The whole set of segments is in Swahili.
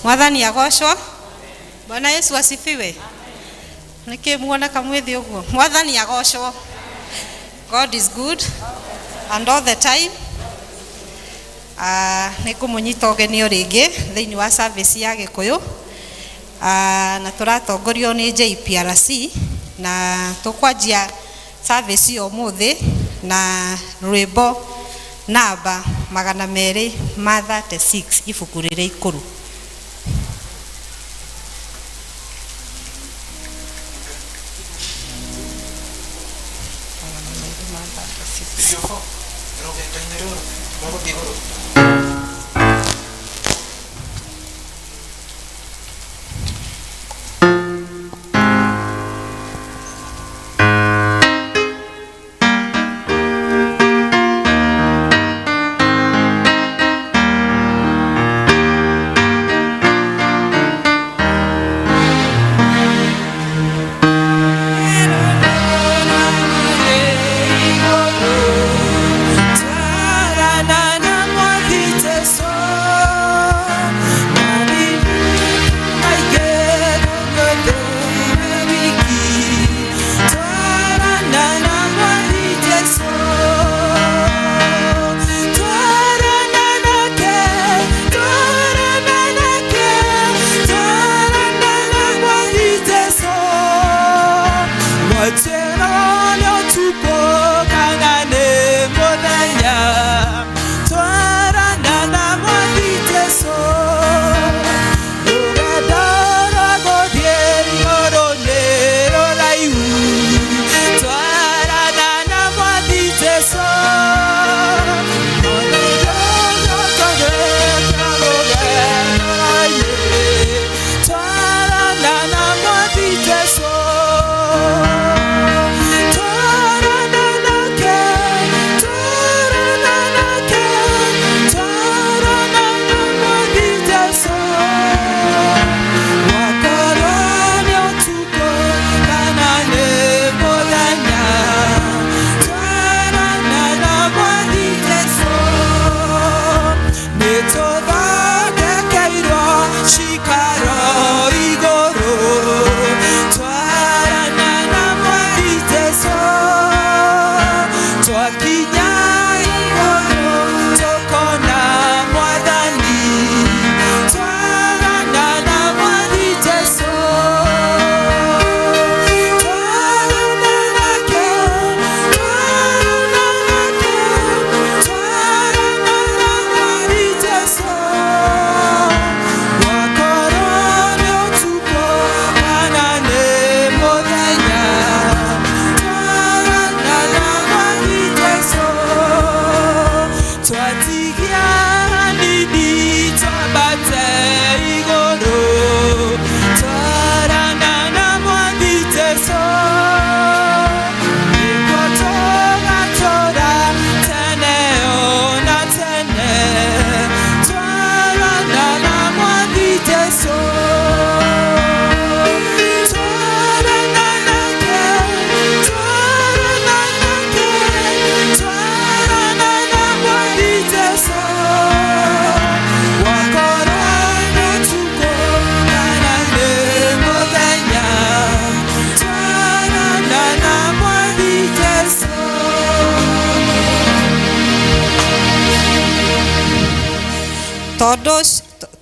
Mwathani agoshwa. Bwana Yesu asifiwe. Nikimuona kamwethi uguo. Mwathani agoshwa. God is good and all the time. Nikumunyita ogeni oringi thiini wa service ya Kikuyu. Na turatongorio ni JPRC na tukwanjia service umuthi na rwimbo namba 236 ibuku riri ikuru.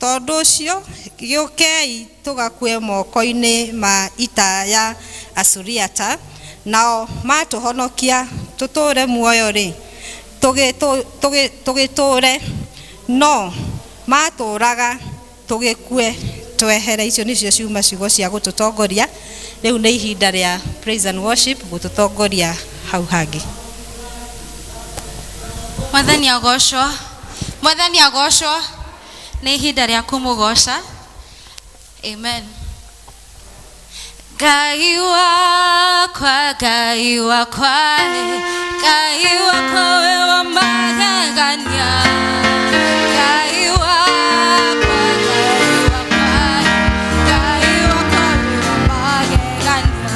Todocio giukei tugakue moko-ini ma ita ya Asuriata nao matuhonokia tuture muoyo ri tugiture no maturaga tugikue twehere. Icio nicio ciuma ciugo cia gututongoria riu ni ihinda ria praise and worship gututongoria hau hangi. Mwathani agoshwa. Mwathani agoshwa. Ni ihinda ria kumugosha. Amen. Ngai wakwa, Ngai wakwa, Ngai wakwa we wa magegania. Ngai wakwa, Ngai wakwa, Ngai wakwa we wa magegania.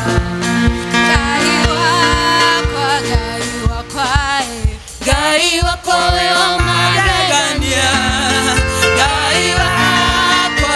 Ngai wakwa, Ngai wakwa, Ngai wakwa we wa magegania. Ngai wakwa,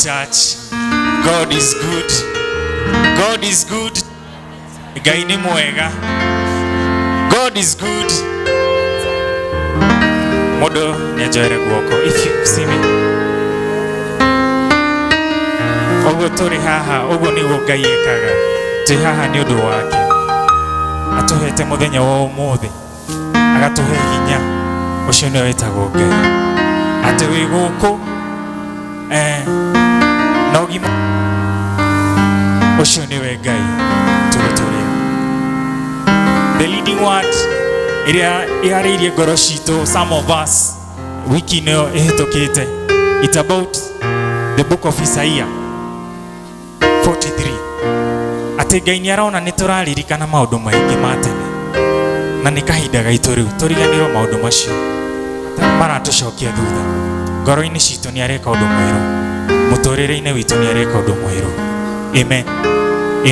church. God is good. God is good. Ngai ni mwega. God is good. Modo nyajoere guoko. If you see me. Ogo tori haha, ogo ni Ngai ekaga. Tui haha ni undu wake. Atuhete muthenya wa umuthi. Agatuhe hinya. Ucio ni wetagwo Ngai. Ati wi guku no gima ucio ni we Ngai tuguturia. The leading word iria ihariirie ngoro citu, some of us wiki no ihitukite, it's about the book of Isaiah 43. Ati Ngai ni arona ni turaririkana maundu maingi ma tene na ni kahinda gaitu riu turiganirwo maundu macio maratucokia thutha. Ngoro-ini citu ni areka undu mweru, muturire-ini witu ni areka undu mweru. Amen.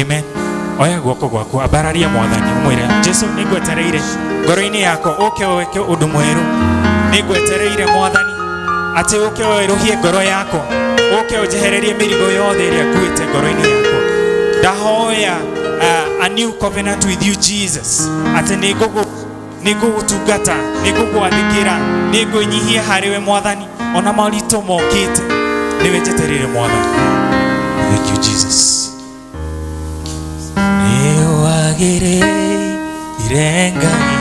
Amen. Oya guoko gwaku abararia Mwathani umwire Jesu nigwetereire ngoro-ini yako uke weke undu mweru. Nigwetereire Mwathani ati uke weruhie ngoro yako, uke ujehererie mirigo yothe iria kuite ngoro-ini yako. Ndahoya a new covenant with you Jesus. Ati nigugutungata, nigugwathikira, nigunyihia hariwe Mwathani ona maurito mokite niwe njeterire Mwathani. Thank you Jesus. Ni wagereire Ngai,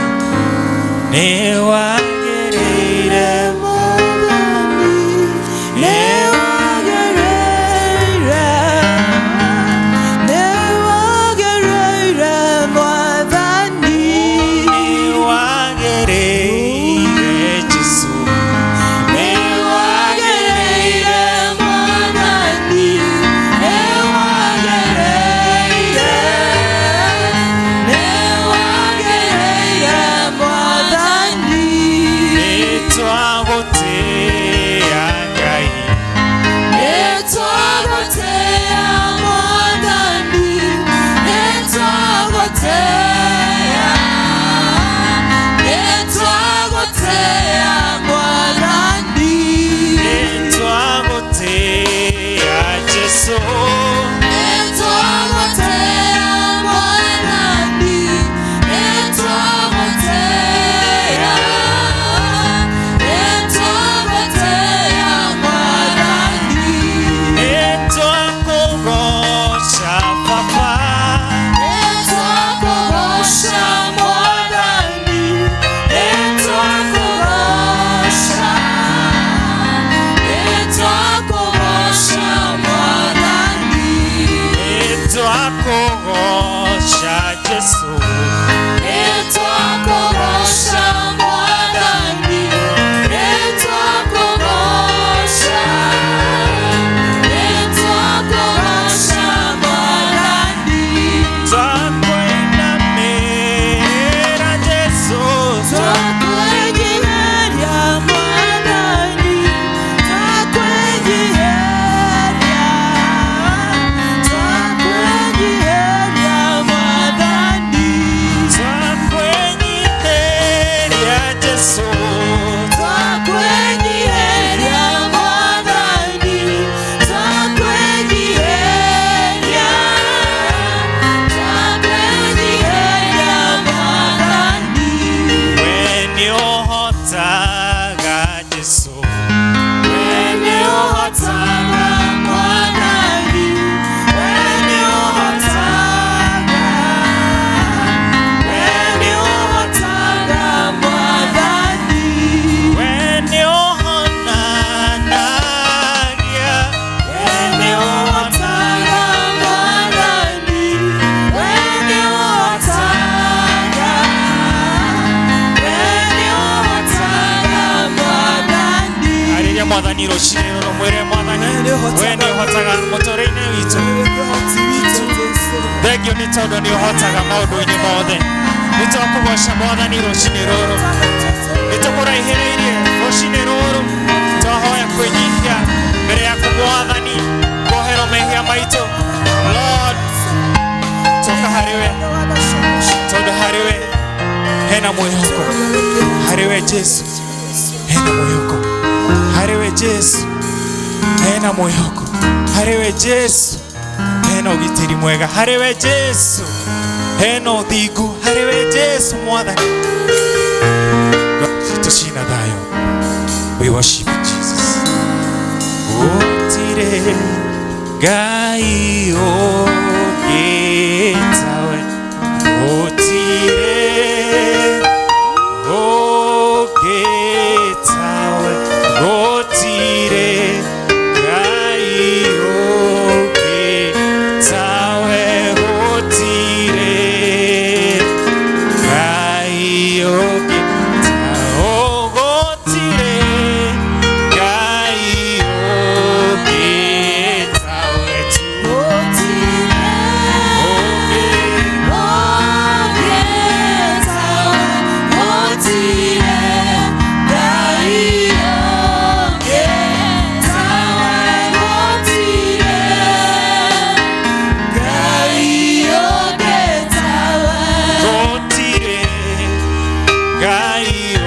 ni wagereire Mwathani, ni wagereire, ni wagereire Mwathani, ni wagereire Jesu. Mwathani roshiro no mwere Mwathani we ni uhotaga muture-ini witu. Thengio ni tondu ni uhotaga maundu-ini mothe. Nitwakugoca Mwathani roshini ruru, nitukuraihireirie roshini ruru. Twahoya kwinyihia mbere yaku Mwathani, kuoherwo mehia maitu Lord. Toka hariwe tondu hariwe hena mwihoko, hariwe Jesu hena mwihoko, hariwe Jesu hena mwihoko. hariwe Jesu hena ugitiri mwega, hariwe Jesu hena uthingu, hariwe Jesu mwathani tushina thayo. We worship Jesus. Gutire Ngai ogitawe, gutire ogitawe, gutire Ngai ogitawe, gutire Ngai ogitawe, gutire Ngai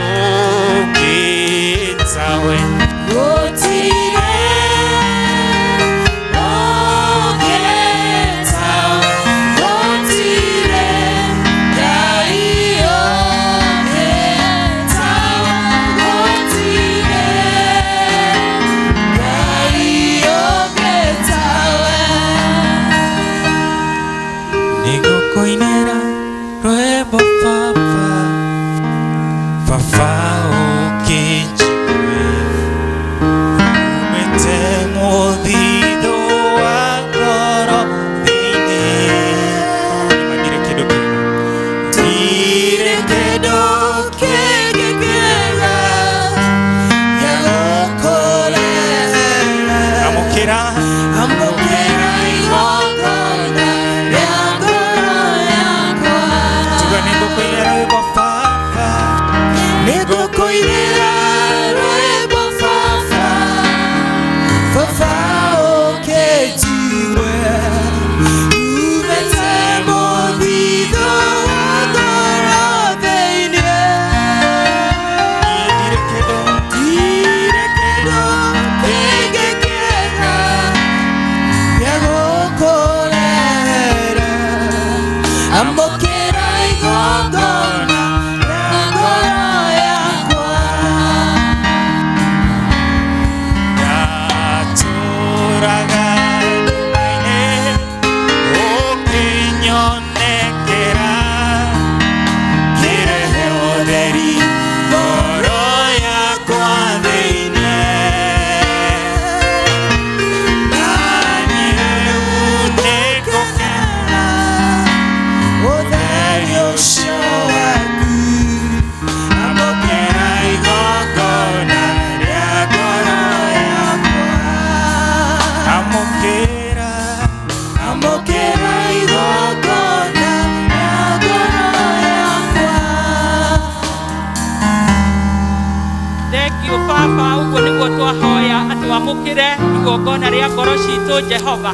twamukire igongona ria ngoro citu Jehova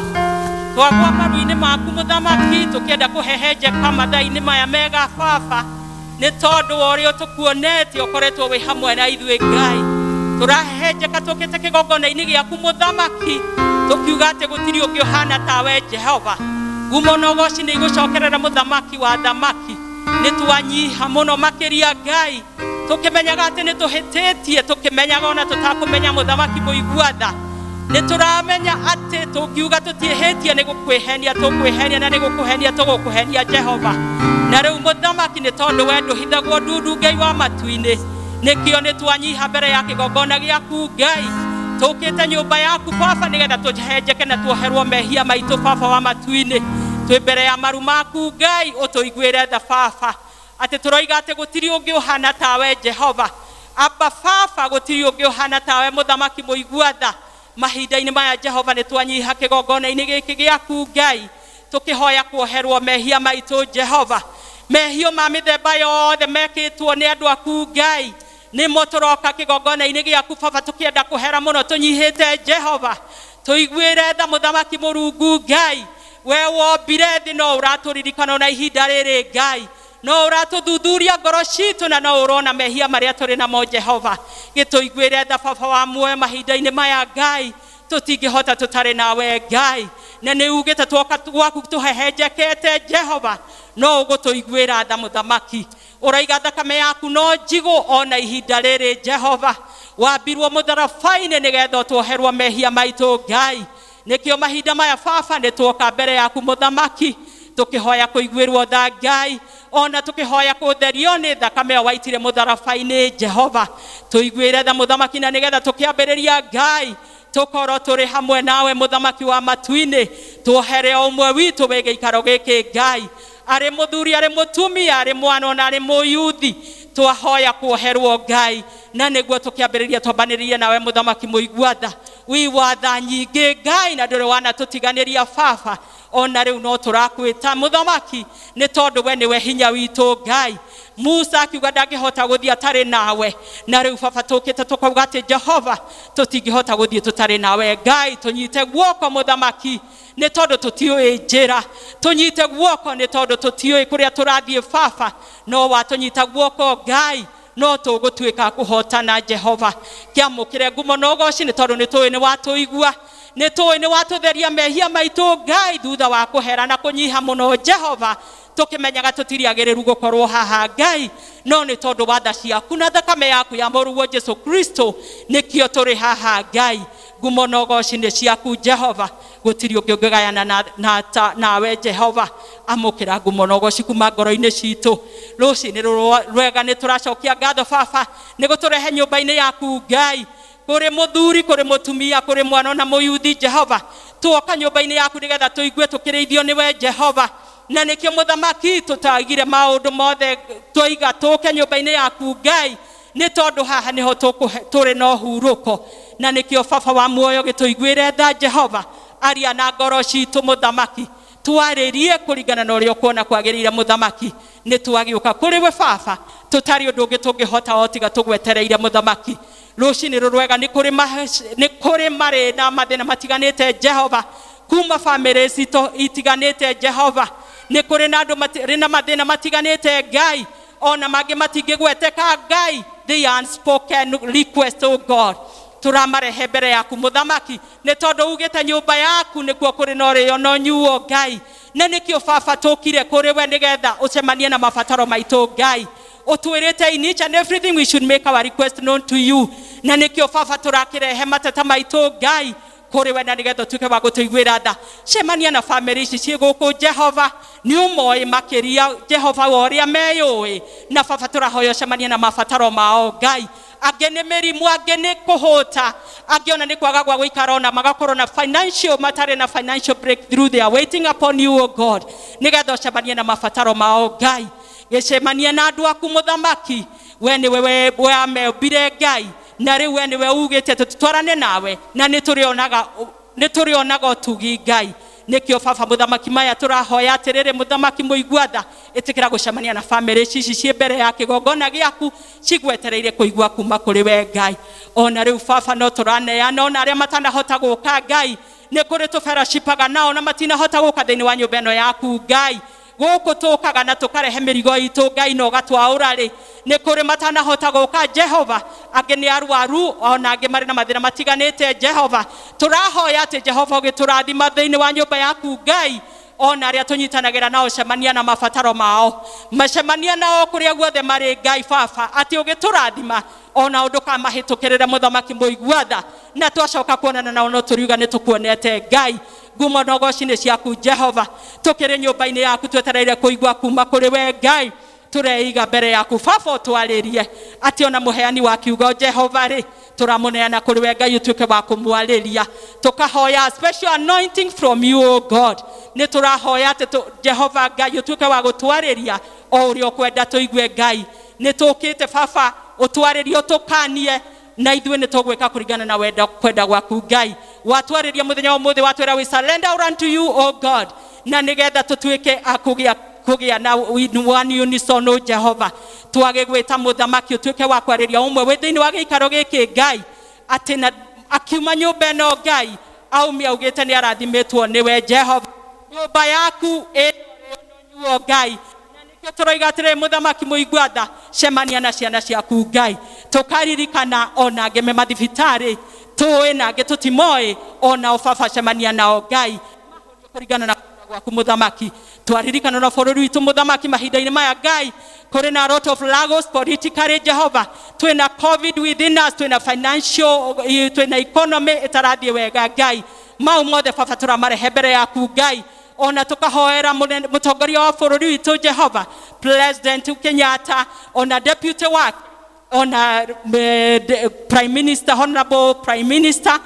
twagwa maru-ini maku muthamaki tukienda kuhehenjeka mathaa-ini maya mega Baba ni tondu wa uria tukuonete ukoretwo wi hamwe na ithuĩ Ngai turahehenjeka tukite kigongona-ini giaku muthamaki tukiuga ati gutiri ungi uhana tawe Jehova gumo no goci ni igucokerera muthamaki wa thamaki ni twanyiha muno makiria Ngai tukimenyaga ati ni tuhititie tukimenyaga ona tutakumenya muthamaki muiguatha ni turamenya ati tungiuga tutihitie ni gukwihenia tukwihenia na ni gukuhenia tugukuhenia Jehova na riu muthamaki ni tondu we nduhithagwo ndundu Ngai wa matu-ini nikio ni twanyiha mbere ya kigongona giaku Ngai tukite nyumba yaku Baba nigetha tuhenjeke na tuoherwo mehia maitu Baba wa matu-ini twi mbere ya maru maku Ngai utuiguire tha Baba ati turoiga ati gutiri ungi uhana tawe Jehova Abba Baba gutiri ungi uhana tawe muthamaki muiguatha mahinda-ini maya Jehova ni twanyiha kigongona-ini giki giaku Ngai tukihoya kuoherwo mehia maitu Jehova mehio ma mithemba yothe mekitwo ni andu aku Ngai ni moturoka kigongona-ini giaku Baba tukienda kuhera muno tunyihite Jehova tuiguire tha muthamaki Murungu Ngai we wombire thi no uraturirikana na ihinda riri Ngai no uratuthuthuria ngoro citu na no urona mehia maria turi namo Jehova gituiguire tha Baba wa muoyo mahinda-ini maya Ngai tutingihota tutari nawe Ngai na nĩ ugĩte twoka gwaku tũhehenjekete Jehova no ũgũtũiguĩra tha mũthamaki ũraiga thakame yaku no njigũ ona ihinda rĩrĩ Jehova wambirwo mũtharabai-inĩ nĩgetha twoherwo mehia maitũ Ngai nĩkĩo mahinda maya baba nĩ twoka mbere yaku mũthamaki tũkĩhoya kũiguĩrwo tha Ngai ona tũkĩhoya kũtherio nĩ thakame ĩyo waitire mũtharabai-inĩ Jehova tũiguĩre tha mũthamaki na nĩgetha tũkĩambĩrĩria Ngai tũkorwo tũrĩ hamwe nawe mũthamaki wa matu-inĩ twohere ũmwe witũ wĩ gĩikaro gĩkĩ Ngai arĩ mũthuri arĩ mũtumia arĩ mwana ona arĩ mũyuthi twahoya kuoherwo Ngai na nĩguo tũkĩambĩrĩria twambanĩrĩrie nawe mũthamaki mũiguatha wiwatha nyingĩ Ngai na ndũrĩ wana tũtiganĩria baba ona rĩu no tũrakwĩta mũthamaki nĩ tondũ we nĩwe hinya witũ Ngai Musa akiuga ndangĩhota gũthiĩ atarĩ nawe na rĩu baba tũkĩte tũkauga atĩ Jehova tũtingĩhota gũthiĩ tũtarĩ nawe Ngai tũnyite guoko mũthamaki nĩ tondũ tũtiũĩ njĩra tũnyite guoko nĩ tondũ tũtiũĩ kũrĩa tũrathiĩ baba no watũnyita guoko Ngai no tũgũtuĩka kũhotana Jehova kĩamũkĩre ngumo na ũgooci nĩ tondũ nĩ tũĩ nĩ watũigua nĩ tũĩ nĩ watũtheria mehia maitũ Ngai thutha wa kũhera na kũnyiha mũno Jehova tũkĩmenyaga tũtiriagĩrĩru gũkorwo haha Ngai no nĩ tondũ wa tha ciaku na thakame yaku ya mũrũguo Jesu Kristo nĩkĩo tũrĩ haha Ngai ngumo na ũgooci nĩ ciaku Jehova gũtirĩ ũngĩ ũngĩgayana nawe Jehova amũkĩra ngumo na ũgooci kuma ngoro-inĩ citũ rũciinĩ rwega nĩ tũracokia ngatho baba nĩ gũtũrehe nyũmba-inĩ yaku Ngai kũrĩ mũthuri kũrĩ mũtumia kũrĩ mwana na mũyuthi Jehova twoka nyũmba-inĩ yaku nĩgetha tũigue tũkĩrĩithio nĩwe Jehova na nĩkĩo mũthamaki tũtagire maũndũ mothe tũiga tũke nyũmba-inĩ yaku Ngai nĩ tondũ haha nĩho tũrĩ na ũhurũko na nĩkĩo baba wa muoyo gĩtũiguĩre tha Jehova aria na ngoro citũ mũthamaki twarĩrie kũringana na ũrĩa ũkuona kwagĩrĩire mũthamaki nĩ twagĩũka kũrĩ we baba tũtarĩ ũndũ ũngĩ tũngĩhota o tiga tũgwetereire mũthamaki rũciinĩ rwega nĩ kũrĩ marĩ na mathĩna matiganĩte Jehova kuma bamĩrĩ citũ itiganĩte Jehova nĩ kũrĩ na andũ marĩ na mathĩna matiganĩte Ngai ona mangĩ matingĩgweteka Ngai the unspoken request oh God turamarehe mbere yaku mũthamaki nĩ tondũ ugĩte nyũmba yaku nĩkuo kũrĩ na ũrĩo na ũnyuo Ngai na nĩkĩo baba tũkire kũrĩ we nĩgetha ũcemanie na mabataro maitũ Ngai ũtwĩrĩte in each and everything we should make our request known to you na nĩkĩo baba tũrakĩrehe mateta maitũ Ngai kũrĩ we na nĩgetha tuĩke wa gũtũiguĩra tha cemania na bamĩrĩ ici ciĩ gũkũ Jehova nĩ ũmoĩ makĩria Jehova wa ũrĩa meyũĩ na baba tũrahoya cemania na mabataro mao Ngai angĩ nĩ mĩrimũ angĩ nĩ kũhũta angĩ ona nĩ kwaga gwa gũikara ona magakorwo na matarĩ na financial breakthrough they are waiting upon you oh God nĩgetha ũcemanie na mabataro mao Ngai gĩcemania na andũ aku mũthamaki we nĩwe wameumbire Ngai na rĩu we nĩwe ugĩte tũtwarane nawe na nĩ tũrĩonaga ũtugi Ngai nĩkĩo baba mũthamaki maya tũrahoya atĩrĩrĩ mũthamaki mũiguatha ĩtĩkĩra gũcemania na bamĩrĩ ici ciĩ mbere ya kĩgongona gĩaku cigwetereire kũigua kuma kũrĩ we Ngai ona rĩu baba no tũraneana ona arĩa matanahota gũka Ngai nĩ kũrĩ tũfellowshipaga nao na matinahota gũka thĩinĩ wa nyũmba ĩno yaku Ngai gũkũ tũkaga na tũkarehe mĩrigo itũ Ngai na ũgatwaũra rĩ nĩ kũrĩ matanahota gũka Jehova angĩ nĩ arwaru ona angĩ marĩ na mathĩna matiganĩte Jehova tũrahoya atĩ Jehova ũgĩtũrathima thĩinĩ wa nyũmba yaku Ngai ona arĩa tũnyitanagĩra nao cemania na mabataro mao macemania nao kũrĩa guothe marĩ Ngai baba atĩ ũgĩtũrathima ona ũndũ kamahĩtũkĩrĩre mũthamaki mũiguatha na twacoka kuonana nao no tũriuga nĩ tũkuonete Ngai ngumo na ũgooci nĩ ciaku Jehova tũkĩrĩ nyũmba-inĩ yaku twetereire kũigua kuma kũrĩ we Ngai tureiga mbere yaku baba ũtwarĩrie atĩ ona mũheani wa kiugo Jehova rĩ tũramũneana kũrĩ we Ngai ũtuĩke wa kũmwarĩria tũkahoya special anointing from you oh God nĩ tũrahoya atĩ Jehova Ngai ũtuĩke wa gũtwarĩria o ũrĩa ũkwenda tũigue Ngai nĩ tũkĩte baba ũtwarĩrie ũtũkanie na ithuĩ nĩ tũgwĩka kũringana na wenda kwenda gwaku Ngai watwarĩria mũthenya ũmũthĩ watwĩra we surrender unto you oh God na nĩgetha tũtuĩke kũgĩa na one unison o Jehova twagĩgwĩta mũthamaki ũtuĩke wa kwarĩria ũmwe wĩ thĩinĩ wa gĩikaro gĩkĩ Ngai atĩ na akiuma nyũmba ĩno Ngai aumia augĩte nĩ arathimĩtwo nĩwe Jehova nyũmba yaku ĩnyuo Ngai na nĩkĩo tũroiga atĩrĩ mũthamaki mũiguatha cemania na ciana ciaku Ngai tũkaririkana ona angĩ me mathibitarĩ tuwe na getutimoe ona ofafacemania nao Ngai kurigana na gwaku muthamaki twaririkana na bũrũri witũ muthamaki mahinda-inĩ maya Ngai kuri na lot of lagos politically Jehovah twina covid within us twina financial twina economy itarathie wega Ngai mau mothe baba turamarehe mbere yaku Ngai ona tukahoera mutongoria wa bũrũri witũ Jehovah President Kenyatta ona deputy wake ona prime minister honorable prime minister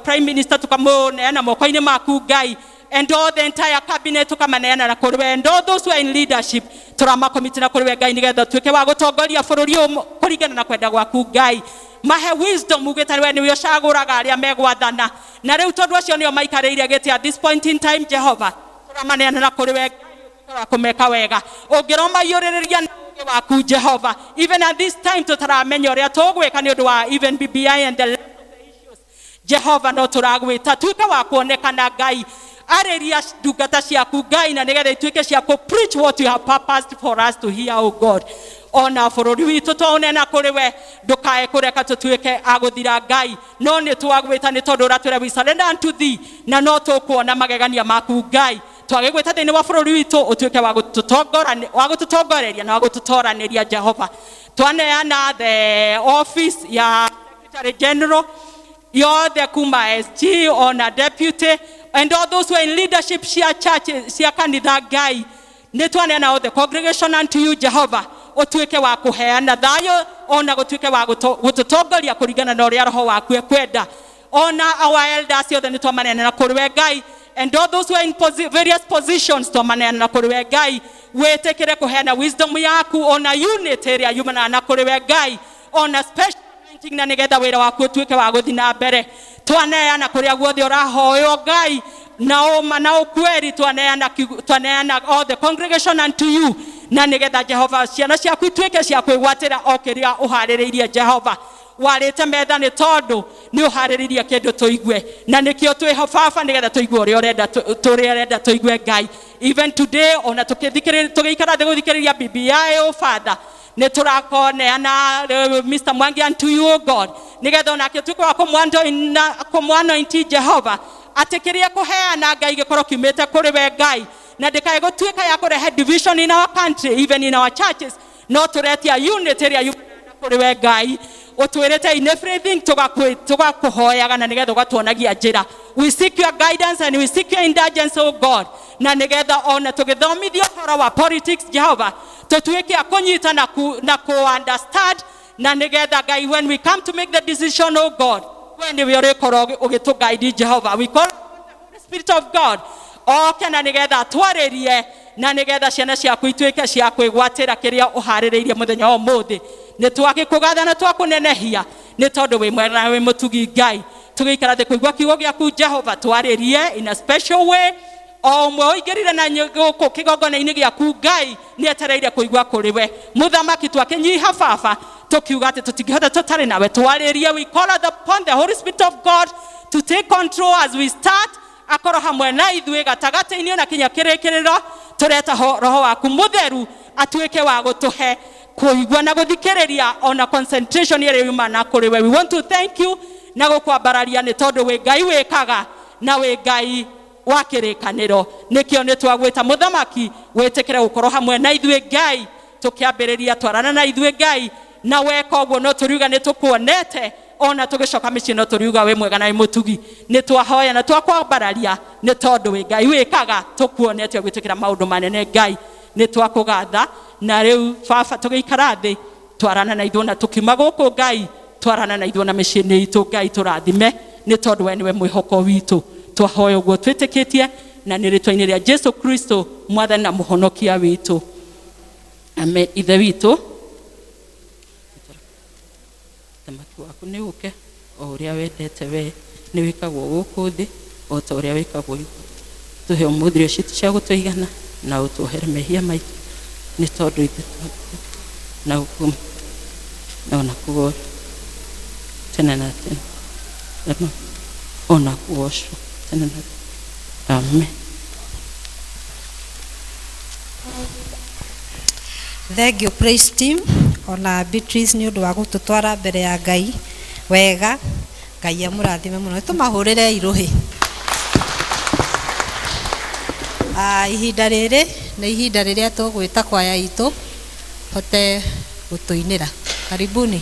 prime minister tukamuneana moko-inĩ maku Ngai and all the entire cabinet tukamaneana na kũrĩ we and all those who are in leadership turamakomiti na kũrĩ we Ngai nigetha tuĩke wa gũtongoria bũrũri ũyũ kũringana na kwenda gwaku Ngai mahe wisdom ugĩta we nĩwe ũcagũraga arĩa megwathana na rĩu tondũ acio nĩo maikarĩire gĩtĩ at this point in time Jehovah turamaneana na kũrĩ we Ngai kũmeka wega ũngĩroma yũrĩrĩria na waku Jehovah even at this time tutaramenya ũrĩa tũgwĩka nĩ ũndũ wa even BBI and the issues Jehovah no turagwĩta tuĩke wa kuonekana Ngai areria ndungata ciaku Ngai na nigetha ituĩke cia ku preach what you have purposed for us to hear oh God ona bũrũri witũ twaunena kũrĩ we ndũkae kũreka tũtuĩke agũthira Ngai no nĩ twagwĩta nĩ tondũ ũratwĩra we surrender unto thee na no tũkuona magegania maku Ngai twagĩgwĩta thĩinĩ wa bũrũri witũ ũtuĩke wa gũtũtongoreria na wa gũtũtoranĩria Jehova twaneana the office ya Secretary General yothe kuma SG ona deputy and all those who are in leadership cia church cia kanitha Ngai nĩ twaneana all the congregation unto you Jehovah ũtuĩke wa kũheana thayũ ona gũtuĩke wa gũtũtongoria kũringana na ũrĩa roho waku ekwenda ona our elders yothe nĩ twamaneana na kũrĩ we Ngai and all those who are in various positions twamaneana na kũrĩ we Ngai wĩtĩkĩre kũheana wisdom yaku ona unity ĩrĩa yumanaga na kũrĩ we Ngai ona special anointing na nigetha wĩra waku ũtuĩke wa gũthiĩ na mbere twaneana kũrĩa guothe ũrahoywo Ngai na ukweli twaneana all the congregation unto you na nigetha Jehova ciana ciaku ituĩke cia kwĩgwatĩra o kĩrĩa ũharĩrĩirie Jehova warĩte metha nĩ tondũ nĩ ũharĩrĩirie kĩndũ tũigue na nĩkĩo twĩho baba nigetha tũigue ũrĩa ũrenda tũigue Ngai even today ona tũgĩikara thĩ gũthikĩrĩria BBI oh Father nĩ tũrakoneana Mr. Mwangi unto you oh God nigetha onake tuĩke wa kũmwanointi Jehova atĩ kĩrĩa kũheana Ngai gĩkorwo kiumĩte kũrĩ we Ngai na ndĩkae gũtuĩka ya kũrehe division in our country even in our churches no tũretia unity ĩrĩa yumanaga kũrĩ we Ngai ũtwĩrĩte in everything tũgakũhoyaga na nĩgetha ũgatuonagia njĩra we seek your guidance and we seek your indulgence oh God na nĩgetha ona tũgĩthomithio ũhoro wa politics Jehovah tũtuĩke a kũnyita na ku-understand na nĩgetha Ngai when we come to make the decision oh God when we are guide Jehovah we call the Spirit of God oke na nigetha twarĩrie na nigetha ciana ciaku ituĩke cia kwĩgwatĩra kĩrĩa ũharĩrĩirie mũthenya wa ũmũthĩ nĩ twagĩkũgatha na twakũnenehia nĩ tondũ wĩ mwega na wĩ mũtugi Ngai tũgĩikara thĩ kũigua kiugo gĩaku Jehovah twarĩrie in a special way o ũmwe ũingĩrire na gũkũ kĩgongona-inĩ gĩaku Ngai nĩ etereire kũigua kũrĩ we mũthamaki twakĩnyiha baba tukiuga atĩ tũtingĩhota tũtarĩ nawe twarĩrie we call upon the Holy Spirit of God to take control as we start akorwo hamwe na ithuĩ gatagatĩ-inĩ na kinya kĩrĩkĩrĩro tũreta roho waku mũtheru atuĩke wa gũtũhe kũigua na gũthikĩrĩria ona concentration ĩrĩa yumana kũrĩ we we want to thank you na gũkwambararia nĩ tondũ wĩ Ngai wĩkaga na wĩ Ngai wa kĩrĩkanĩro nĩkĩo nĩ twagwĩta mũthamaki wĩtĩkĩre gũkorwo hamwe na ithuĩ Ngai tũkĩambĩrĩria twarana na ithuĩ Ngai na weka ũguo no tũriuga nĩ tũkuonete ona tũgĩcoka mĩciĩ no tũriuga wĩ mwega na wĩ mũtugi nĩ twahoya na twakwambararia nĩ tondũ wĩ Ngai wĩkaga tũkuonete gwĩtĩkĩra maũndũ manene Ngai nĩ twakũgatha na rĩu baba tũgĩikara thĩ twarana na ithuĩ na tũkiuma gũkũ Ngai twarana na ithuĩ na mĩciĩ-inĩ itũ Ngai tũrathime nĩ tondũ we nĩwe mwĩhoko witũ twahoya ũguo twĩtĩkĩtie na nĩ rĩtwa-inĩ rĩa Jesu Kristo mwathani na mũhonokia witũ amen ithe witũ thamaki waku nĩ ũke o ũrĩa wendete we nĩ wĩkagwo gũkũ thĩ o ta ũrĩa wĩkagwo igũrũ tũhe ũmũthĩ ũcio cia gũtũigana na ũtũhere mehia maitũ nĩ tondũ ithuĩ na ũkũma na ona kuoshwa tena na tena ona kuoshwa tena na amen. Thank you praise team ona Beatrice nĩ ũndũ wa gũtũtwara mbere ya Ngai wega Ngai amurathime muno tumahurire iruhi. Ihinda riri nĩ ihinda rĩrĩa tũgwĩta kwaya itũ hote gũtũinĩra. Karibuni.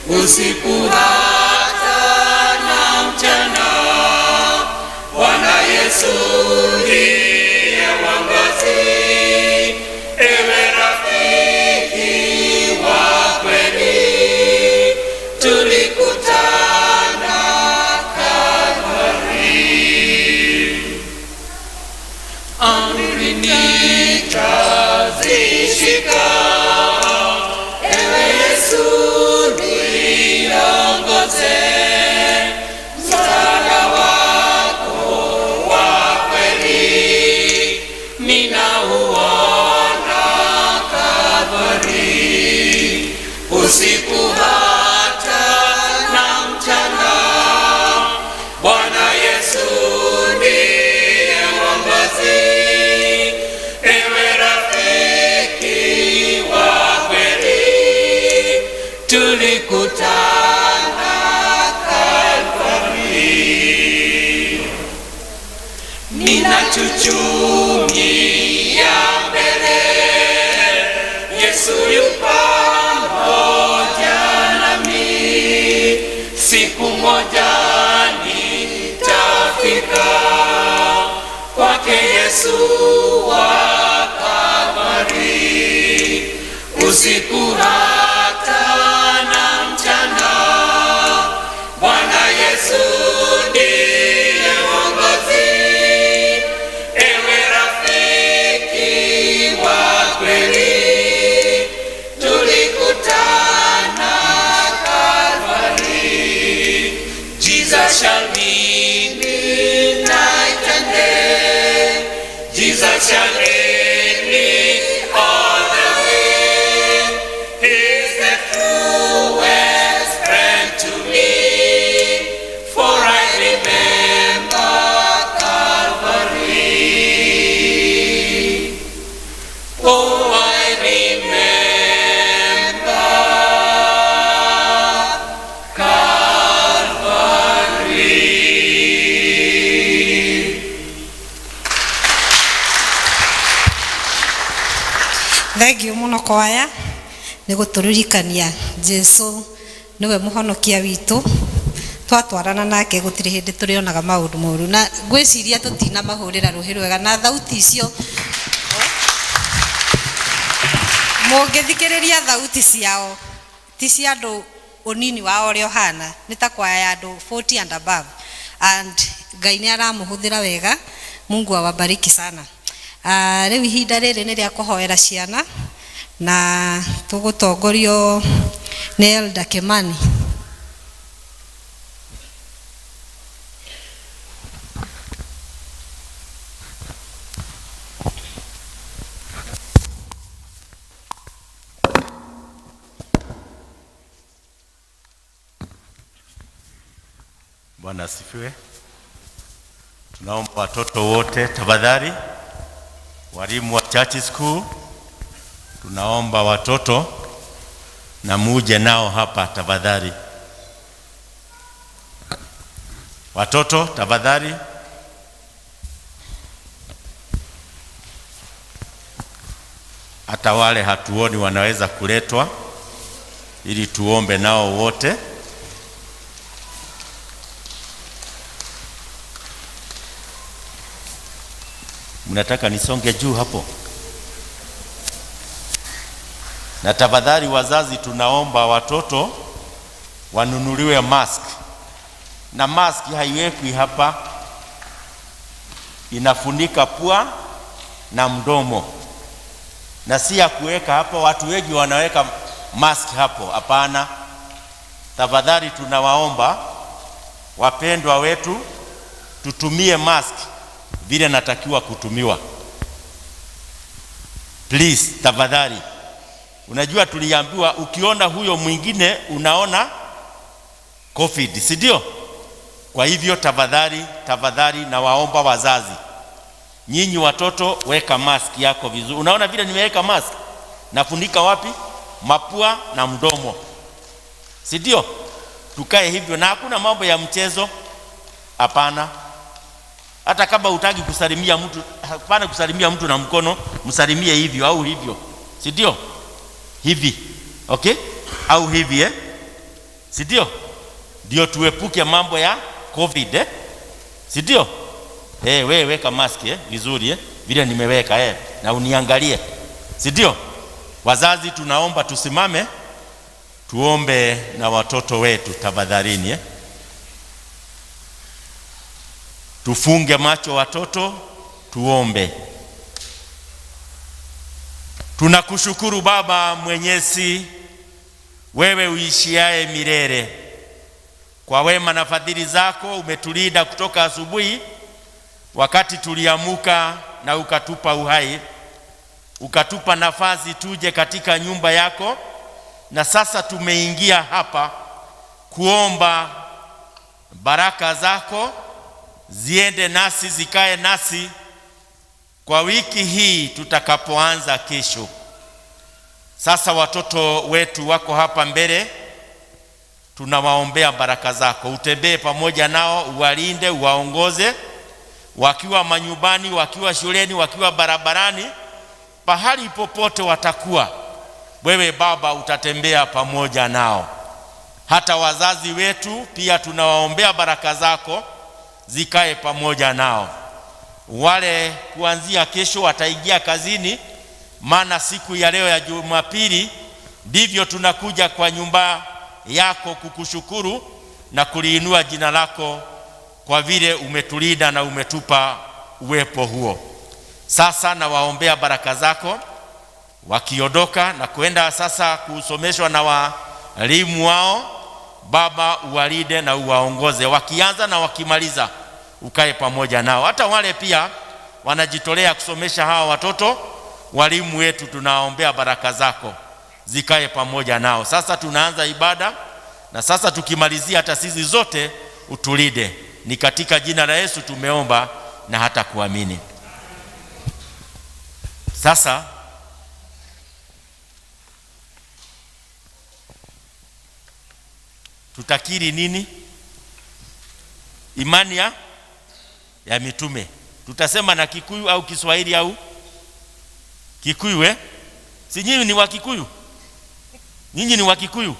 Usiku hata na mchana, Bwana Yesu ndiye mwangazi. Ewe rafiki wa kweli, tulikutana Kalvari. Amri nitazishika, ewe Yesu msaada wako wa kweli ninauona Kalvari. Usiku hata na mchana, Bwana Yesu ndiye mwangazi. Ewe rafiki wa kweli, tulikutana ninachuchumia mbele, Yesu yu pamoja nami. Siku moja nitafika kwake Yesu wa Kalvari. Usiku hata na mchana, Bwana Yesu ndiye mwangazi. Ewe rafiki wa kweli, tulikutana Kalvari. Jesus shall lead me night and day. Jesus shall lead me all the way. He's the truest friend to me, for I remember Kalvari. Oh, I remember Kalvari. Thank you muno kwaya nĩ gũtũririkania Jesu niwe mũhonokia witũ. Twatwarana nake gũtirĩ hĩndĩ tũrĩonaga maũndũ moru, na ngwĩciria tũtina mahũrĩra rũhĩ rwega na thauti icio. Mũngĩthikĩrĩria thauti ciao ti cia andũ ũnini wao ũrĩa ũhana, nĩ ta kwaya ya andũ 40 and above, and Ngai nĩ aramũhũthĩra wega. Mungu awabariki sana. Rĩu ihinda rĩrĩ nĩ rĩa kũhoera ciana na tũgũtongorio nĩ Elder Kimani. Bwana asifiwe. Tunaomba watoto wote tafadhali, walimu wa church school, tunaomba watoto na muje nao hapa tafadhali. Watoto tafadhali. Hata wale hatuoni wanaweza kuletwa ili tuombe nao wote. Mnataka nisonge juu hapo? Na tafadhali wazazi, tunaomba watoto wanunuliwe mask. Na mask haiwekwi hapa, inafunika pua na mdomo, na si ya kuweka hapa. Watu wengi wanaweka mask hapo, hapana. Tafadhali tunawaomba wapendwa wetu, tutumie mask vile natakiwa kutumiwa. Please, tafadhali. Unajua tuliambiwa ukiona huyo mwingine unaona COVID, si ndio? Kwa hivyo tafadhali na waomba wazazi, nyinyi watoto, weka mask yako vizuri. Unaona vile nimeweka mask? Nafunika wapi? Mapua na mdomo, si ndio? Tukae hivyo, na hakuna mambo ya mchezo, hapana. Hata kama utaki kusalimia mtu, hapana kusalimia mtu na mkono, msalimie hivyo au hivyo, si ndio? Hivi, okay? Au hivi, si ndio? Ndio tuepuke mambo ya COVID, si ndio? Wewe weka mask vizuri, vile nimeweka, na uniangalie, si ndio? Wazazi, tunaomba tusimame tuombe na watoto wetu tafadhalini. Tufunge macho watoto, tuombe. Tunakushukuru Baba Mwenyezi, wewe uishiaye milele. Kwa wema na fadhili zako umetulinda kutoka asubuhi wakati tuliamuka, na ukatupa uhai, ukatupa nafasi tuje katika nyumba yako, na sasa tumeingia hapa kuomba baraka zako ziende nasi, zikae nasi kwa wiki hii tutakapoanza kesho. Sasa watoto wetu wako hapa mbele, tunawaombea baraka zako, utembee pamoja nao, uwalinde, uwaongoze, wakiwa manyumbani, wakiwa shuleni, wakiwa barabarani, pahali popote watakuwa, wewe Baba utatembea pamoja nao. Hata wazazi wetu pia tunawaombea baraka zako zikae pamoja nao. Wale kuanzia kesho wataingia kazini, maana siku ya leo ya Jumapili ndivyo tunakuja kwa nyumba yako kukushukuru na kuliinua jina lako kwa vile umetulinda na umetupa uwepo huo. Sasa na waombea baraka zako wakiondoka na kwenda sasa kusomeshwa na walimu wao, Baba uwalinde na uwaongoze, wakianza na wakimaliza ukae pamoja nao. Hata wale pia wanajitolea kusomesha hawa watoto, walimu wetu tunaombea baraka zako zikae pamoja nao. Sasa tunaanza ibada, na sasa tukimalizia hata sisi zote utulinde. Ni katika jina la Yesu tumeomba na hata kuamini. Sasa tutakiri nini? Imani ya mitume. Tutasema na Kikuyu au Kiswahili au Kikuyu, Si nyinyi ni wa Kikuyu? Nyinyi ni wa Kikuyu?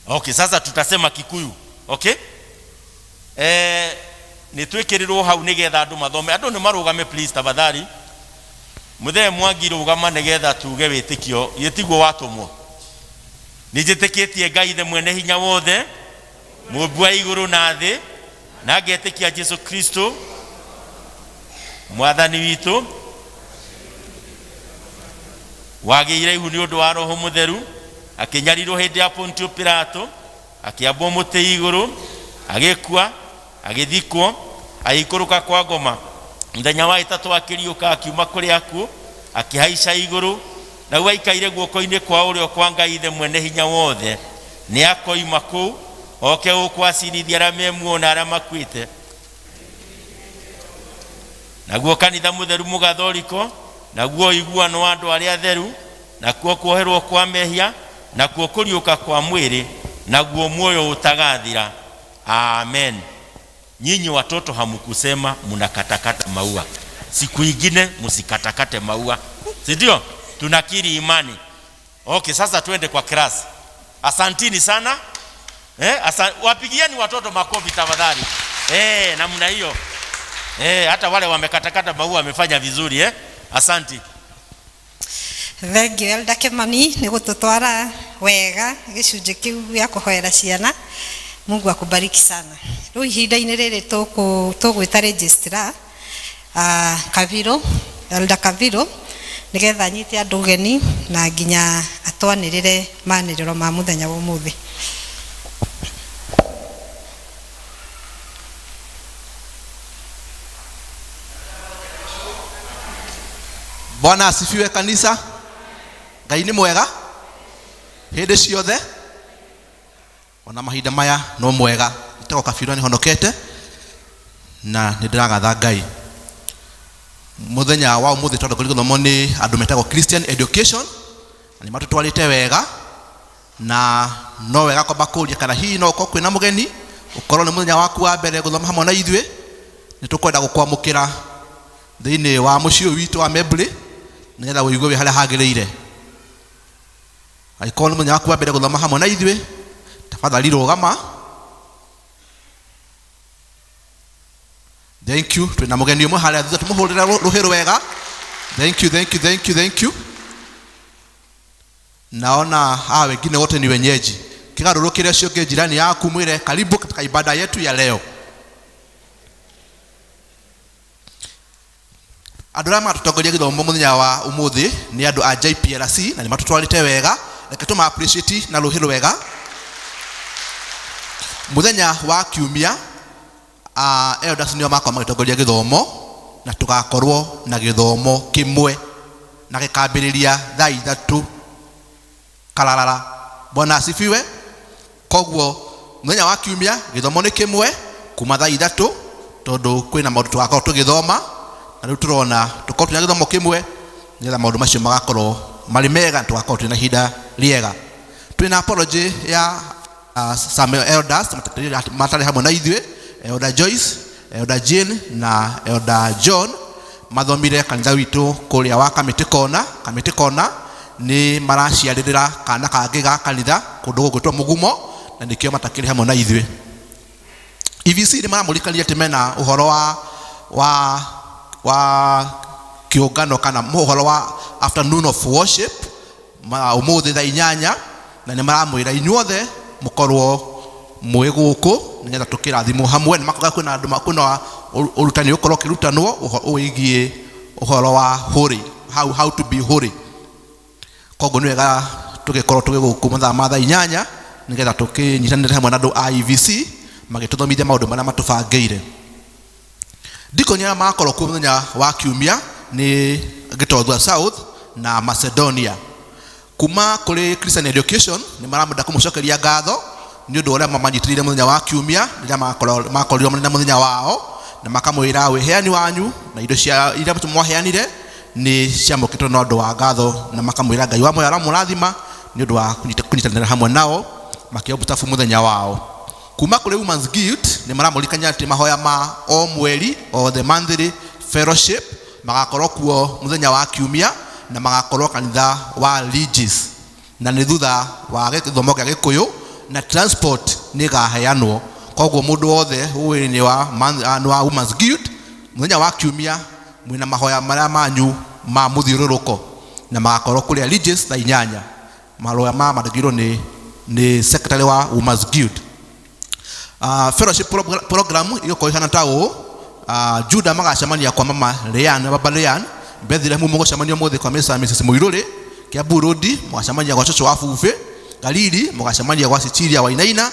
Okay, sasa tutasema Kikuyu. Okay? Nitwekerirwo hau nigetha andu mathome. Andu ni marugame please tafadhali. Muthe Mwangi rugama nigetha tuge witikio yetigwo watumwo. Nijitikitie Ngai the mwene hinya wothe, Mungu wa iguru na thi, na ngetikia Yesu Kristo mwathani witu, wagiire ihu ni undu wa Roho Mutheru, akinyarirwo hindi ya Pontio Pilato, akiambwo muti iguru, agikua, agithikwo, agikuruka kwa ngoma. Muthenya wa itatu akiriuka akiuma kuri aku, akihaica iguru, na waikaire guoko-ini kwa urio kwa Ngai the mwene hinya wothe. Ni akoima kuu oke ukwacirithia arĩa memuona arĩa makuĩte. Naguo kanitha mũtheru mũgathoriko, naguo iguano wa andũ arĩa atheru, nakuo kuoherwo kwa mehia, nakuo kũriũka kwa mwĩrĩ, naguo muoyo utagathira. Amen. Nyinyi watoto hamkusema mnakatakata maua. Siku ingine msikatakate maua. Si ndio? Tunakiri imani. Okay, sasa tuende kwa class. Asantini sana. Wapigieni watoto makofi tafadhali. Namna hiyo. Hata wale wamekatakata maua wamefanya vizuri. Asanti. Thank you Elder Kimani ni gututwara wega gicunje kiu gya kuhoera ciana. Mungu akubariki sana. Rĩu ihinda-inĩ rĩrĩ tũgwĩta registrar Kaviro, Elder Kaviro, nigetha anyite andũ ũgeni na nginya atwanĩrĩre manĩrĩro ma mũthenya wa ũmũthĩ. Bwana asifiwe kanisa. Ngai nĩ mwega hĩndĩ ciothe. Ona mahinda maya no mwega. Itako Kaviro ni honokete na nĩndĩragatha Ngai. Muthenya wa ũmũthĩ tondũ kũrĩ gũthomwo nĩ andũ metagwo Christian education, na nĩ matũtwarĩte wega, na no wega kwamba kũria kana hihi no ũkorwo kwĩna mũgeni, ũkorwo nĩ mũthenya waku wa mbere gũthoma hamwe na ithuĩ, nĩ tũkwenda gũkwamũkĩra thĩinĩ wa mũciĩ ũyũ witũ wa Membly, nĩgetha ũigue wĩ harĩa hagĩrĩire. Angĩkorwo nĩ mũthenya waku wa mbere gũthoma hamwe na ithuĩ, tafadhali rũgama. Thank you. Twina mugeni umwe haria thutha tumuhurira ruhiru wega. Thank you. Naona hawa wengine wote ni wenyeji. Kigarurukire cio ke jirani yaku mwire karibu katika ibada yetu ya leo. Andũ arĩa matutongoria gĩthomo mũthenya wa ũmũthĩ ni andũ a JPLC na nĩ matutwarĩte wega. Reke tũma appreciate na ruhiru wega. Mũthenya wa kiumia elders nĩo makwa magĩtongoria gĩthomo na tũgakorwo na gĩthomo kĩmwe na gĩkambĩrĩria thaa 3 kalarara. Bwana asifiwe. Koguo mũthenya wa kiumia gĩthomo nĩ kĩmwe kuma thaa 3 tondũ kwĩna maũndũ tũgakorwo tũgĩthoma, na rĩu tũrona tũkorwo twĩna gĩthomo kĩmwe nĩgetha maũndũ macio magakorwo marĩ mega, tũgakorwo twĩna ihinda rĩega. Twĩna apology ya some elders matarĩ hamwe na ithuĩ. Elder Joyce, Elder Jean na Elder John mathomire kanitha witũ kũrĩa wa Kamiti kona nĩ maraciarĩrĩra kana kangĩ ga kanitha kũndũ gũgwĩtwo Mũgumo, na nĩkĩo matakĩrĩ hamwe na ithuĩ. EVC nĩ maramũrĩkania atĩ mena ũhoro wa kĩũngano kana ũhoro wa afternoon of worship ũmũthĩ thaa 8, na nĩ maramwĩra inyuothe mũkorwo mwĩ gũkũ nĩgetha tũkĩrathimwo hamwe. Nĩ makoga kwĩna andũ makũna ũrutani ũkorwo ũkĩrutanwo ũigie ũhoro wa holy, how to be holy. Koguo nĩ wega tũgĩkorwo tũgĩ gũkũ mathaa ma thaa 8 nĩgetha tũkĩnyitanĩre hamwe na andũ a EVC magĩtũthomithia maũndũ marĩa matũbangĩire. Ndikoni arĩa magakorwo kuo mũthenya wa kiumia nĩ Gĩtothua South na Macedonia. Kuma kũrĩ Christian education nĩ maramenda kũmũcokeria ngatho nĩ ũndũ ũrĩa mamanyitĩrĩire mũthenya wa kiumia rĩrĩa makorirwo na mũthenya wao, na makamwĩra wĩheani wanyu na indo cia iria mwaheanire nĩ ciamũkĩtwo na ũndũ wa ngatho, na makamwĩra Ngai wa moyo aramũrathima nĩ ũndũ wa kũnyitanĩra hamwe nao makĩobutabu mũthenya wao. Kuma kũrĩ Women's Guild nĩ maramũrikania atĩ mahoya ma o mweri o the monthly fellowship magakorwo kuo mũthenya wa kiumia na magakorwo kanitha wa Regis, na nĩ thutha wa gĩthomo gĩa Gĩkũyũ na transport nĩ gaheanwo. Koguo mũndũ wothe ũwĩrĩ wa Women's Guild mũthenya wa kiumia mwĩna mahoya marĩa manyu ma mũthiũrũrũko na magakorwo kũrĩa Regis thaa 8. Mahoya mandĩkĩirwo nĩ secretary wa Women's Guild. Fellowship program ĩgũkorwo ihana ta ũũ. Juda magacemania kwa mama Leanne, baba Leanne. Bethlehem mũgũcemania mũthĩ kwa Mrs. Mũirũrĩ. Kiambu Road mũgacemania kwa Coco wa Bufe. Galili mũgacemania kwa Cecilia wa Inaina.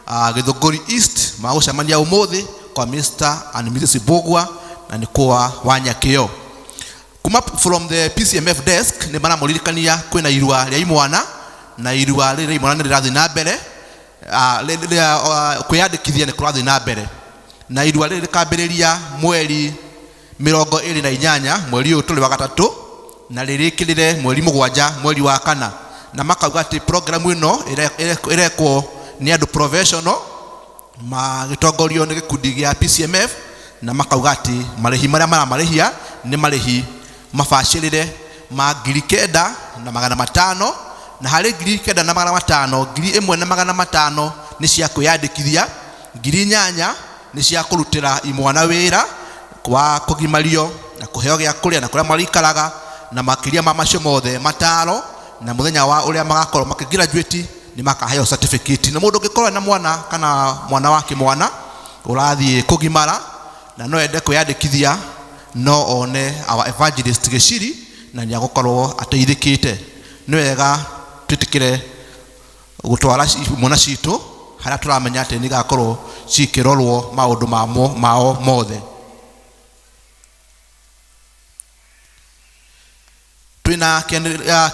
Gĩthũngũri East magũcemania ũmũthĩ kwa Mr. and Mrs. Bogwa na nĩkwa Wanyakĩo. Kuma from the PCMF desk nĩ maramũririkania kwĩna irua rĩa imwana, na irua rĩrĩ imwana nĩ rĩrathiĩ na mbere. kwiyandikithia nĩ kũrathiĩ na mbere na irua rĩrĩ rĩkambĩrĩria mweri 28 mweri ũyũ tũrĩ wa gatatũ na rĩrĩkĩrĩre mweri 7 mweri wa kana, na makauga atĩ programu ĩno ĩrekwo nĩ andũ professional magĩtongorio nĩ gĩkundi gĩa PCMF, na makauga atĩ marĩhi marĩa maramarĩhia nĩ marĩhi mabacĩrĩre ma 9,500, na harĩ 9,500 1,500 nĩ cia kwĩyandĩkithia, 8,000 nĩ cia kũrutĩra imwana wĩra wa kũgimario na kũheo gĩa kũrĩa na kũrĩa marĩikaraga, na makĩria ma macio mothe mataro, na mũthenya wa ũrĩa magakorwo makĩgraduate nĩ makaheo certificate. Na mũndũ ũngĩkorwo na mwana kana mwana wake mwana ũrathiĩ kũgimara na no ende kwĩyandĩkithia, no one our evangelist Gĩciri na nĩ agũkorwo ateithĩkĩte. Nĩ wega twĩtĩkĩre gũtwara mwana citũ harĩa tũramenya atĩ nĩ gakorwo cikĩrorwo maũndũ mao mothe. Twĩna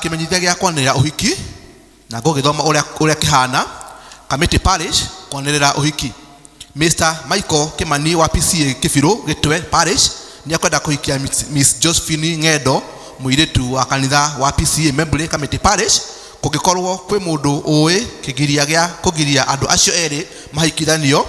kĩmenyithia gĩa kwanĩrĩra ũhiki na ngũgĩthoma ũrĩa kĩhana. Kamiti Parish kwanĩrĩra ũhiki. Mr. Michael Kimani wa PCEA Kĩbirũ Gĩtwe Parish nĩ akwenda kũhikia Miss Josephine Ng'endo, mũirĩtu wa kanitha wa PCEA Membre Kamiti Parish. Kũngĩkorwo kwĩ mũndũ ũĩ kĩgiria gĩa kũgiria andũ acio erĩ mahikithanio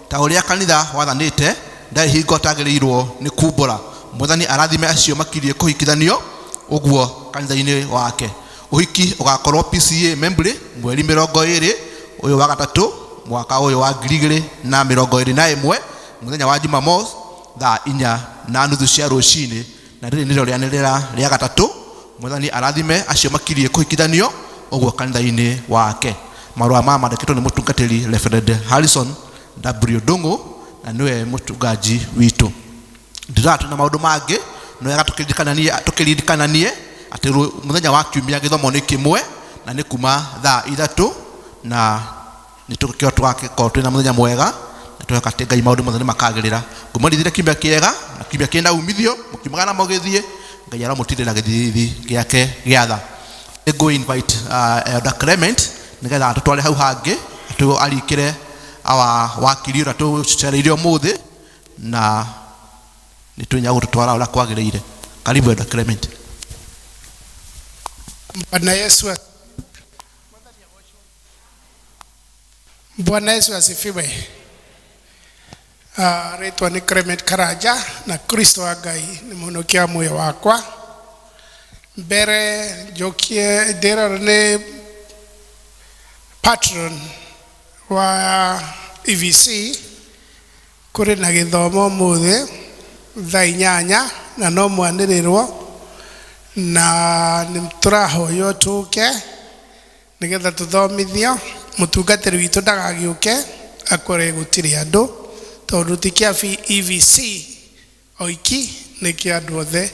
ta ũrĩa kanitha wathanĩte, ndarĩ hingo tagĩrĩirwo nĩ kumbũra. Mwathani arathime acio makirie kũhikithanio ũguo kanitha-inĩ wake. Ũhiki ũgakorwo PCEA Membre mweri 20 ũyũ wa gatatũ mwaka ũyũ wa 2021 mũthenya wa Jumamosi thaa 4:30 cia rũcinĩ, na rĩrĩ nĩrĩo rĩanĩrĩra rĩa gatatũ. Mwathani arathime acio makirie kũhikithanio ũguo kanitha-inĩ wake. Marũa maya mandĩkĩtwo nĩ mũtungatĩri Reverend Harrison W. Ndung'u na nĩwe mũtungaji witũ. Ndĩratũ na maũndũ mangĩ no wega tũkĩririkananie atĩ mũthenya wa kiumia gĩthomo nĩ kĩmwe na nĩ kuma thaa 3, na nĩ tũgĩkorwo twĩna mũthenya mwega na tũheka atĩ Ngai maũndũ mothe nĩ makagĩrĩra. Ngũmũrithire kiumia kĩega na kiumia kĩna umithio, mũkiumaga na mũgĩthiĩ, Ngai aramũtindĩra gĩthithi gĩake gĩatha. Nĩngũ invite Elder Clement nĩgetha tũtware hau hangĩ arikĩre wakiri ũrĩa tũcereire ũmũthĩ na nĩ tũnya gũtũtwara ũrĩa kwagĩrĩire. Karibu Elder Clement. Bwana Yesu asifiwe. Rĩtwa nĩ Clement Karanja na Kristo wa Ngai nĩ mũhonokia muoyo wakwa. Mbere njokie ndĩrora nĩ patron wa EVC kũrĩ na gĩthomo mũthĩ thaa 8 na no mwanĩrĩrwo, na nĩ tũrahoywo tũke nĩgetha tũthomithio. Mũtungatĩri witũ ndagagĩũke akore gũtirĩ andũ, tondũ ti kĩa EVC oiki, nĩ kĩa andũ othe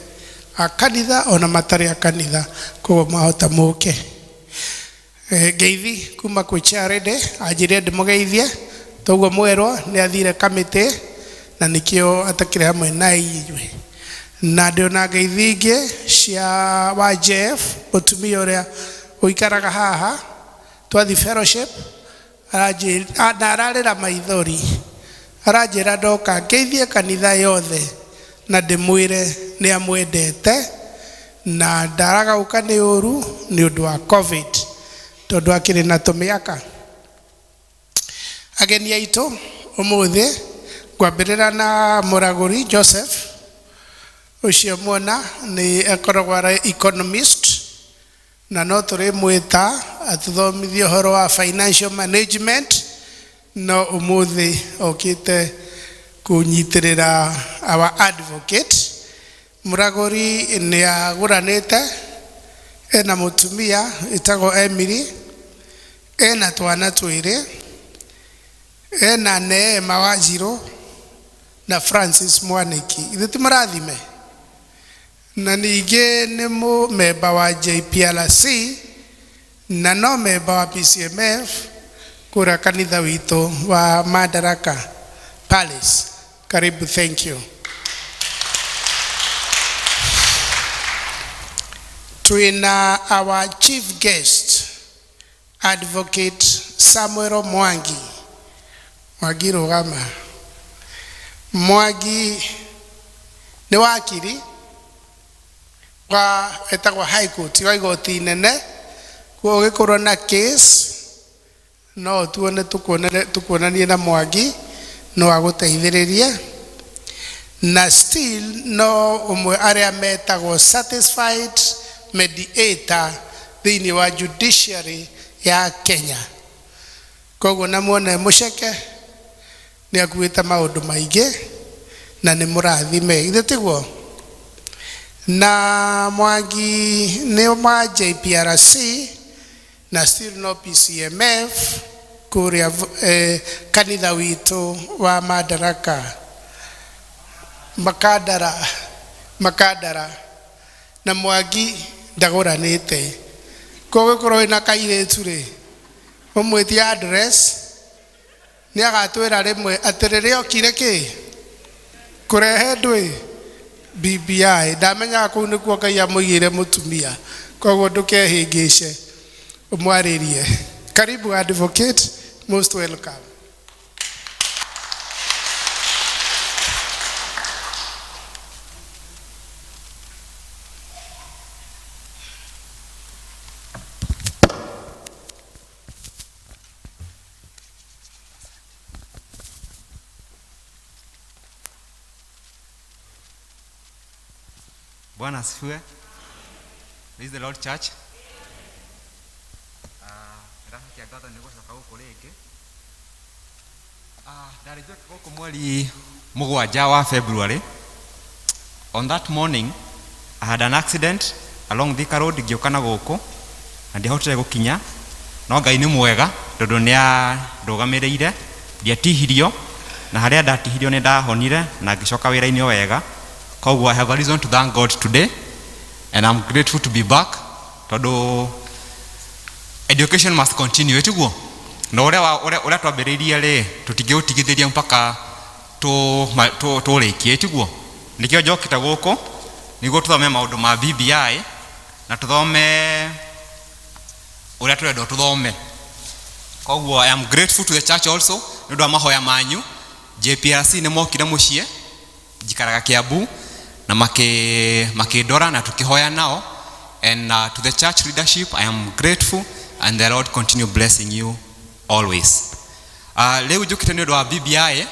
a kanitha ona matarĩ a kanitha, koguo mahota mũke. Ngeithi kuma kwĩ Charity anjĩrire ndĩmũgeithie, toguo mwerwo nĩ athire kamĩtĩ na nĩkĩo atakĩrĩ hamwe na inyuĩ. Na ndĩona ngeithi ingĩ cia wa Jeff mũtumia ũrĩa ũikaraga haha twathi fellowship, na ararĩra maithori, aranjĩra ndoka ngeithie kanitha yothe na ndĩmwĩre nĩ amwendete na ndaraga gũka nĩ ũru nĩ ũndũ wa COVID, tondũ akĩrĩ na tũmĩaka. Ageni aitũ ũmũthĩ ngwambĩrĩra na mũragũri Joseph, ũcio muona nĩ akoragwo arĩ economist na no tũrĩ mwĩta atũthomithie ũhoro wa financial management, no ũmũthĩ okĩte kũnyitĩrĩra our advocate. Mũragũri nĩ agũranĩte, ena mũtumia ĩtagwo Emily, ena twana twĩrĩ, ena Neema Wanjirũ na Francis Mwaniki. Ithuĩ ti marathime, na ningĩ nĩ mũmemba wa JPLC na no memba wa PCMF kũrĩa kanitha witũ wa Madaraka Parish. Karibu, thank you. Twina our chief guest Advocate Samuel Mwangi. Mwangi rugama. Mwangi ni wakiri wa etagwa high court wa igoti inene kwa gikorwo na case no tuone tukuonanie na Mwangi no aguteithiriria na still no umwe aria metagwo satisfied mediator thiini wa judiciary ya Kenya. Koguo na muone muceke ni akuita maundu maingi na ni murathime ithe tiguo. Na Mwangi ni ma JPRC na still no PCMF kuria kanitha witu wa Madaraka makadara na Mwangi ndaguranite koguo korwo ina kairetu ri umwiti address ni agatwira rimwe atirire okire ki kurehe ndwi BBI ndamenya kuu nikuo Ngai amwigire mutumia koguo ndukehingice umwaririe. Karibu advocate, most welcome. Bwana asifiwe. Praise the Lord Church. Rafiki agata niko saka huko leke. Darejwa koko mwali mugwanja wa February. On that morning I had an accident along Thika Road giokana goko na ndihotire gukinya no Ngai ni mwega tondu ni ndugamireire ndiatihirio na haria ndatihirio ni ndahonire na ngicoka wira-ini wega. Koguo I have a reason to thank God today and I'm grateful to be back. Todo education must continue etiguo. No ore twambiririe ri tutingiutigithiria mpaka turikie etiguo. Nikio njokita guku niguo tuthome maundu ma BBI na tuthome ore turenda tuthome. Koguo I am grateful to the church also ndu amahoya manyu. JPRC ni mokire mucie jikaraga Kiambu na makidora na tukihoya nao, and to the church leadership I am grateful and the Lord continue blessing you always. Leo jukite ni wa BBI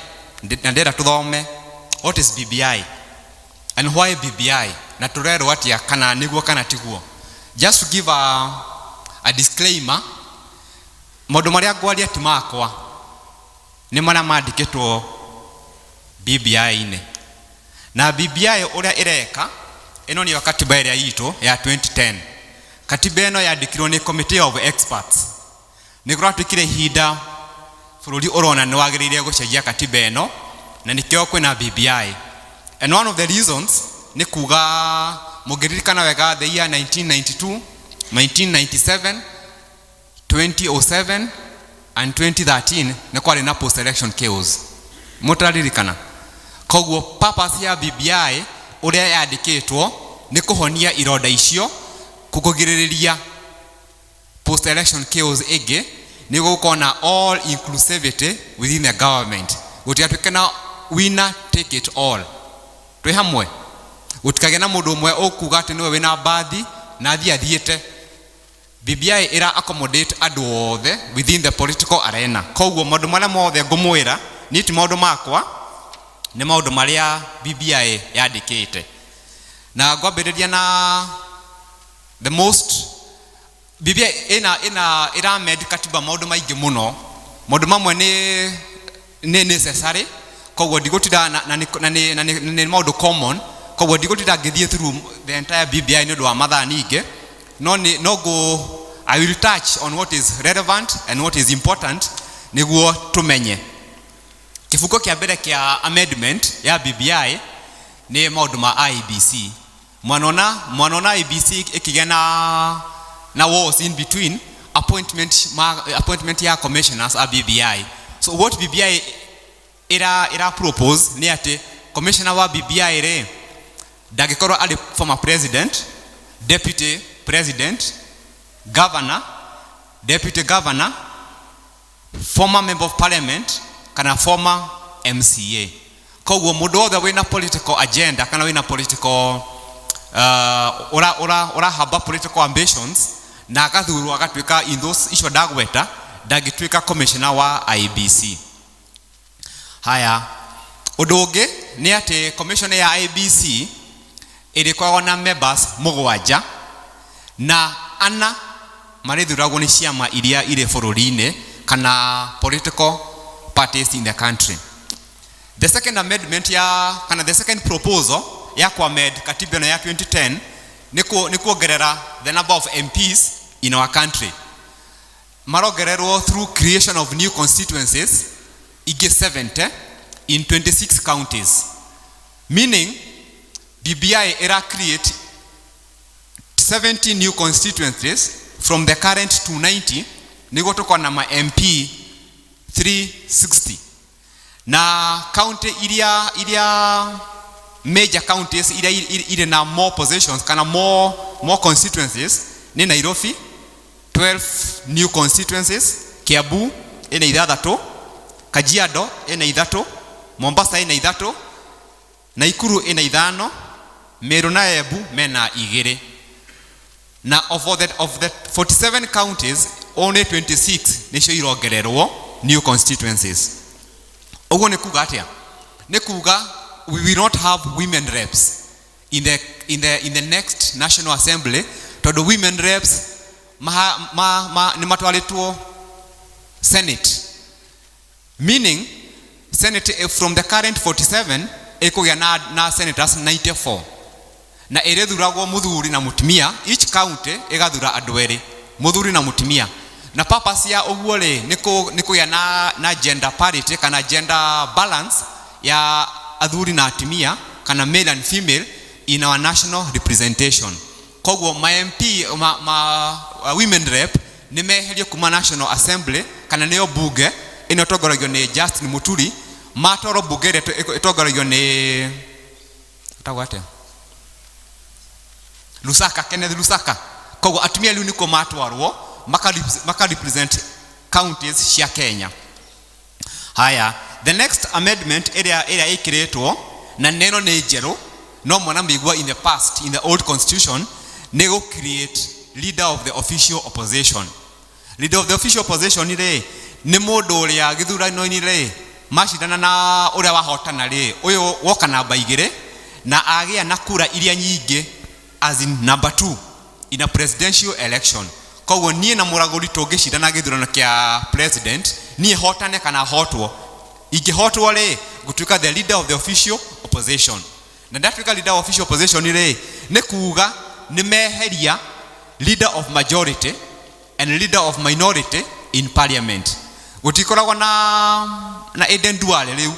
na ndera tuthome what is BBI and why BBI na turero atia kana niguo kana tiguo. Just to give a disclaimer, maundu maria ngwaria ti makwa ni mana mandikitwo BBI ine na BBI uria ireka ino ni katiba iria yitu ya 2010. Katiba ino yandikirwo ni committee of experts. Ni kuratwikire hinda bururi urona ni wagiriire gucenjia katiba ino na nikio kwina BBI, and one of the reasons ni kuga mugiririkana wega the year 1992, 1997, 2007 and 2013 ni kwari na post election chaos. Mutaririkana. Koguo purpose ya BBI uria yandikitwo ni kuhonia ironda icio kukugiriria post election chaos ege ni gukona all inclusivity within the government. Gutiatwikana winner take it all. Twi hamwe gutikage na mundu umwe ukuga ati niwe wina bathi na athiete. BBI ira accommodate andu othe within the political arena. Koguo maundu maria mothe ngumwira ni ti maundu makwa, ni maundu maria BBI yandikite. Na ngwambiriria na the most BBI ina med katiba maundu maingi muno. Maundu mamwe ni necessary, koguo ndigutira na ni maundu common, koguo ndigutira ngithie through the entire BBI ni undu wa mathaa ningi. No go I will touch on what is relevant and what is important niguo tumenye. Kifungo kia mbere kia amendment ya BBI ni maundu ma IBC. Mwanona IBC ikigena na wars in between appointment ya commissioners a BBI. So what BBI ira propose ni ati commissioner wa BBI re dagikorwo ali former president, deputy president, governor, deputy governor, former member of parliament, kana former MCA. Koguo mundu othe wina political agenda kana wina political ora haba political ambitions na akathurwo agatwika in those icio ndagweta ndagitwika commissioner wa IBC. Haya, undu ungi ni ati commissioner ya IBC irikoragwo na members mugwanja na ana marithuragwo ni ciama iria ire bururi-ini kana political parties in the country. The second amendment kana the second proposal ya kuamend katiba ya 2010 ni kuongerera the number of MPs in our country. Marogererwo through creation of new constituencies ige 70 in 26 counties. Meaning BBI era create 70 new constituencies from the current 290 nigo tuko na ma MP 360. Na county iria major counties iria na more positions kana more constituencies ni Nairobi 12 new constituencies, Kiambu ina 3, Kajiado ina 3, Mombasa ina 3, Nakuru ina 5, Meru na Embu mena 2. Na of the 47 counties only 26 nicio irongererwo new constituencies. Ogo ne kuga atia? Ne kuga we will not have women reps in the next National Assembly. To the women reps ni matwalitwo Senate. Meaning Senate from the current 47 ekugia na senators 94. Na erethuragwo muthuri na mutimia, each county egathura andu eri muthuri na mutimia. Na purpose ya oguo ri nikugia na gender parity kana gender balance ya athuri na atimia kana male and female in our national representation. Koguo ma MP women rep ni meherio kuma National Assembly kana neo bunge ino togoragio ni Justin Muturi matoro bunge itogoragio ni tawate Lusaka, Kenneth Lusaka. Koguo atumia liu niko matwarwo maka represent counties cia Kenya. Haya, the next amendment area ikiretwo na neno ni njeru no mwana migwa in the past in the old constitution nego create leader of the official opposition. Leader of the official opposition ni mundu uria githurano-ini ri mashidana na uria wahotana ri uyu woka namba 2 na agia na kura iria nyingi as in number 2 in a presidential election. Koguo nie na muraguri tungishidana githurano kia president nie hotane kana hotwo ingihotwo ri gutwika the leader of the official opposition. Na ndatuika leader of official opposition ni kuga ni meheria leader of majority and leader of minority in parliament. Gutikoragwo na Eden Duale riu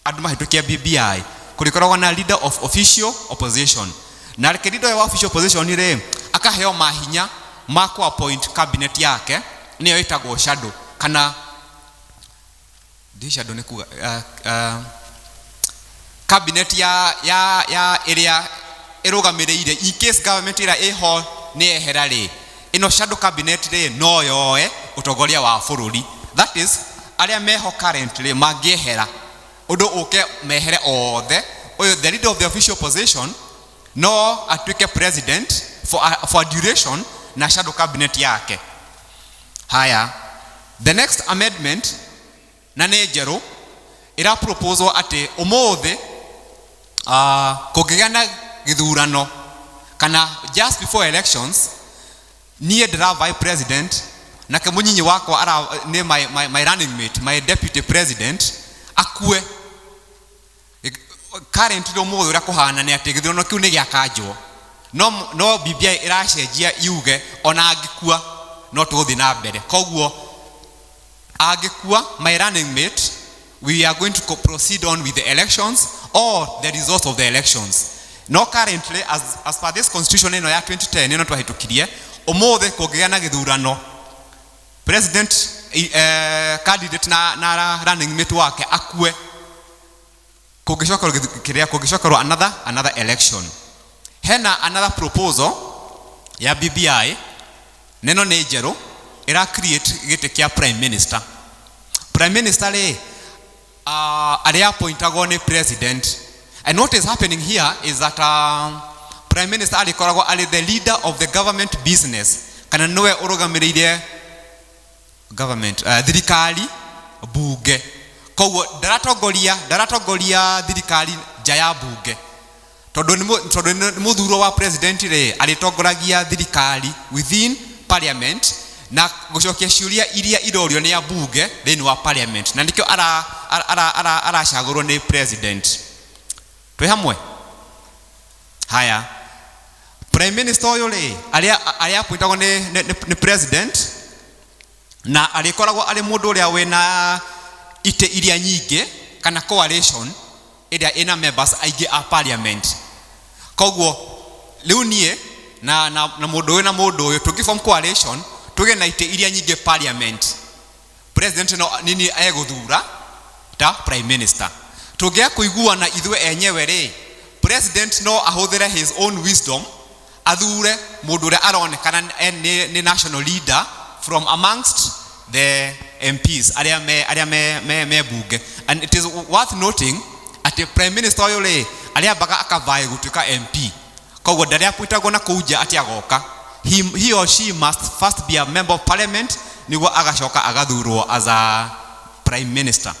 andu mahitukia BBI kurikoragwo na leader of official opposition. Na leader of official opposition akaheo mahinya mako appoint cabinet yake niyo itagwo shadow kana shadow ni kuga cabinet ya area erogamirire in case government ira eho ni eherari ino shadow cabinet no yoe utongoria wa bururi. That is aria meho currently magiehera undu uke mehere othe oyo the leader of the official opposition no atwike president for a duration na shadow cabinet yake. Haya, the next amendment na nejero ira proposal ati umothe kugigana githurano kana just before elections nie ndira vice president na kemunyinyi wako ara ne my running mate my deputy president akue currently umothe ura kuhana ni ati githurano kiu ni giakanjwo no BBI iracenjia yuge ona angikua no tuguthi na mbere. Koguo angikua my running mate we are going to proceed on with the elections or the results of the elections. No currently as per this constitution ino ya 2010 ino twahitukirie umothe kugigana githurano president candidate na running mate wake akue kugishokorwo another election. Hena another proposal ya BBI neno ni njeru ira create gite kia prime minister. Prime minister le aria appointagwo ni president. And what is happening here is that prime minister alikoragwo ali the leader of the government business. Kana nowe urugamiriire government thirikari bunge. Koguo ndaratongoria thirikari jaya bunge. Tondu ni muthuro wa president le alitongoragia thirikari within parliament na gucokia ciuria iria irorio ni bunge thini wa parliament. Na ndikio aracagurwo ni president. Twe hamwe. Haya. Prime minister uyu le aria appointagwo ni president na alikoragwo ali mundu uria wena ite iria nyingi kana coalition iria ina members aigi a parliament. Koguo riu nie na mundu uyu na mundu uyu tukiform coalition tuge na ite iria nyingi parliament. President no nini eguthura ta prime minister. Tugea kuiguana ithwe enyewe ri president no ahuthire his own wisdom athure mundu uria aronekana ni national leader from amongst the MPs aria me bunge. And it is worth noting at the prime minister yole aria baga akavae gutuika MP. Koguo ndaria apwitagwo na kuja ati agoka. He or she must first be a member of parliament niguo agacoka agathurwo as a prime minister.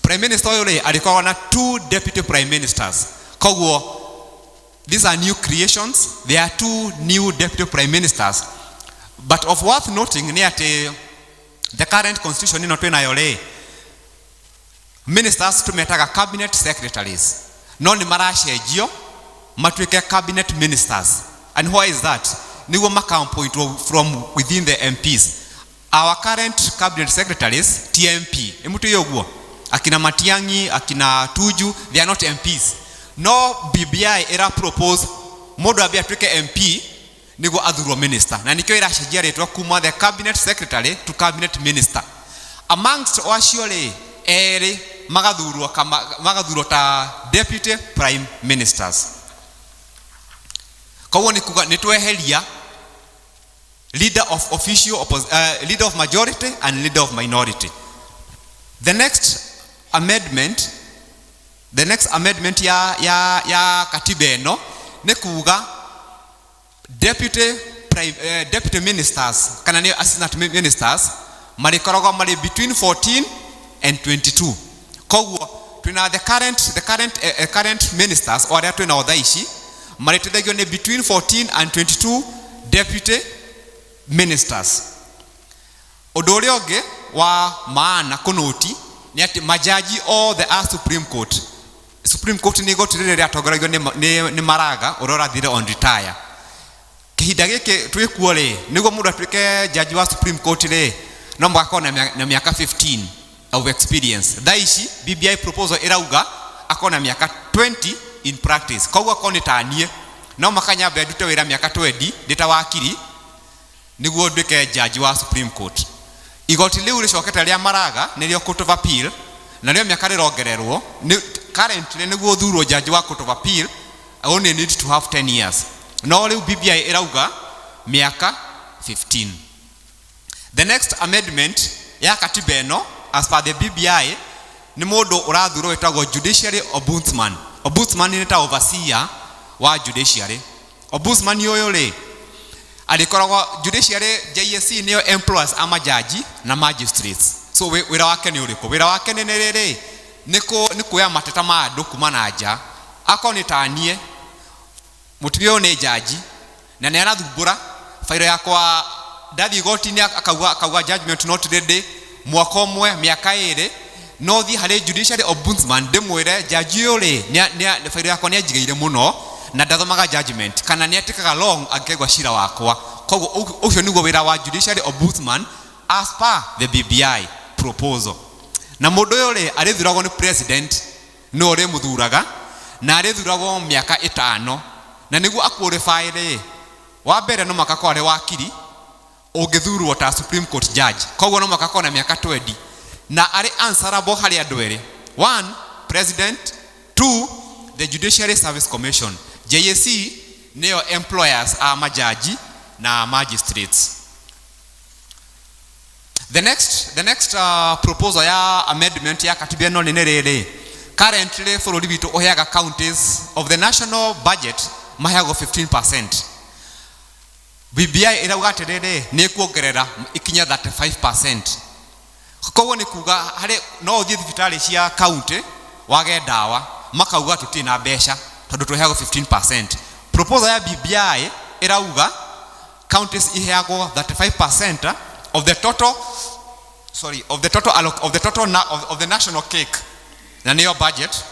Prime minister yole alikuwa na 2 deputy prime ministers. Koguo these are new creations. There are 2 new deputy prime ministers. But of worth noting ni ati the current constitution ino twinayo le ministers tumetaga cabinet secretaries. No ni maracejio matwike cabinet ministers. And why is that? Nigo makamppoint from within the MPs. Our current cabinet secretaries TMP emutu yoguo akina Matiangi akina Tuju, they are not MPs. No BBI era propose modo abia twike MP nigo athurwo minister. Na nikyo iracejia retwa kuma the cabinet secretary to cabinet minister. Amongst oaciole eri magathurwo ta deputy prime ministers. Koguo ni tweheria leader of official leader of majority and leader of minority. The next amendment ya katiba eno ne kuga deputy ministers kana ni assistant ministers marikoragwo mari between 14 and 22. Koguo twina the current ministers or twina othaici maritethagio ni between 14 and 22 deputy ministers. Odori oge wa maana kunoti ni ati majaji all the Supreme Court ni goti rire atongoragio ni Maraga urora thire on retire. Kihinda giki twikuo ri niguo mundu atwike jaji wa Supreme Court ri no mwakona na miaka 15 of experience. Thaici BBI proposal irauga akona miaka 20 in practice. Koguo akoni tanie no makanya be dute wira miaka 20 ndita wakiri niguo ndike jaji wa Supreme Court. Igoti liu ricoketa ria Maraga nirio Court of Appeal na rio miaka rirongererwo currently niguo thurwo jaji wa Court of Appeal only need to have 10 years. No liu BBI irauga miaka 15. The next amendment ya katiba eno as per the BBI ni mundu urathurwo wetagwo judiciary ombudsman. Ombudsman ni ta overseer wa judiciary. Ombudsman yoyo ri alikoragwo judiciary JSC niyo employees ama jaji na magistrates. So wira wake ni uriko? Wira wake ni riri ni kuya mateta ma andu kuma na nja akonitanie mutibio ni jaji na ni arathumbura fairo yakwa ndathi goti-ini akauga judgment not ready mwaka umwe miaka iri no thi hari judiciary ombudsman ndimwire jaji yuri ni fairo yakwa ni ajigaire muno na ndathomaga judgment kana ni atikaga long angegwa cira wakwa. Koguo ucio niguo wira wa judiciary ombudsman as per the BBI proposal. Na mundu yuri arithuragwo ni president no ri muthuraga na arithuragwo miaka 5 na niguo aqualify ri wa mbere no makakwa ri wakiri ungithurwo ta Supreme Court judge. Koguo no makakwa na miaka 20 na ari answerable hari andu eri: 1 president, 2 the Judiciary Service Commission. JSC niyo employers a majaji na magistrates. The next proposal ya amendment ya katiba no nĩ rĩrĩ. Currently bũrũri witũ ũheaga counties of the national budget maheagwo 15%. BBI ĩrauga atĩrĩrĩ nĩ kuongerera ikinya 35%. Koguo nĩ kuga harĩ no ũthiĩ thibitarĩ cia county wage ndawa makauga tũtirĩ na mbeca tondũ tũheagwo 15%. Proposal ya BBI ĩrauga counties iheagwo 35% of the national cake na niyo budget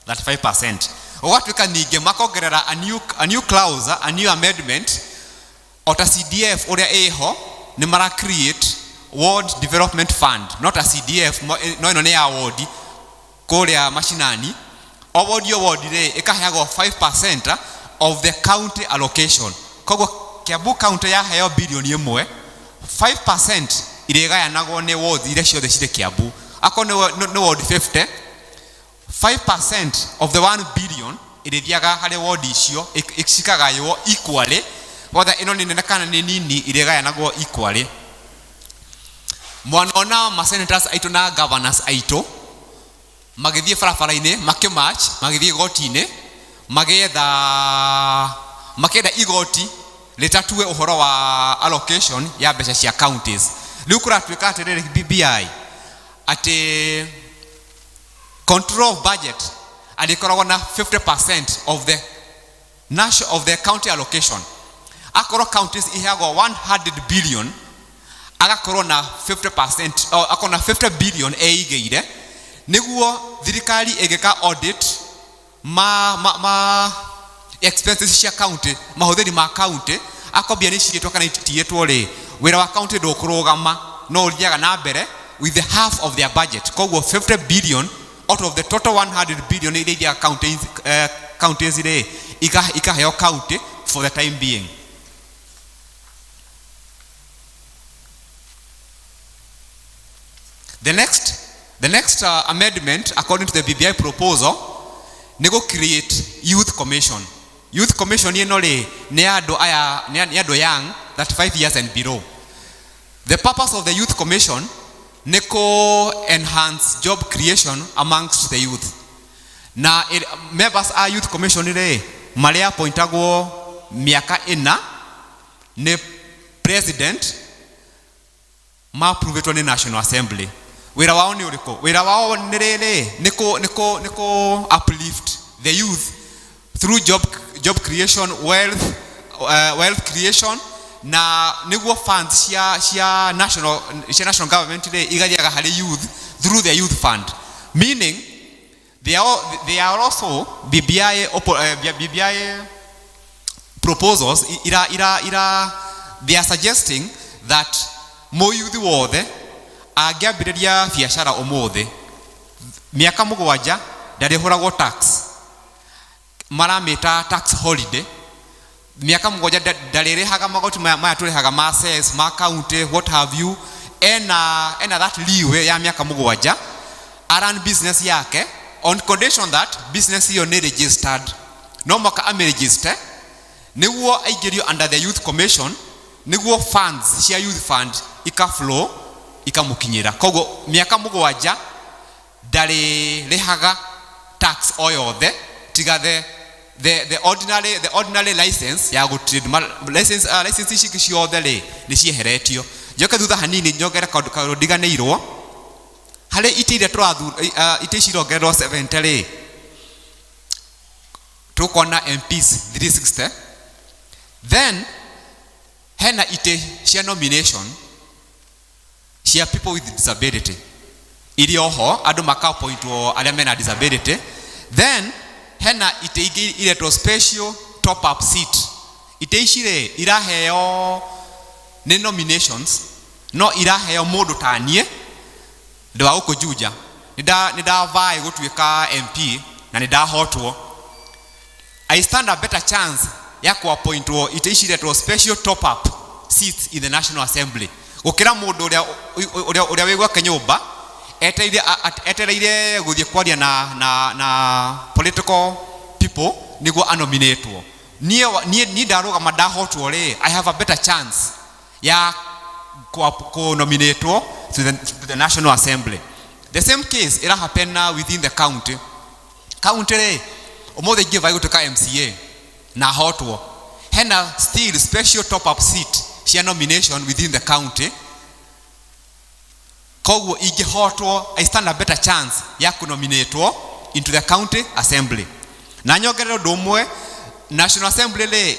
35%. Ũgatuĩka ningĩ makongerera a new clause, a new amendment ota CDF ũrĩa ĩho nĩ mara create Ward Development Fund, not a CDF, no ĩno nĩ ya ward kũrĩa mashinani. O ward rĩ ĩkaheagwo 5% of the county allocation. Koguo Kiambu county yaheo bilioni 1, 5% ĩrĩgayanagwo nĩ wards iria ciothe cirĩ Kiambu. Ako nĩ ward 50, 5% of the 1 billion ĩrĩthiaga harĩ ward icio ikagaywo equally, whether ĩno nĩ nene kana nĩ nini ĩrĩgayanagwo equally. Mwana ma senators aitũ na governors aitũ magĩthiĩ barabara-inĩ makimarch magĩthiĩ igoti-inĩ makĩenda igoti rĩtatue ũhoro wa allocation ya mbeca cia counties. Rĩu kũratuĩka atĩrĩrĩ BBI atĩ control of budget alikoragwo na 50% of the county allocation. Akorwo counties iheagwo 100 billion agakorwo na 50%, akona na 50 billion eigĩire nĩguo thirikari ĩgĩka audit ma expenses cia county, mahũthĩri ma county akobia nĩ ciĩtwo kana itiĩtwo rĩ, wĩra wa county ndũkũrũgama no ũthiaga na mbere with the half of their budget. Koguo 50 billion out of the total 100 billion iria counties rĩ ikaheo county for the time being. The next amendment according to the BBI proposal nĩ go create youth commission. Youth commission ĩno rĩ nĩ andũ young 35 years and below. The purpose of the youth commission nĩ ko enhance job creation amongst the youth. Na members a youth commission rĩ marĩa appointagwo miaka 4 nĩ president ma-approvetwo nĩ National Assembly. Wĩra wao nĩ ũrĩkũ? Wĩra wao nĩ rĩrĩ nĩko uplift the youth through job creation, wealth creation, na nĩguo funds cia national government rĩ igathiaga harĩ youth through the youth fund. Meaning they are also BBI proposals they are suggesting that mo youth wothe angĩambĩrĩria biacara ũmũthĩ miaka 7 ndarĩhũragwo tax, maramĩta tax holiday. Miaka 7 ndarĩrĩhaga magoti maya tũrĩhaga ma sales ma county what have you, ena that leeway ya miaka 7 aran business yake on condition that business hiyo nĩ registered. No mwaka ameregister nĩguo aingĩrio under the youth commission, nĩguo funds cia youth fund ikaflow ikamukinyira. Koguo miaka 7 ndarĩrĩhaga tax o yothe tiga the ordinary license ya go trade license ici ciothe rĩ nĩ cieheretio. Njoke thutha hanini nyongere kaũndũ ndiganĩirwo harĩ ite cirongererwo 70 rĩ tukona MPs 360. Then hena ite cia nomination cia people with disability iria oho andũ maka-appointwo arĩa mena disability. Then hena ite ingĩ iretwo special top up seat. Ite ici rĩ iraheo nĩ nominations no iraheo mũndũ ta niĩ ndwa gũkũjuja. Nĩndavaĩ gũtuĩka MP na nĩndahotwo. I stand a better chance ya kũ-appointwo ite ici iretwo special top up seats in the National Assembly gũkĩra mũndũ ũrĩa wĩ gwake nyũmba etereire gũthiĩ kwaria na political people nĩguo anominatwo. Niĩ ndarũgama ndahotwo rĩ I have a better chance ya nominate to the National Assembly. The same case it happen now within the county. County omo they give ayo to ka MCA na hotwo. Hena still special top up seat share nomination within the county. Kogo ige hotwo I stand a better chance ya kunominate into the county assembly. Na nyogero domwe National Assembly le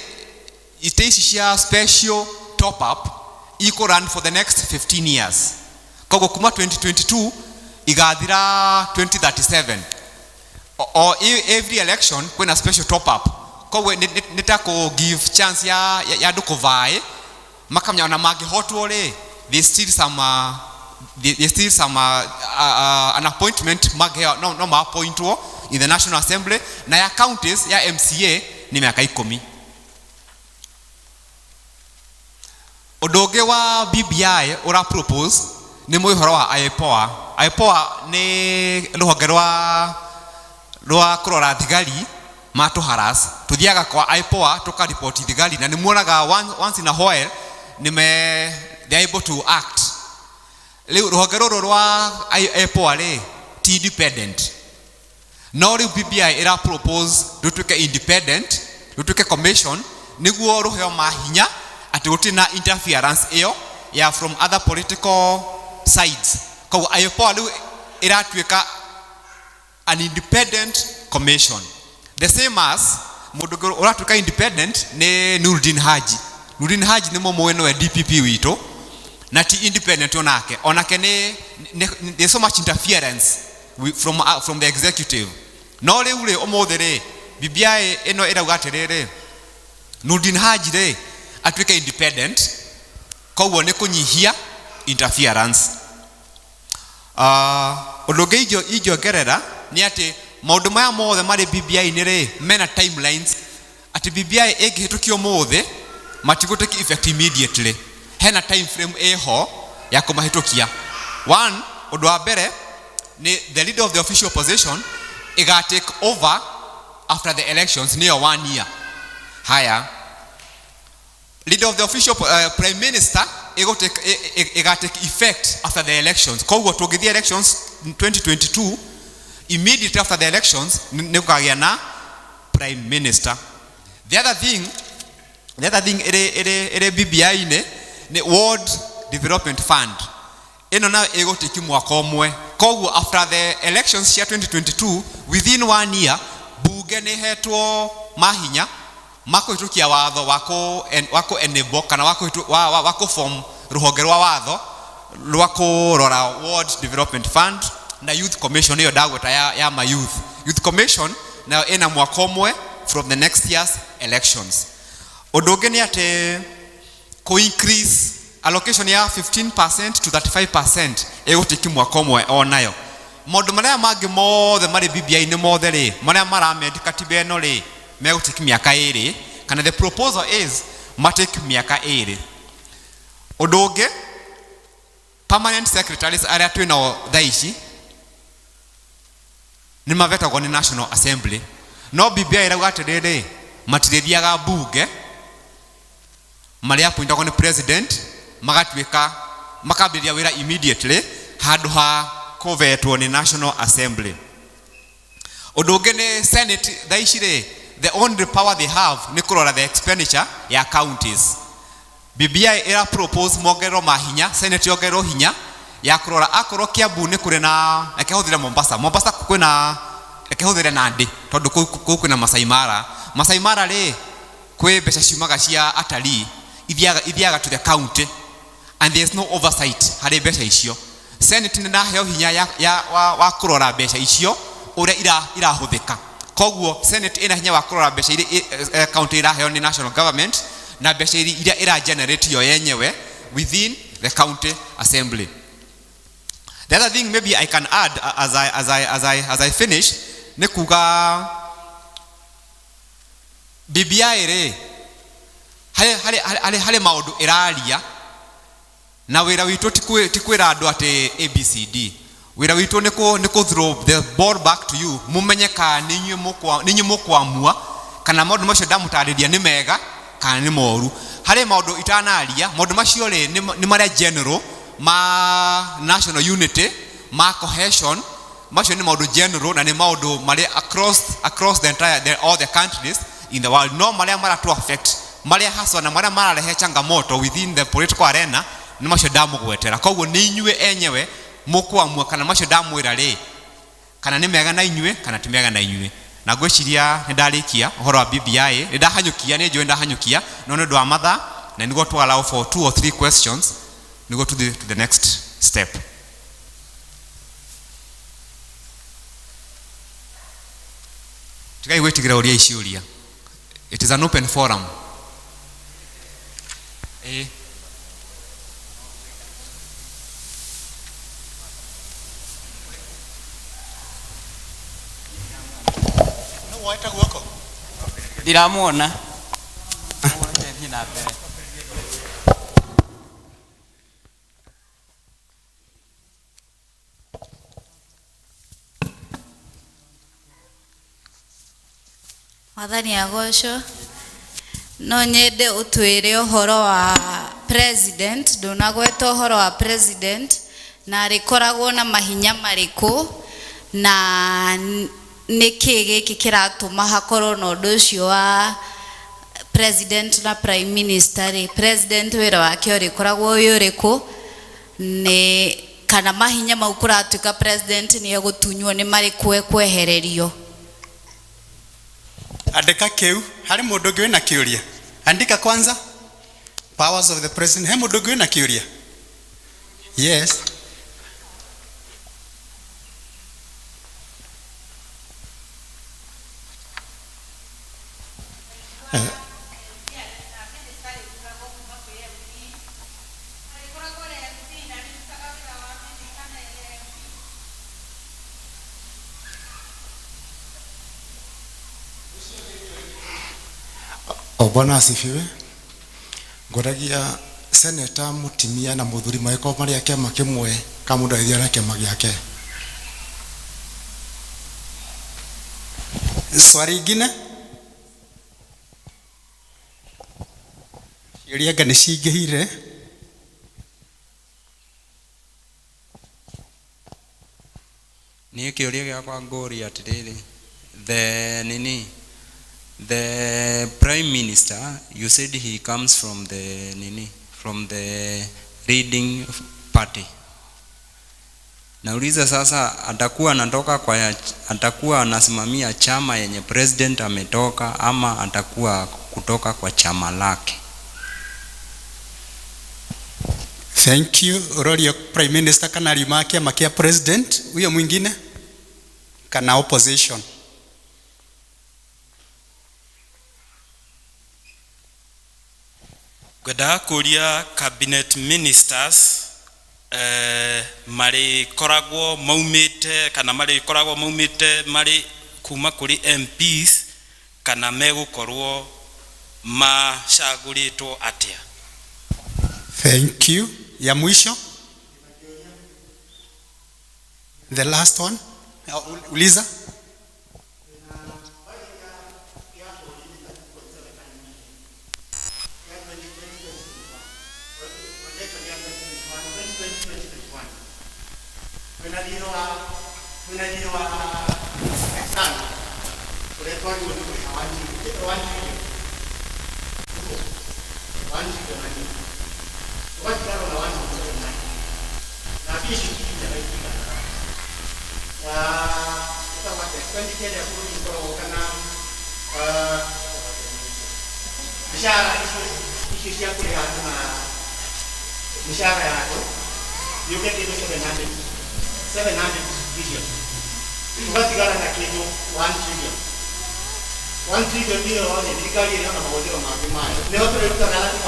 itaisha special top up equal run for the next 15 years. Kogo kuma 2022 igadira 2037. Or every election when a special top up. Kogo nitako give chance ya dukovai makamya na magi hotwo le there's still some an appointment no ma appoint in the National Assembly na ya counties ya MCA ni miaka 10. Odoge wa BBI ora propose ni muhoro wa IPOA ni ruhonge rwa kurora thigari matu haras tuthiaga kwa IPOA tuka report thigari na ni muonaga once in a while they are able to act. Ruhonge ruru rwa IPOA le ti independent. No BBI era propose rutuke independent rutuke commission niguo ruheo mahinya ati gutina interference iyo ya from other political sides. Ko IPOA lu era tuika an independent commission. The same as mudugo uratuka independent ne Nurdin Haji ni momo wa DPP wito na ti independent onake ne there's so much interference from the executive. No le ule omodere BBI eno era ugaterere Nurdin Haji le atuika independent ko ne kunyihia interference. Odoge ijo gerera ni ati maundu maya mothe mari BBI ni re mena timelines ati BBI egihitukio mothe matiguteki effect immediately. Hena time frame eho ya kumahitukia. One, odo wa mbere ni the leader of the official opposition iga take over after the elections near 1 year. Haya, leader of the official prime minister iga take effect after the elections. Kwa to the elections in 2022, immediately after the elections nikukagia na prime minister. The other thing ere BBI ne World Development Fund eno na ego tiki mwaka omwe. Koguo after the elections ya 2022 within 1 year buge ne hetwo mahinya mako itukia watho wako enable kana wako form ruhonge rwa watho rwako rora World Development Fund na Youth Commission hiyo dagota ya ma Youth Commission na ena mwaka omwe from the next year's elections. Odoge ni ate ko increase allocation ya 15% to 35% ego tiki mwaka omwe onayo. Modu maria magi mothe mari BBI ni mothe ri maria maramedi katiba eno ri mego tiki miaka 2 kana the proposal is matake miaka 2. Odoge permanent secretaries aria twina thaici ni maveta kwa National Assembly. No BBI ira gaterere matirithiaga bunge maria appointa kwa president magatwika makabiria wira immediately handu ha kovetwo ni National Assembly. Odoge ne Senate thaicire the only power they have ni kurora the expenditure ya counties. BBI ira propose mogero mahinya Senate yogero hinya ya kurora akoro Kiambu ni kuri na ekehuthira Mombasa kwina ekehuthira Nandi tondu kwina Masai Mara ri kwe besha ciumaga cia atali ithiaga to the county and there is no oversight hari besha icio. Senate na heo hinya ya wa kurora besha icio uria irahuthika. Koguo Senate ina hinya wa kurora besha iri county ira heo ni national government na besha iria ira generate yo yenyewe within the county assembly. The other thing maybe I can add as I finish ni kuga BBI re hale maudu iralia na wira witu tikwira andu ati ABCD. Wira witu niko throw the ball back to you mumenye ka ninyu mukwamua kana maudu macio ndamutariria ni mega kana ni moru. hare maundu itanaria maundu macio ri ni maria general ma national unity ma cohesion macio ni maundu general na ni maundu mari across the entire all the countries in the world. No maria mara to affect maria haswa na maria mararehe changamoto within the political arena ni macio ndamugwetera. Koguo ni inyue enyewe mukwamua kana macio ndamwira ri kana ni mega na inyue kana ti mega na inyue. Na gwiciria ndarikia uhoro wa BBI ndahanyukia ni njui ndahanyukia no ndu wa matha na nigo to allow for 2 or 3 questions nigo to the next step. Tigai gwitigira uria iciuria. It is an open forum. Ndiramuona. Mwathani agocwo. No nyende utwire uhoro wa president, ndunagweta uhoro wa president na arikoragwo na mahinya mariku na niki giki kiratuma hakorwo na undu ucio wa president na prime minister. President wira wake urikoragwo uyuriku ni kana mahinya mau kuratuika president ni egutunywo ni mariku ekwehererio. Andika kiu hari mundu ngi na kiuria. Andika kwanza powers of the president. He mundu ngi na kiuria. Yes. Bwana asifiwe. Ngoragia seneta mutimia na muthuri maiko mari yake makimwe kamuda ithia na kema yake. Swali ingine? Yuria gani cingihire? Ni kiuria giakwa nguri atiriri. The prime minister, you said he comes from the leading party. Nauliza sasa atakuwa anasimamia chama yenye president ametoka ama atakuwa kutoka kwa chama lake? Thank you. Rorio prime minister kana rimake makia president, huyo mwingine kana opposition. Gwenda kuria cabinet ministers mari koragwo maumite kana mari koragwo maumite mari kuma kuri MPs kana megukorwo machaguritwo atia. Thank you. Ya mwisho? The last one? Uliza? You get into 700 billion. Ugatigara na kitu 1 trillion. 1 trillion ndio wale serikali ile na mawaziri mahakamani. Leo tunaleta galati 5%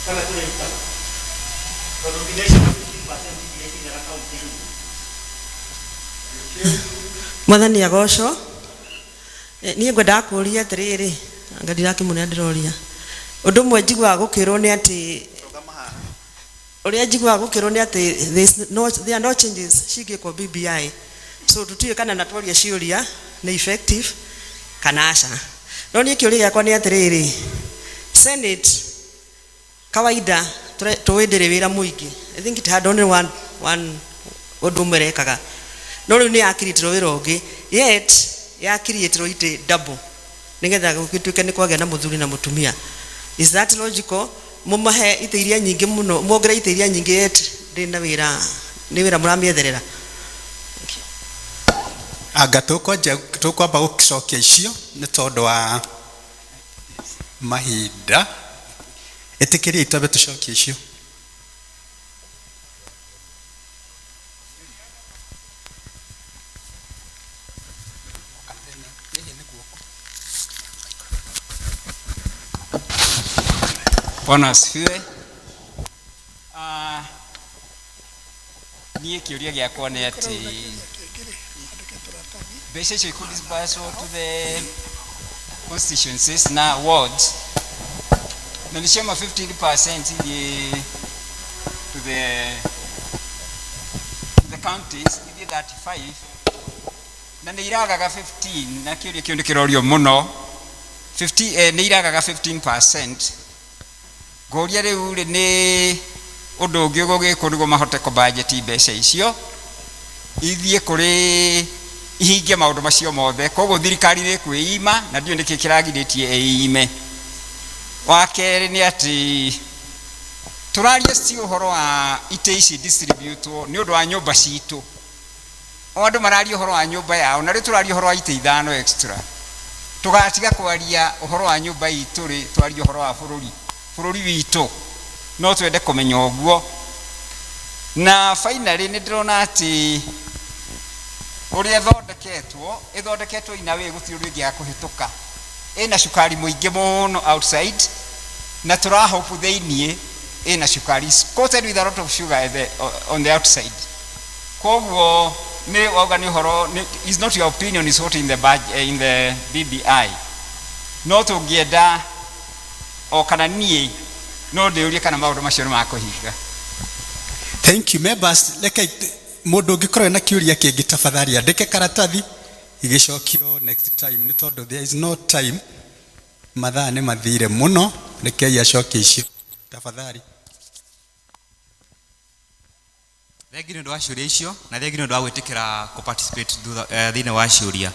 kama tunaleta. Coordination 15% ile ya account yenu. Mwathani agocwo. Niĩ ngwenda kũria atĩrĩrĩ, anga ndirakĩmũria ndĩroria. Ũndũ ũmwe njiguaga gũkĩrwo nĩ atĩ uria njigua gukirwo ni ati there are no changes cingĩkwo BBI, so tutiĩ kana natwaria ciũria ni effective kana aca. No niĩ kĩũria gĩakwa nĩ atĩrĩrĩ, Senate kawaida tuwendere wira muingi. I think it had only one odumerekaga. No riu ni yakiritirwo wira ungi, yet yakiritirwo ite double nigetha gukituke ni kwagea na muthuri na mutumia. Is that logical? Mumahe ite iria nyingi muno, mwongere ite iria nyingi, yet ndina wira ni wira muramietherera. Anga tukwamba gucokia icio ni tondu wa mahinda. Itikiria itabe tucokia icio. Bwana asifiwe. Niĩ kĩũria gĩakwa nĩ atĩ mbeca icio ikudisbursed to the constituencies na wards na nĩcioma 15% ithiĩ to the counties ithiĩ 35 na nĩ iragaga 15 na kĩũria kĩu nĩ kĩrorio mũno 50 nĩ iragaga 15%. Ngoria riu ni undu ungi gugikwo niguo mahote ko budget mbeca icio ithie kuri ihingia maundu macio mothe. Koguo thirikari ni kwĩima na ndio niki kiragirĩtie ĩime. Wa kerĩ ni ati turaria si uhoro wa ite ici distributwo ni undu wa nyumba citu. Andu mararia uhoro wa nyumba yao na riu turaria uhoro wa ite ithano extra. Tugatiga kwaria uhoro wa nyumba itu ri twaria uhoro wa bururi witũ no twende kumenya ũguo. Na finally nĩ ndĩrona atĩ ũrĩa ĩthondeketwo ina wĩ gũtirĩ ũndũ ũngĩ ya kũhĩtũka. Ĩna cukari mũingĩ mũno outside na tũrahope thĩiniĩ ĩna cukari coated with a lot of sugar on the outside. Koguo nĩ wauga nĩ ũhoro is not your opinion, is what in the BBI. No tũngĩenda o kana niĩ no ndĩũrie kana maũndũ macio nĩ makũhinga. Thank you members. Leke mundu ngikorwo na kiuria kingi tafadhali andike karatathi igicokio next time ni tondu there is no time. Mathaa nĩ mathire muno. Reke acokie icio tafadhali. Thengi nĩ ũndũ wa ciũria icio na thengi nĩ ũndũ wa gwĩtĩkĩra participate thĩinĩ wa ciũria.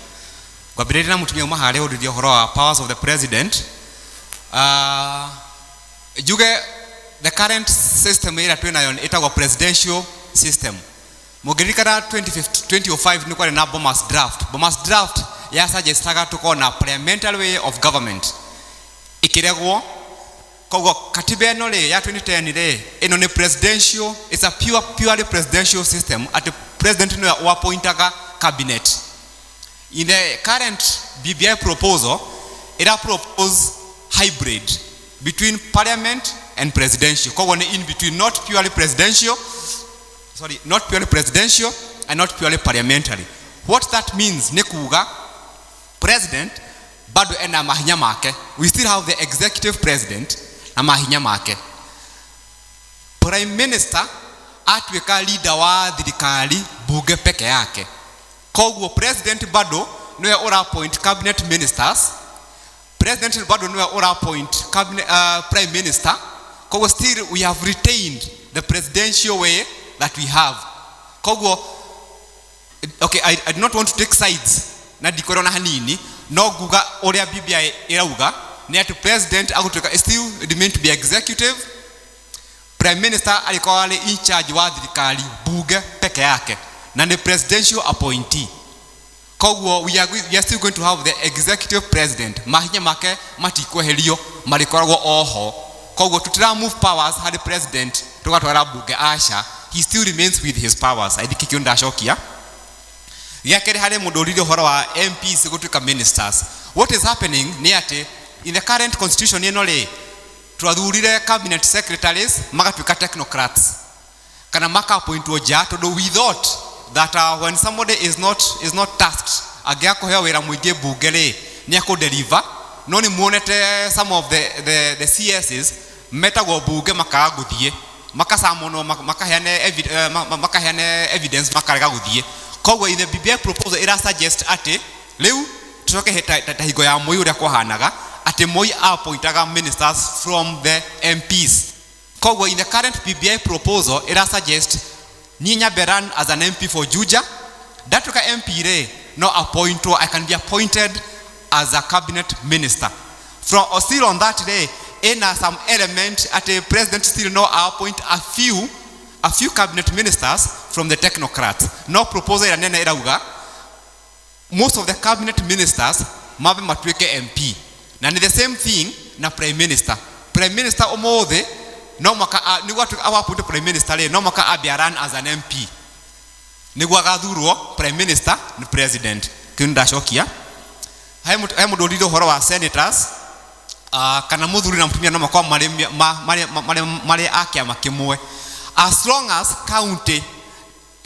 Ngwambĩrĩria na mũtumia uma harĩa ũrĩria ũhoro wa powers of the president. Juge the current system ira twinayo itagwo presidential system. Mũngĩririkana 2005 nĩ kwarĩ na Bomas draft ya suggestaga tuko na parliamentary way of government ikiregwo. Koguo katiba ĩno rĩ ya 2010 rĩ ĩno nĩ presidential, it's a purely presidential system at the president nĩwe appointaga cabinet. In the current BBI proposal it propose hybrid between parliament and presidential. Koguo ni in between, not purely presidential and not purely parliamentary. What that means ni kuga president bado ena mahinya make. We still have the executive president na mahinya make. Prime minister atweka leader wa thirikari bunge peke yake. Koguo president bado niwe ora appoint cabinet ministers. President bado niwe ora appoint cabinet prime minister. Koguo still we have retained the presidential way that we have. Koguo okay, I do not want to take sides na dikoro na hanini no guga oria BBI irauga ni ati president agutuka still remain to be executive, prime minister alikuwa wale in charge wa thirikari bunge peke yake na ni presidential appointee. Koguo we are still going to have the executive president mahinya make matikweherio marikoragwo oho. Koguo tutira move powers had the president tugatwara bunge asha, he still remains with his powers. I think kikyo ndashokia yakere hale mudorire horo wa MPs gutuka ministers. What is happening ni ati in the current constitution yenole twathurire cabinet secretaries magatuka technocrats kana maka appoint oja to do. We thought that when somebody is not tasked agiakohea wira muingi bungere ni akudeliver. No ni muonete some of the CSs metagwo bunge makaguthie makasamono makahane evidence makarega guthie. Koguo in the BBI proposal ira suggest ati leu tucoke tahigo ya moyo uria kwahanaga ati Moi appointaga ministers from the MPs. Koguo in the current PBI proposal it suggest ninya beran as an MP for Juja, datuka MP re no appoint, I can be appointed as a cabinet minister. From or still on that day, in some element at a president still no appoint a few cabinet ministers from the technocrats. No proposal ya nene irauga most of the cabinet ministers mabe matweke MP. Na ni the same thing na prime minister. Prime minister omothe no maka ni watu awapunte prime minister le no maka abia run as an MP. Ni gwagathurwo prime minister ni president. Kinda shokia. Hai mudolido horo wa senators kana muthuri na mtumia no makwa mari akia makimwe. As long as county,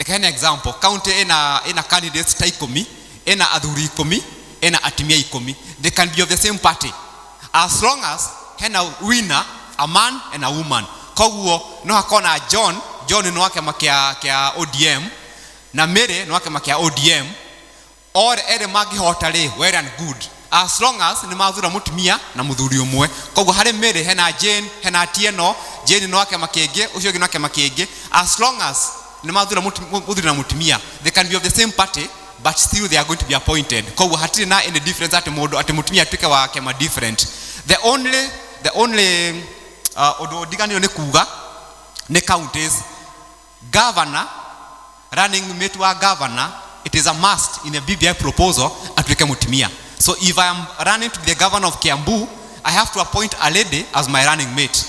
an example, county in a candidates ta ikomi, in a athuri ikomi, in a atimia ikomi, they can be of the same party. As long as a winner, a man and a woman. Koguo no hakona John no wake makia ODM, na Mary no wake makia ODM, or ere magi hotale well and good. As long as ni mathura mutumia na muthuri umwe. Koguo hare Mary hena Jane, hena Tieno, Jane no wake makenge, ucio no wake makenge. As long as ni mathura muthuri na mutumia, they can be of the same party, but still they are going to be appointed. Koguo hatiri na any difference ati modo ati mutumia twike wa kema different. The only odo digani ne kuga ne counties governor running mate wa governor, it is a must in a BBI proposal atwike mutumia. So if I am running to be the governor of Kiambu, I have to appoint a lady as my running mate.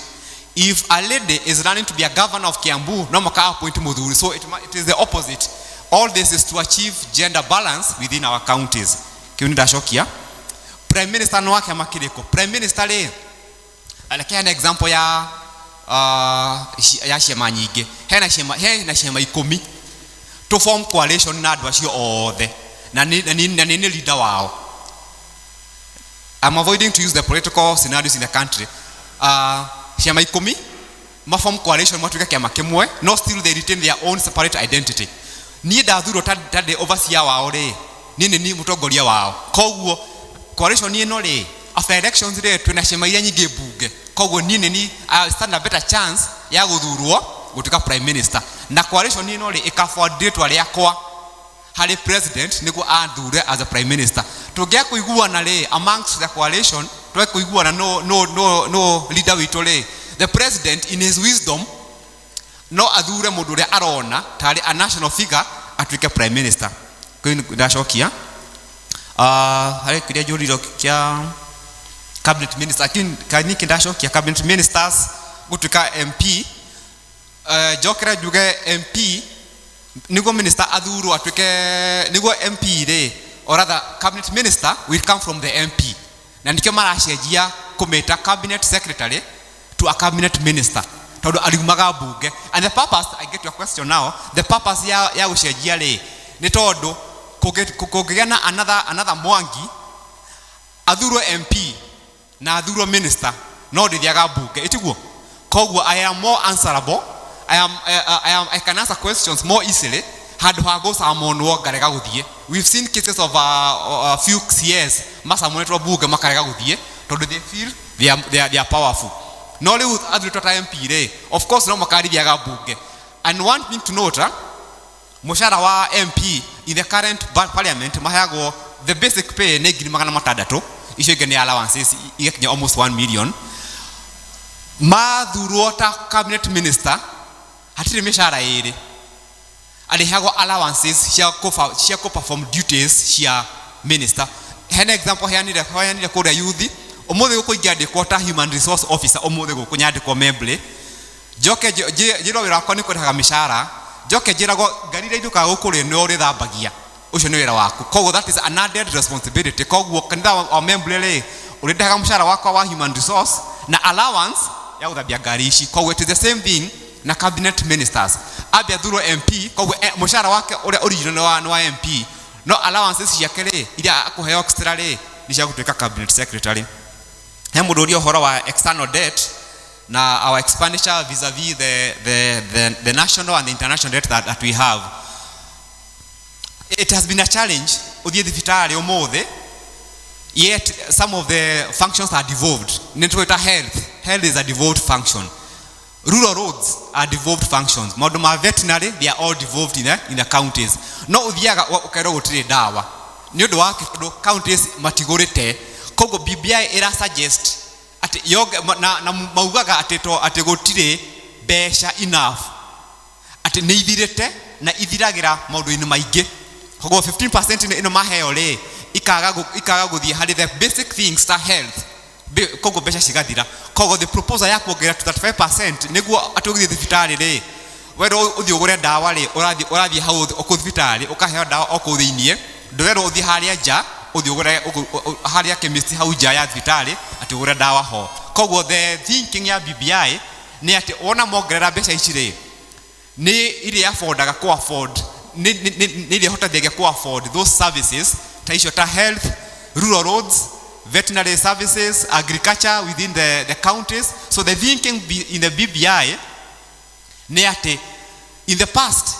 If a lady is running to be a governor of Kiambu, no maka appoint mudhuri. So it is the opposite. All this is to achieve gender balance within our counties. Kiunida shokia. Prime Minister no wake makireko. Prime Minister le aleke an example ya shema nyige. Hena shema ikomi. To form coalition na adwa shio othe. Na nini leader wao. I'm avoiding to use the political scenarios in the country. Shema ikomi, ma form coalition matuka kiama kimwe, no still they retain their own separate identity. Ni dathuro tade overseer wao re, ni mutongoria wao. Koguo coalition ni no re, after elections re twina shema iria nyingi bunge. Koguo ni stand a better chance ya guthurwo gutuka prime minister. Na coalition ni no re ikaforward to aria kwa hali president niguo athure as a prime minister. Tugea kuiguana le amongst the coalition, tugea kuiguana no leader witu le. The president in his wisdom no athure mundu ria arona tari a national figure atwike prime minister. Kwini ndashokia hali kiria juriro kia cabinet minister kani kindashokia cabinet ministers gutuka MP jokera juge MP nigo minister athuru atwike nigo MP re, or rather cabinet minister will come from the MP. Na ndikyo marashejia kumeta cabinet secretary to a cabinet minister. Todo aliumaga bunge. And the purpose, I get your question now, the purpose ya ushejia le ni todo kugena another mwangi athuru MP na athuru minister no dithiaga bunge. Itiguo. Koguo I am more answerable. I can answer questions more easily. We've seen cases of a few CS masa monitor buga makarega gudie to they feel they are powerful. Nollywood adultota MP of course no makari biaga buge. And one thing to note, mushara wa MP in the current parliament mahago the basic pay ne gini magana matadato isho gene allowances igeknya almost 1 million. Ma dhuruota cabinet minister hatiri mishara ere alihago allowances shia ko perform duties shia minister. An example here ni the code youth omothe ko igade quarter human resource officer omothe ko nyade ko memble joke jiro wira ko ni ko haga mishara joke jirago garire iduka go kure no ri thambagia ucio ni wira waku. Koguo that is an added responsibility. Koguo kanitha wa memble le uri daga mishara wako wa human resource na allowance ya uthabia gari ici. Koguo it is the same thing na cabinet ministers. Abia thuro MP koguo mushara wake uri original wa MP no allowances ciakere iria akuheo extra le ni cia gutwika cabinet secretary. He mudorio horo wa external debt na our expenditure vis-a-vis the national and the international debt that we have. It has been a challenge uthie thibitari umothe yet some of the functions are devolved. Network health is a devolved function. Rural roads are devolved functions. Modern veterinary, they are all devolved in the counties. No uthiaga ukero gutire dawa. Ni undu wa counties matigurite. Kogo BBI era suggest ati na maugaga ati gutire besha enough. Ati ni ithirite na ithiragira maundu-ini maingi. Kogo 15% ino maheo le ikaga guthie hari the basic things ta health. Kogo besha cigathira. Kogo the proposal ya kuongerera to 35% niguo atugithi thibitari ri wero uthi ugure dawa ri urathi hau okuthibitari ukaheo dawa okuthiinie ndwero uthi haria nja uthi ugure haria chemist hau nja ya thibitari ati ugure dawa ho. Kogo the thinking ya BBI ni ati ona mongerera besha ici ri ni ile affordaga ku afford ni ile hotathiaga ku afford those services ta icio ta health, rural roads, veterinary services, agriculture within the counties. So the thinking in the BBI ni ati in the past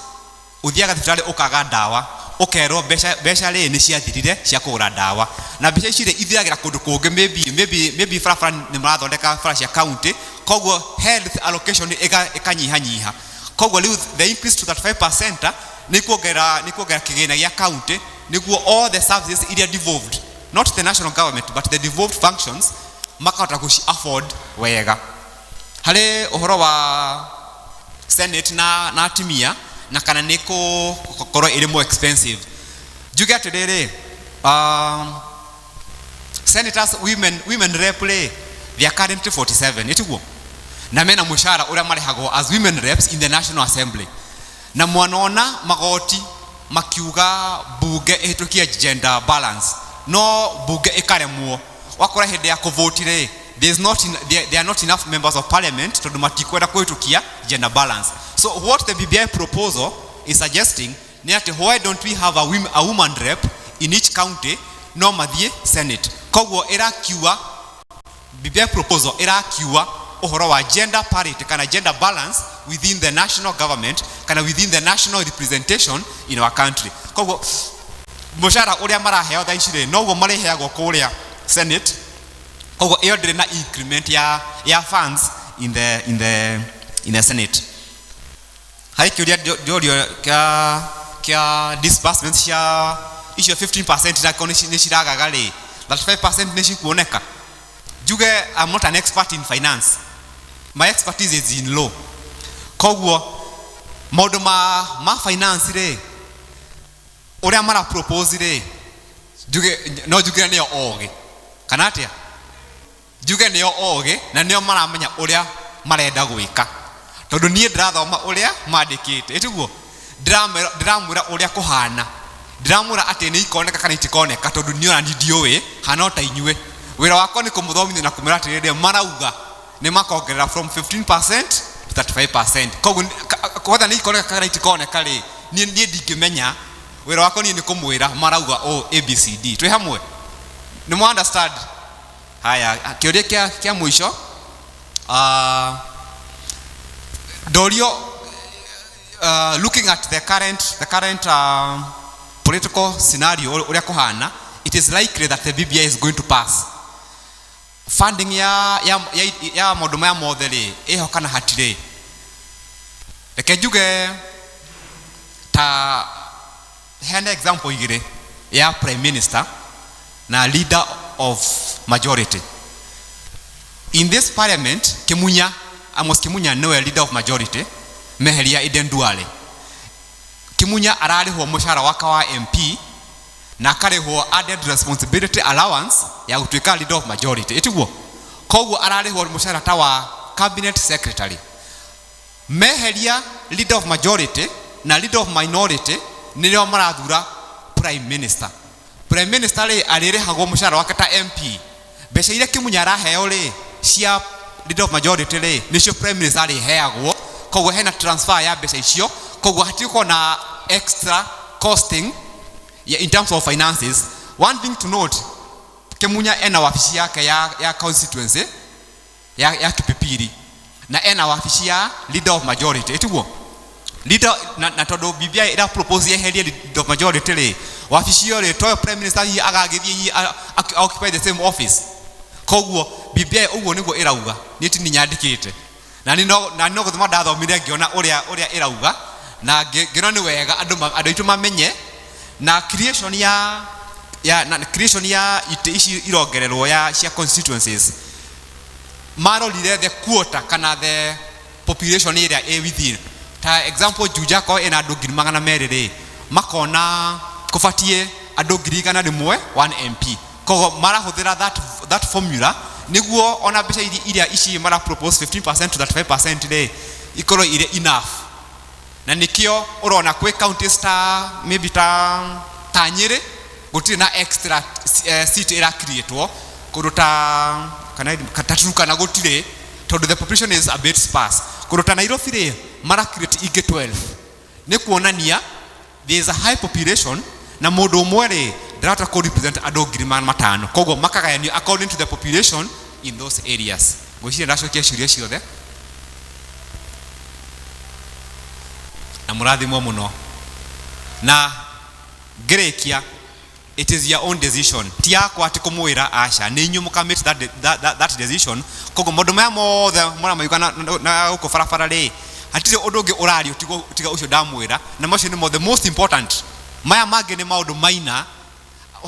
uthiaga thibitari ukaga dawa ukero besha ri ni ciathirire cia kugura dawa na besha ici ri ithiragira kundu kungi maybe farafara ni marathondeka fara cia county. Koguo health allocation ikanyihanyiha. Koguo the increase to 35% ni kuongera kigina gia county niguo all the services iria devolved, not the national government but the devolved functions makahota kuci afford wega. Hale uhoro wa senate na atimia na kana niko korwo iri more expensive. Juge atiriri senators women rep they are currently 47 etiguo na mena mushara uria marehagwo as women reps in the National Assembly na mwanona magoti makiuga bunge ehitukia gender balance no bunge ikaremwo wakora hende ya kuvotire there are not enough members of parliament to matikwenda kuhitukia gender balance. So what the BBI proposal is suggesting ni ati why don't we have a woman rep in each county no mathie senate. Koguo irakiwa BBI proposal irakiwa uhoro wa gender parity kana gender balance within the national government kana within the national representation in our country. Koguo mushara uria maraheo tha icire noguo mareheagwo kuria senate. Koguo iyo ndire na increment ya funds in the senate. Hai kiuria jorio kia disbursements cia icio 15% na koni ni ciragaga ri 35% ni cikuoneka. Juge I'm not an expert in finance. My expertise is in law. Koguo maundu ma finance ri uria mara propose ri juge nio oge kana atia juge nio oge na nio maramenya uria marenda gwika tondu nie ndirathoma uria mandikite etiguo ndiramwira uria kuhana ndiramwira ati ni ikoneka kana itikoneka tondu nio na ndiwe hana ta inyue wira wako ni kumuthomithia na kumira ati rĩrĩa marauga ni makongerera from 15% to 35%. Koguo kwatha ni ikoneka kana itikoneka ri nie ndingimenya wira wako ni kumwira marauga ABCD twi hamwe ni mu understand. Haya kiuria kia mwisho Dorio looking at the current political scenario uria kuhana, it is likely that the BBI is going to pass. Funding ya modoma ya modeli eho kana hatire reke juge ta hana example igire ya prime minister na leader of majority in this parliament. Amos Kimunya no leader of majority meheria Eden Duale. Kimunya ararihwo mushara waka wa MP na akarihwo added responsibility allowance ya gutwika leader of majority etiguo. Koguo ararihwo mushara ta wa cabinet secretary. Meheria leader of majority na leader of minority nilio marathura prime minister. Prime minister ri aririhagwo mushara waka ta MP. Besha ile Kimunya araheo ri cia leader of majority ri nicio prime minister ri heagwo. Koguo hena transfer ya besha icio. Koguo hatiko na extra costing in terms of finances. One thing to note, Kimunya ena wafishi yake ya constituency ya Kipipiri na ena wafishi ya leader of majority etiguo leader na todo BBI ira propose ya heria leader of majority ri wabici yo ri to prime minister hi agagithie occupy the same office koguo BBI uguo niguo irauga ni tini nyandikite na ni no guthoma ndathomire ngiona uria irauga na ngĩona nĩ wega andũ aitũ mamenye na creation ya ite ici irongererwo ya cia constituencies marorire the quota kana the population area within ta example Juja ko ena andũ 200,000 rĩ makona kubatie andũ 100,000 1 MP kogo marahũthĩra that formula niguo ona mbeca iria ici mara propose 15% to 35% rĩ ikorwo ire enough na nikio urona kwe counties ta maybe ta Nyeri gutire na extra seat ira createwo kuruta kana kataturuka na gutire tondu the population is a bit sparse kuruta Nairobi ri mara create ige 12 ni kuonania there is a high population na mundu umwe ri ndarata ko represent andu 5,000 koguo makagayania according to the population in those areas ngwiciria ndacokia ciuria ciothe na murathimwo muno na Grekia it is your own decision ti yakwa ati kumwira asha ni nyu mukamit that decision kogo maundu maya mothe mora mayugana na uko farafara ri hatire undu ungi urario tiga ucio ndamwira na macio ni the most important maya mangi ni maundu maina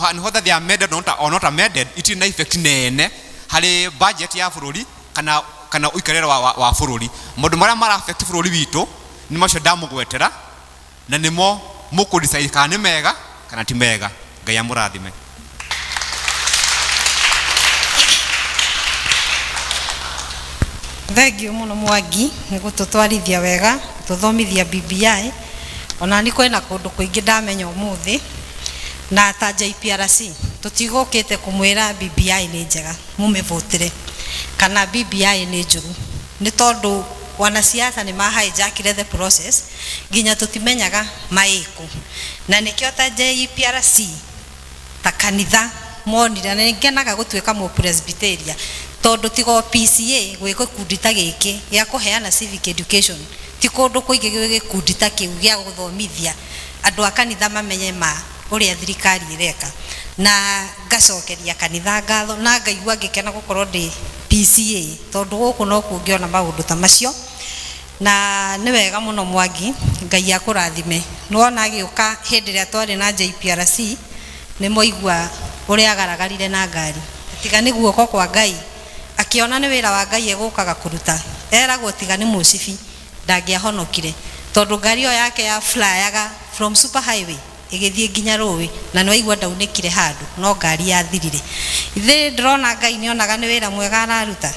and whether they are made or not amended it is na effect nene hari budget ya bururi kana uikarera wa bururi maundu maria mara affect bururi witu ni macio ndamugwetera na nimo mukudecide kana ni mega kana ti mega Ngai amurathime. Thengio muno Mwangi ni gututwarithia wega tuthomithia BBI ona ni kwena kundu kuingi ndamenya umuthi na ta JPRC tutigukite kumwira BBI ni njega mumivotire kana BBI ni njuru ni tondu wanasiasa ni mahijackire the process ginya tutimenyaga maiko na nikio ta JPRC ta kanitha monira na ngenaga gutweka mu presbyteria tondu tigo PCEA gwiko kundita giki ya kuheana civic education ti kundu kuige gikundita kiu gya guthomithia andu a kanitha mamenye ma uria thirikari ireka na ngacokeria kanitha ngatho na ngaigua ngikena gukorwo ndi PCEA tondu guku no kungiona maundu ta macio na ni wega muno Mwangi Ngai akurathime nuona agiuka hindi ria twari na JPRC ni moigwa uria agaragarire na ngari tiga ni guoko kwa Ngai akiona ni wira wa Ngai egukaga kuruta eragwo tiga ni mucibi ndangiahonokire tondu ngari yo yake ya flyaga from super highway igithie nginya rowe na no igwa ndaunikire handu no ngari yathirire ithe ndrona Ngai ni onaga ni wira mwega araruta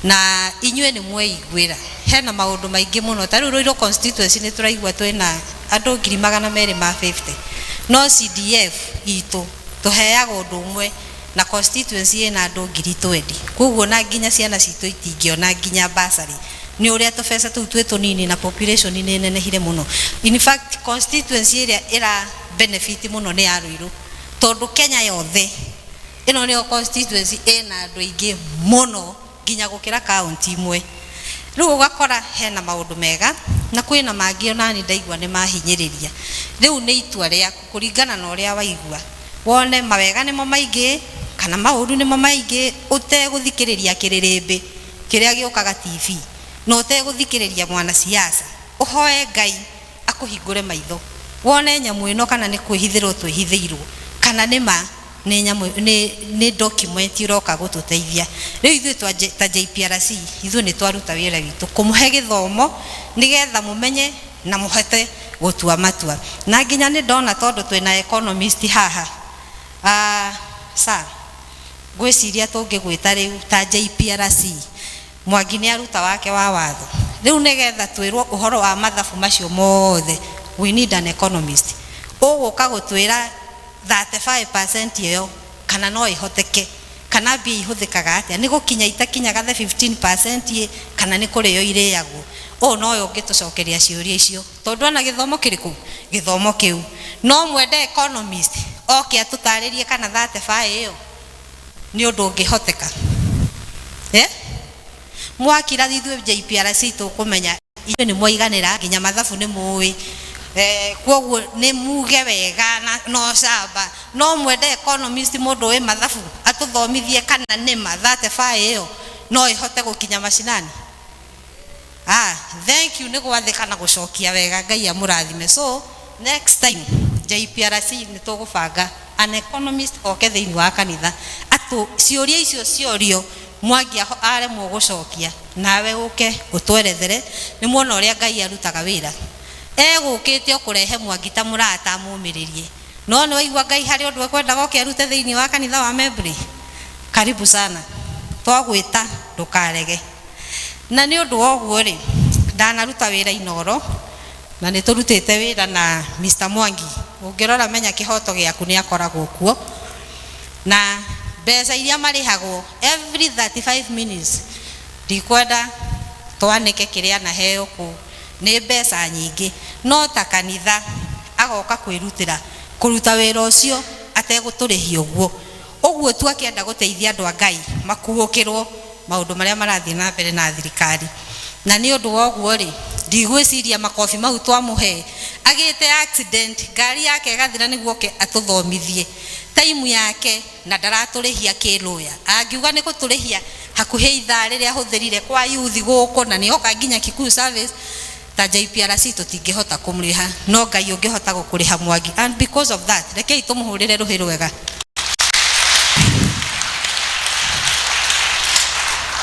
na inywe ni mweigwira hena maundu maingi muno ta Ruiru constituency ni turaigwa twina andu 250 no CDF itu tuheaga undu umwe na constituency ina andu 20 koguo na nginya ciana citu itingiona nginya basari ni uria tubesa tu twetu nini na population ni nenehire muno in fact constituency ira benefit muno ni ya Ruiru tondu Kenya yothe ino ni constituency ina andu ingi muno ginya gukira county imwe riu ugakora hena maundu mega na kwina mangi ona ni ndaigwa ni mahinyiriria riu ni itua ria kuringana na uria waigwa wone mawega nimo maingi kana mauru nimo maingi uteguthikiriria kiririmbi kiria giukaga TV no uteguthikiriria mwana siasa uhoe Ngai akuhingure maitho wone nyamu ino kana ni kwihithirwo twihithirwo kana nima ni nyamu ni document iroka gututeithia riu ithu ta JPRC ithu ni twaruta wira witu kumuhe githomo nigetha mumenye na muhete gutua matua na nginya ni ndona tondu twina economist haha sa gwiciria tungigwita riu ta JPRC Mwangi ni aruta wake wa watho riu nigetha twirwo uhoro wa mathabu macio mothe we need an economist uguka gutwira 35% iyo kana no ihoteke kana bi ihuthikaga atia ni gukinya itakinyaga 15% kana ni kuri yo ireagwo no yo ngitucokeria ciuria icio tondu ana githomo kiriku githomo kiu no mwende economist oke atutaririe kana 35 iyo ni undu ngihoteka mwakira thithwe JPRC tukumenya iyo ni mwiganira nginya mathabu ni muwi kwoguo nĩ muge wega no camba no mwende economist mũndũ wĩ mathabu atũthomithie kana nĩ ma 35 ĩyo no ihote gũkinya mashinani. Thank you nĩ gwathĩka na gũcokia wega, Ngai amũrathime. So next time JPRC nĩ tũgũbanga an economist oke thĩinĩ wa kanitha atũ ciũria icio ciorio Mwangi aremwo gũcokia nawe ũke ũtwerethere nĩ muona ũrĩa Ngai arutaga wĩra. Egũkĩte kũrehe Mwangi ta mũrata amũmĩrĩrie, no nĩ waigua Ngai harĩ ũndũ ekwendaga oke arute thĩinĩ wa kanitha wa Membri. Karibu sana, twagwĩta ndũkarege. Na nĩ ũndũ woguo rĩ, ndanaruta wĩra Inoro na nĩ tũrutĩte wĩra na Mr. Mwangi. Ũngĩrora menya kĩhoto gĩaku nĩ akoragwo kuo, na mbeca iria marĩhagwo every 35 minutes ndikwenda twanĩke kĩrĩa naheo kũ nĩ mbeca nyingĩ, no ta kanitha agoka kwĩrutĩra kũruta wĩra ũcio ategũtũrĩhia ũguo tu akĩenda gũteithia andũ a Ngai makuũkĩrwo maũndũ marĩa marathiĩ na mbere na thirikari. Na nĩ ũndũ woguo rĩ, ndigwĩciria makobi mau twamũhe agĩte accident ngari yake ĩgathira nĩguo ke atũthomithie time yake na ndaratũrĩhia kĩlũya. Angiuga nĩ gũtũrĩhia hakuhĩ ithaa rĩrĩa ahũthĩrire kwa youth gũkũ na nĩoka nginya Kikuyu service ta JPRC tũtingĩhota kũmũrĩha, no Ngai ũngĩhota gũkũrĩha Mwangi. And because of that rekei tũmũhũrĩre rũhĩ rwega.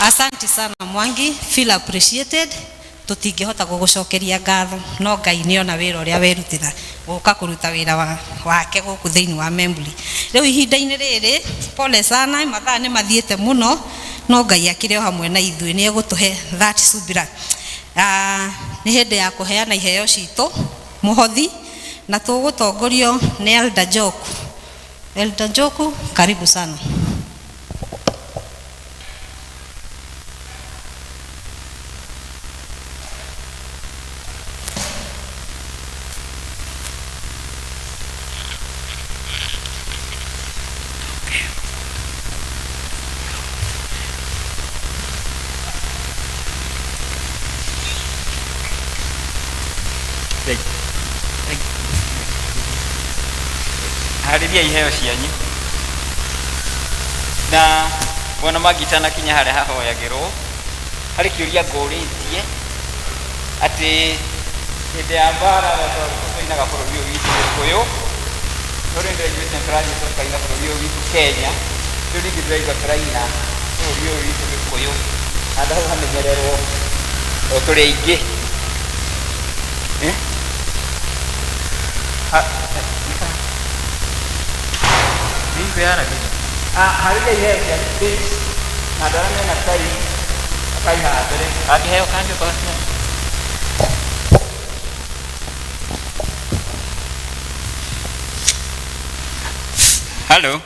Asante sana Mwangi, feel appreciated. Tutingĩhota gũgũcokeria ngatho, no Ngai nĩona wĩra ũrĩa werutĩra gũka kũruta wĩra wake gũkũ thĩinĩ wa Membri. Rĩu ihinda-inĩ rĩrĩ pole sana, mathaa nĩ mathiĩte mũno, no Ngai akĩrĩ o hamwe na ithuĩ nĩ egũtũhe that subira. Nĩ hĩndĩ ya kũheana iheo citũ mũhothi na tũgũtongorio nĩ Elder Joku. Elder Joku, karibu sana. Harĩria iheo cianyu na wona magitana kinya harĩa hahoyagĩrwo harĩ kĩũria ngũrĩtie atĩ hĩndĩ ya mbara tũinaga bũrũri ũyũ witũ Gĩkũyũ no rĩu ndĩraiguĩte tũrathiĩ tũkaina bũrũri ũyũ witũ Kenya, rĩu ningĩ ndĩraigua tũraina bũrũri ũyũ witũ Gĩkũyũ na ndahau hamenyererwo o tũrĩ aingĩ. Harĩria iheo cianyu please, na andũ arĩa mena tai akaiha mbere angĩheo kanjũ kwa hello.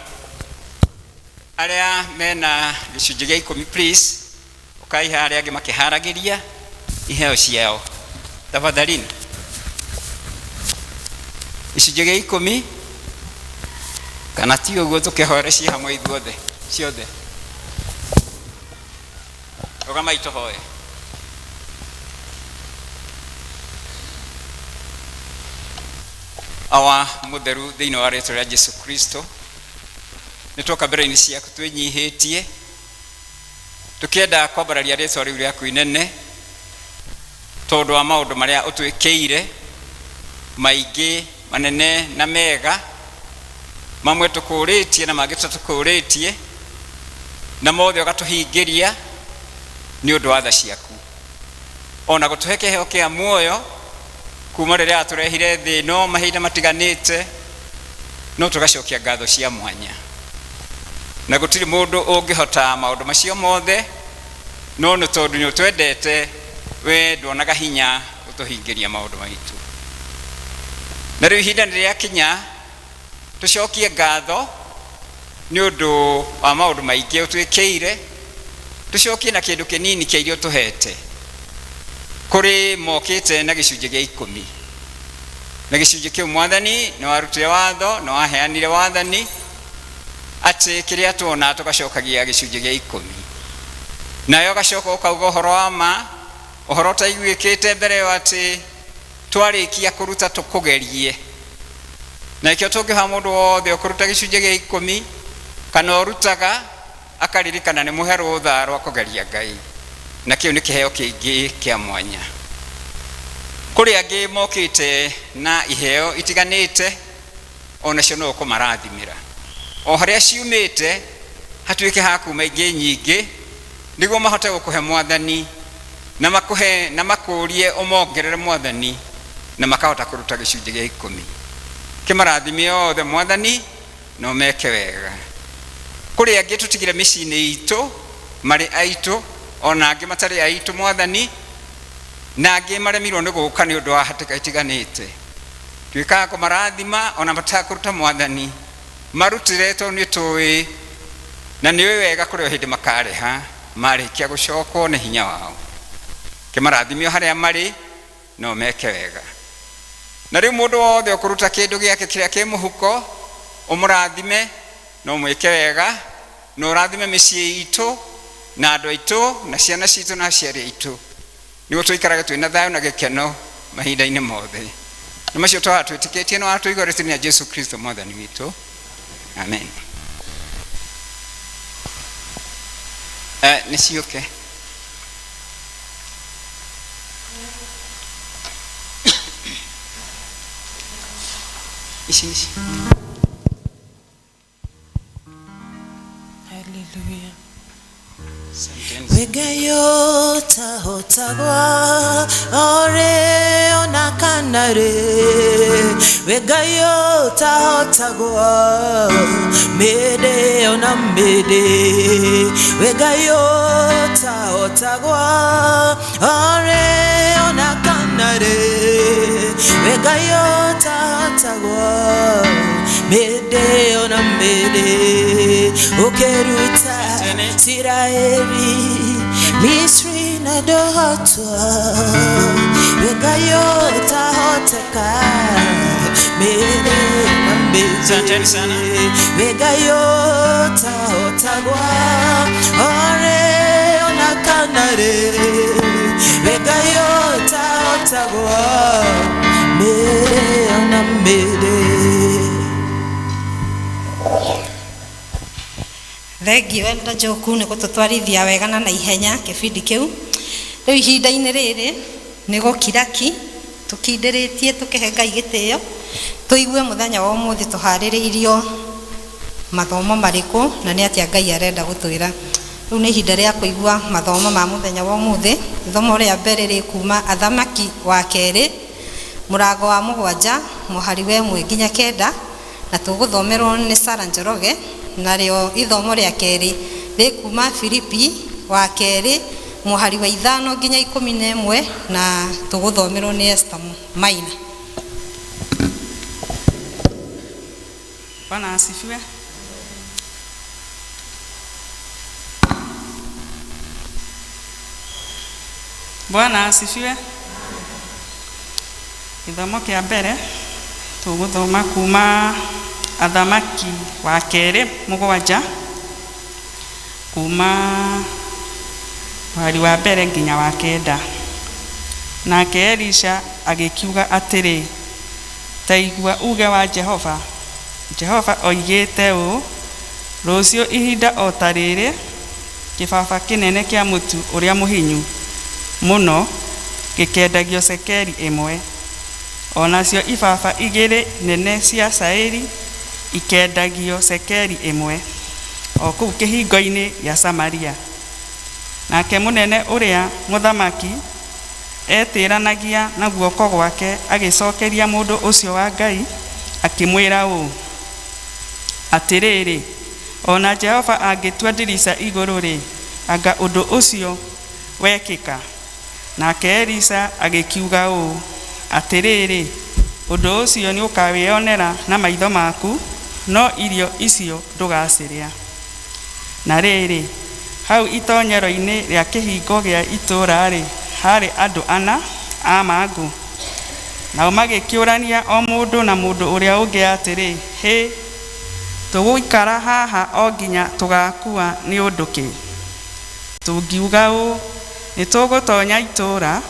Arĩa mena gĩcunjĩ gĩa 10 please ũkaiha arĩa angĩ makĩharagĩria iheo ciao tafadhalini. Gĩcunjĩ gĩa 10 kana ti ũguo tũkĩhorecia hamwe ithuothe ciothe. Rũgamai tũhoe. Awa mũtheru thĩinĩ wa rĩĩtwa rĩa Jesu Kristo, nĩ twoka mbere-inĩ ciaku twĩnyihĩtie tũkĩenda kwambararia rĩĩtwa rĩu rĩaku inene tondũ wa maũndũ marĩa ũtwĩkĩire maingĩ manene na mega, mamwe tũkũrĩtie na mangĩ tũtakũrĩtie, na mothe ũgatũhingĩria nĩ ũndũ wa tha ciaku, ona gũtũhe kĩheo kĩa muoyo kuma rĩrĩa atũrehire thĩ ĩno mahinda matiganĩte, no tũgacokia ngatho cia mwanya. Na gũtirĩ mũndũ ũngĩhota maũndũ macio mothe, no nĩ tondũ nĩ ũtwendete we nduonaga hinya ũtũhingĩria maũndũ maitũ. Na rĩu ihinda nĩ rĩakinya tũcokie ngatho nĩ ũndũ wa maũndũ maingĩ ũtwĩkĩire, tũcokie na kĩndũ kĩnini kĩa irio tũhete kũrĩ mokĩte na gĩcunjĩ gĩa 10. Na gĩcunjĩ kĩu Mwathani nĩ warutire watho na waheanire wathani atĩ kĩrĩa tuona tũgacokagia gĩcunjĩ gĩa 10, nayo gacoka ũkauga ũhoro wa ma, ũhoro ũtaiguĩkĩte mbere ĩyo atĩ twarikia kuruta tukugerie na ikio tungiha mundu wothe ukuruta gicunje gia 10 kana urutaga akaririkana ni muhe rutha rwa kugeria Ngai na kiu ni kiheo kingi kia mwanya kuri angi mokite na iheo itiganite onacio no kumarathimira o haria ciumite hatuike hakuma ingi nyingi niguo mahote gukuhe mwathani na makuhe na makurie umongerere mwathani na makahota kuruta gicunje gia 10 kimarathimie othe mwathani no meke wega kuri angi tutigire micini itu mari aitu ona angi matari aitu mwathani na angi maremirwo ni guka ni undu wa hatika itiganite twika kumarathima ona matakuruta mwathani marutiretwo ni tuwi na ni wega kuri o hindi makareha marikia gucokwo ni hinya wao kimarathimio haria mari no meke wega na riu mundu wothe ukuruta kindu giake kiria ki muhuko umurathime no mwike wega no rathime micii itu na andu aitu na ciana citu na aciari aitu niguo tuikarage twina thayo na gikeno mahinda-ini mothe na macio twatwitikitie no atuigoretie ni Jesu Kristo mwathani witu amen niciuke ici hallelujah Wegayo tahotagwa ore onakanare Wegayo tahotagwa mede onamede Wegayo tahotagwa ore onakanare Wegayo tahotagwa mede onamede Okeruta Siraeri Misri na dohotwa Wegayo tahoteka Mede mambeze Wegayo tahotagwa Ore onakanare Wegayo tahotagwa Mede onamede Thengio enda Njoku nĩ gũtũtwarithia wega na ihenya kĩbindi kĩu rĩu ihinda-inĩ rĩrĩ nĩ gũkiraki tũkindĩrĩtie tũkĩhe Ngai gĩtĩo tũigue mũthenya wa ũmũthĩ tũharĩrĩirio mathomo marĩkũ na nĩ atĩa Ngai arenda gũtwĩra rĩu nĩ ihinda rĩa kũigua mathomo ma mũthenya wa ũmũthĩ ithomo rĩa mbere rĩkuma Athamaki wa kerĩ mũrango wa 7 mũhari wa 1 nginya 9 na tũgũthomerwo nĩ Sara Njoroge narĩo ithomo rĩa kerĩ rĩkuma Philippi wa kerĩ mũhari wa 5 nginya 11 na tũgũthomerwo nĩ Esther Maina. Bwana asifiwe. Bwana asifiwe. Ithomo kĩa mbere tũgũthoma kuma Athamaki wa kerĩ 7 kuma mũhari wa mbere nginya wa 9 nake Elisha agĩkiuga atĩrĩ ta igua uge wa Jehova oigĩte ũũ rũciũ ihinda o ta rĩrĩ kĩbaba kĩnene kĩa mũtu ũrĩa mũhinyu mũno gĩkendagio cekeri 1 onacio ibaba 2 nene cia cairi ikendagio cekeri 1 o kũu kĩhingo-inĩ gĩa Samaria nake mũnene ũrĩa mũthamaki etĩranagia na guoko gwake agĩcokeria mũndũ ũcio wa Ngai akĩmwĩra ũũ atĩrĩrĩ ona Jehova angĩtua ndirica igũrũ rĩ anga ũndũ ũcio wekĩka nake Elisha agĩkiuga ũũ atĩrĩrĩ ũndũ ũcio nĩ ũkawĩonera na maitho maku no irio icio ndũgacirĩa na rĩrĩ hau itonyero-inĩ rĩa kĩhingo gĩa itũũra rĩ harĩ andũ 4 a mangũ nao magĩkĩũrania o mũndũ na mũndũ ũrĩa ũngĩ atĩrĩ hĩ tũgũikara haha o nginya tũgakua nĩ ũndũ kĩ tũngiuga ũũ nĩ tũgũtonya itũũra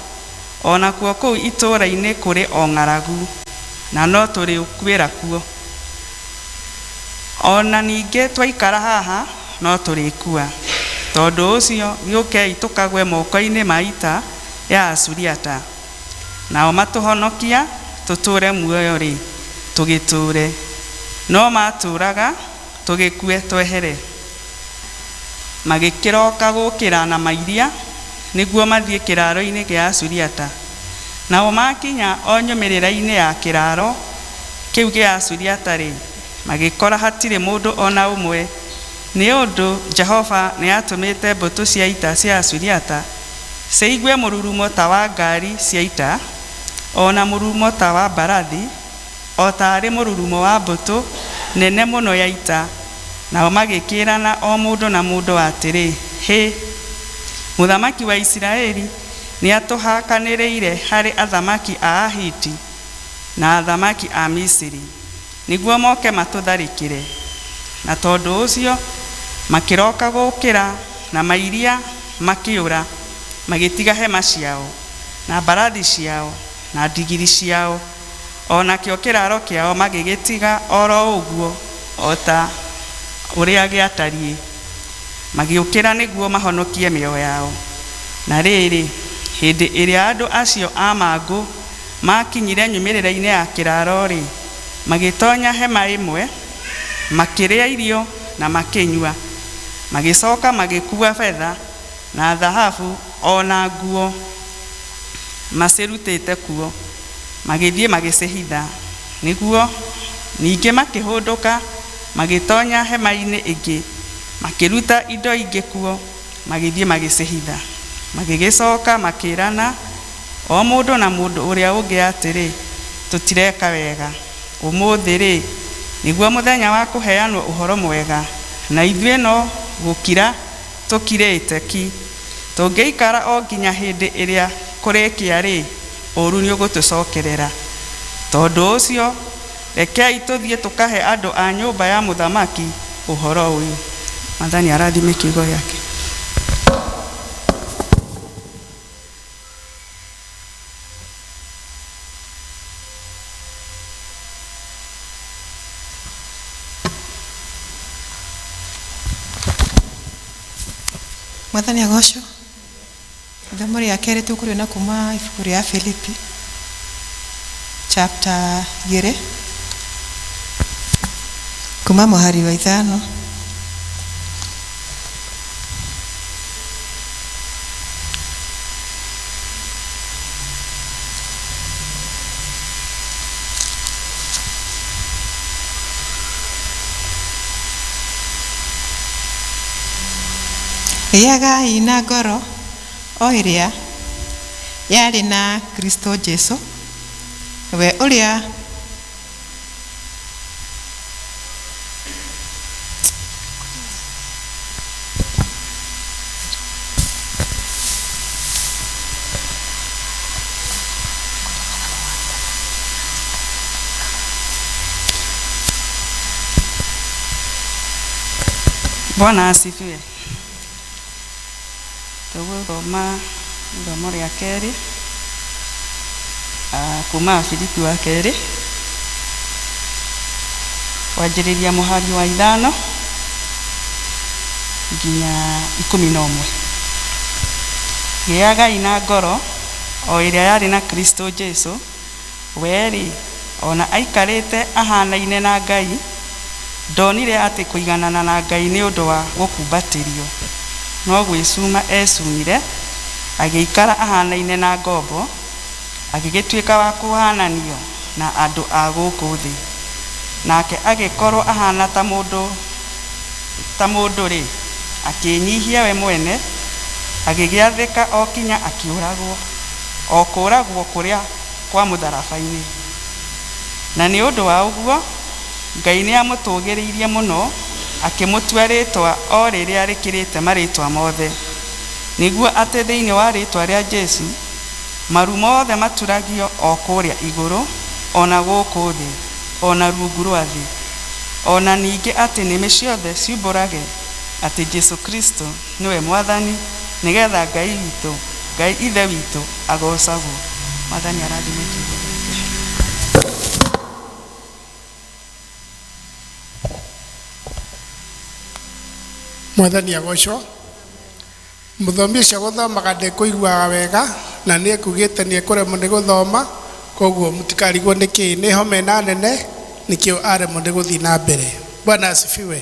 ona kuo kũu itũũra-inĩ kũrĩ o ng'aragu, na no tũrĩ ũkuĩra kuo. Ona ningĩ twaikara haha no tũrĩkua. Tondũ ũcio gĩũkei tũkagwe moko-inĩ ma ita ya Asuriata. Nao matũhonokia tũtũũre muoyo-rĩ, tũgĩtũũre. No matũũraga tũgĩkue twehere. Magĩkĩroka gũkĩra na mairia nĩguo mathiĩ kĩraro-inĩ gĩa Asuriata. Nao makinya o nyũmĩrĩra-inĩ ya kĩraro kĩu gĩa Asuriata-rĩ, magĩkora hatirĩ mũndũ ona ũmwe, nĩ ũndũ Jehova nĩ atũmĩte mbũtũ cia ita cia Asuriata ciigue mũrurumo ta wa ngari cia ita, ona mũrurumo ta wa mbarathi, o tarĩ mũrurumo wa mbũtũ nene mũno ya ita. Nao magĩkĩrana o mũndũ na mũndũ atĩrĩ, hĩ, mũthamaki wa Isiraeli nĩ atũhakanĩrĩire harĩ athamaki a Ahiti na athamaki a Misiri, nĩguo moke matũtharĩkĩre. Na tondũ ũcio makĩroka gũkĩra na mairia makĩũra, magĩtiga hema ciao na mbarathi ciao na ndigiri ciao, ona kĩo kĩraro kĩao magĩgĩtiga oro ũguo o ta ũrĩa gĩatariĩ. Magĩũkĩra nĩguo mahonokie mĩoyo yao. Na rĩrĩ, hĩndĩ ĩrĩa andũ acio a mangũ makinyire nyumĩrĩra-inĩ ya kĩraro-rĩ, magĩtonya hema ĩmwe, makĩrĩa irio na makĩnyua, magĩcoka magĩkua betha na thahabu ona nguo macirutĩte kuo, magĩthiĩ magĩcihitha. Nĩguo ningĩ makĩhũndũka magĩtonya hema-inĩ ĩngĩ, makĩruta indo ingĩ kuo, magĩthiĩ magĩcihitha. Magĩgĩcoka makĩrana o mũndũ na mũndũ ũrĩa ũngĩ atĩrĩ, tũtireka wega. Ũmũthĩ-rĩ, nĩguo mũthenya wa kũheanwo ũhoro mwega, na ithuĩ no gũkira tũkirĩte ki. Tũngĩikara o nginya hĩndĩ ĩrĩa kũrĩkia-rĩ, ũru nĩ ũgũtũcokerera. Tondũ ũcio rekei tũthiĩ tũkahe andũ a nyũmba ya mũthamaki ũhoro ũyũ. Mwathani arathime kiugo gĩake. Mwathani agocwo. Ithomo rĩa kerĩ tũkũrĩona kuma ibuku rĩa Philippi chapter 2 kuma mũhari wa 5. Gĩagai na ngoro o ĩrĩa yarĩ na Kristo Jesu, we ũrĩa Bwana asifiwe. Tũgũthoma ithomo rĩa kerĩ kuma Filipi wa kerĩ wanjĩrĩria mũhari wa 5 nginya 11. Gĩagai na ngoro o ĩrĩa yarĩ na Kristo Jesu, we-rĩ, ona aikarĩte ahanaine na Ngai, ndonire atĩ kũiganana na Ngai nĩ ũndũ wa gũkumbatĩrio, no gwĩcuma ecumire, agĩikara ahanaine na ngombo, agĩgĩtuĩka wa kũhananio na andũ a gũkũ thĩ. Nake agĩkorwo ahana ta mũndũ-rĩ, akĩnyihia we mwene, agĩgĩathĩka o kinya akĩũragwo, o kũũragwo kũrĩa kwa mũtharaba-inĩ. Na nĩ ũndũ wa ũguo Ngai nĩ amũtũgĩrĩirie mũno, akĩmũtua rĩtwa o rĩrĩa rĩkĩrĩte marĩtwa mothe, nĩguo atĩ thĩinĩ wa rĩtwa rĩa Jesu maru mothe maturagio o kũrĩa igũrũ, ona gũkũ thĩ, ona rungu rwa thĩ, ona ningĩ atĩ nĩmĩ ciothe ciumbũrage atĩ Jesu Kristo nĩwe Mwathani, nĩgetha Ngai witũ Ngai ithe witũ agocagwo. Mwathani arathime kiugo gĩkĩ. Mwathani agocwo. Muthomi ũcio gũthomaga ndekũiguaga wega na nĩ ekugĩte nĩ ekũremwo nĩ gũthoma, koguo mũtikarigwo nĩkĩ nĩ home na nene nĩkĩo aremwo nĩ gũthiĩ na mbere. Bwana asifiwe.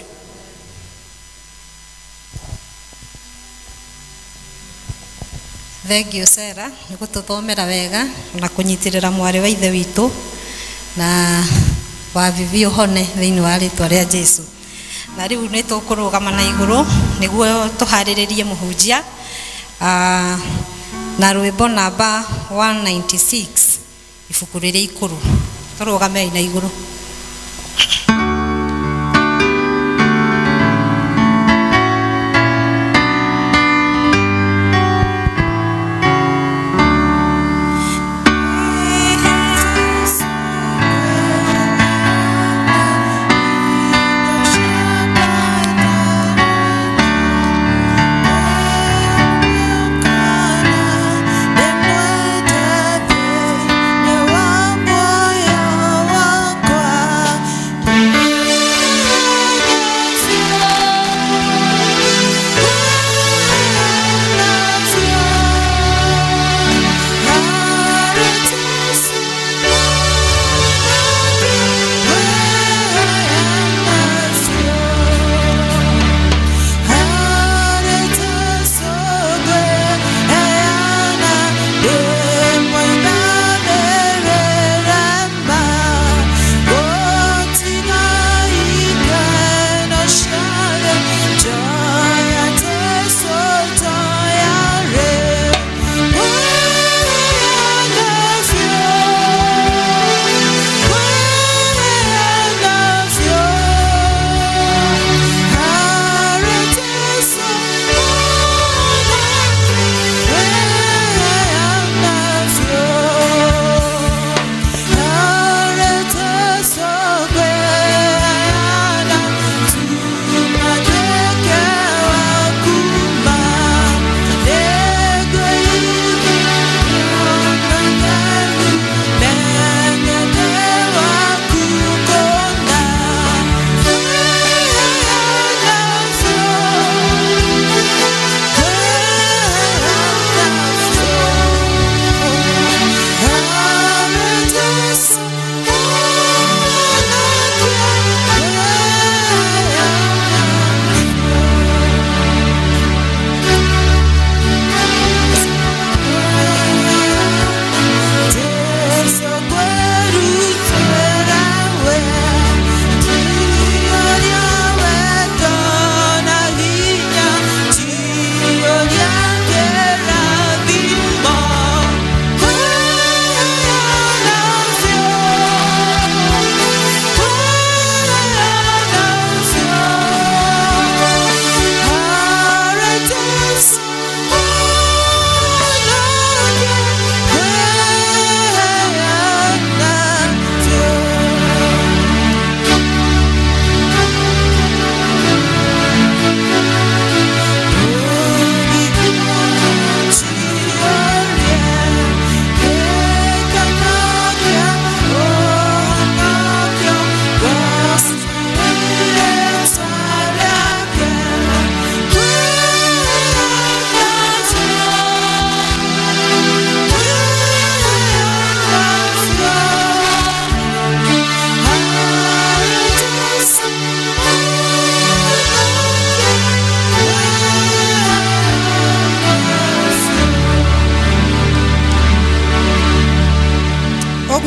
Thank you Sarah nĩ gũtũthomera wega na kũnyitĩrĩra mwarĩ wa ithe witũ na wavivi ũhone thĩinĩ wa rĩtwa rĩa Jesũ. Na rĩu nĩ tũkũrũgama na igũrũ nĩguo tũharĩrĩrie mũhunjia na rwĩmbo namba 196 ibuku rĩrĩa ikũrũ. Tũrũgame na igũrũ.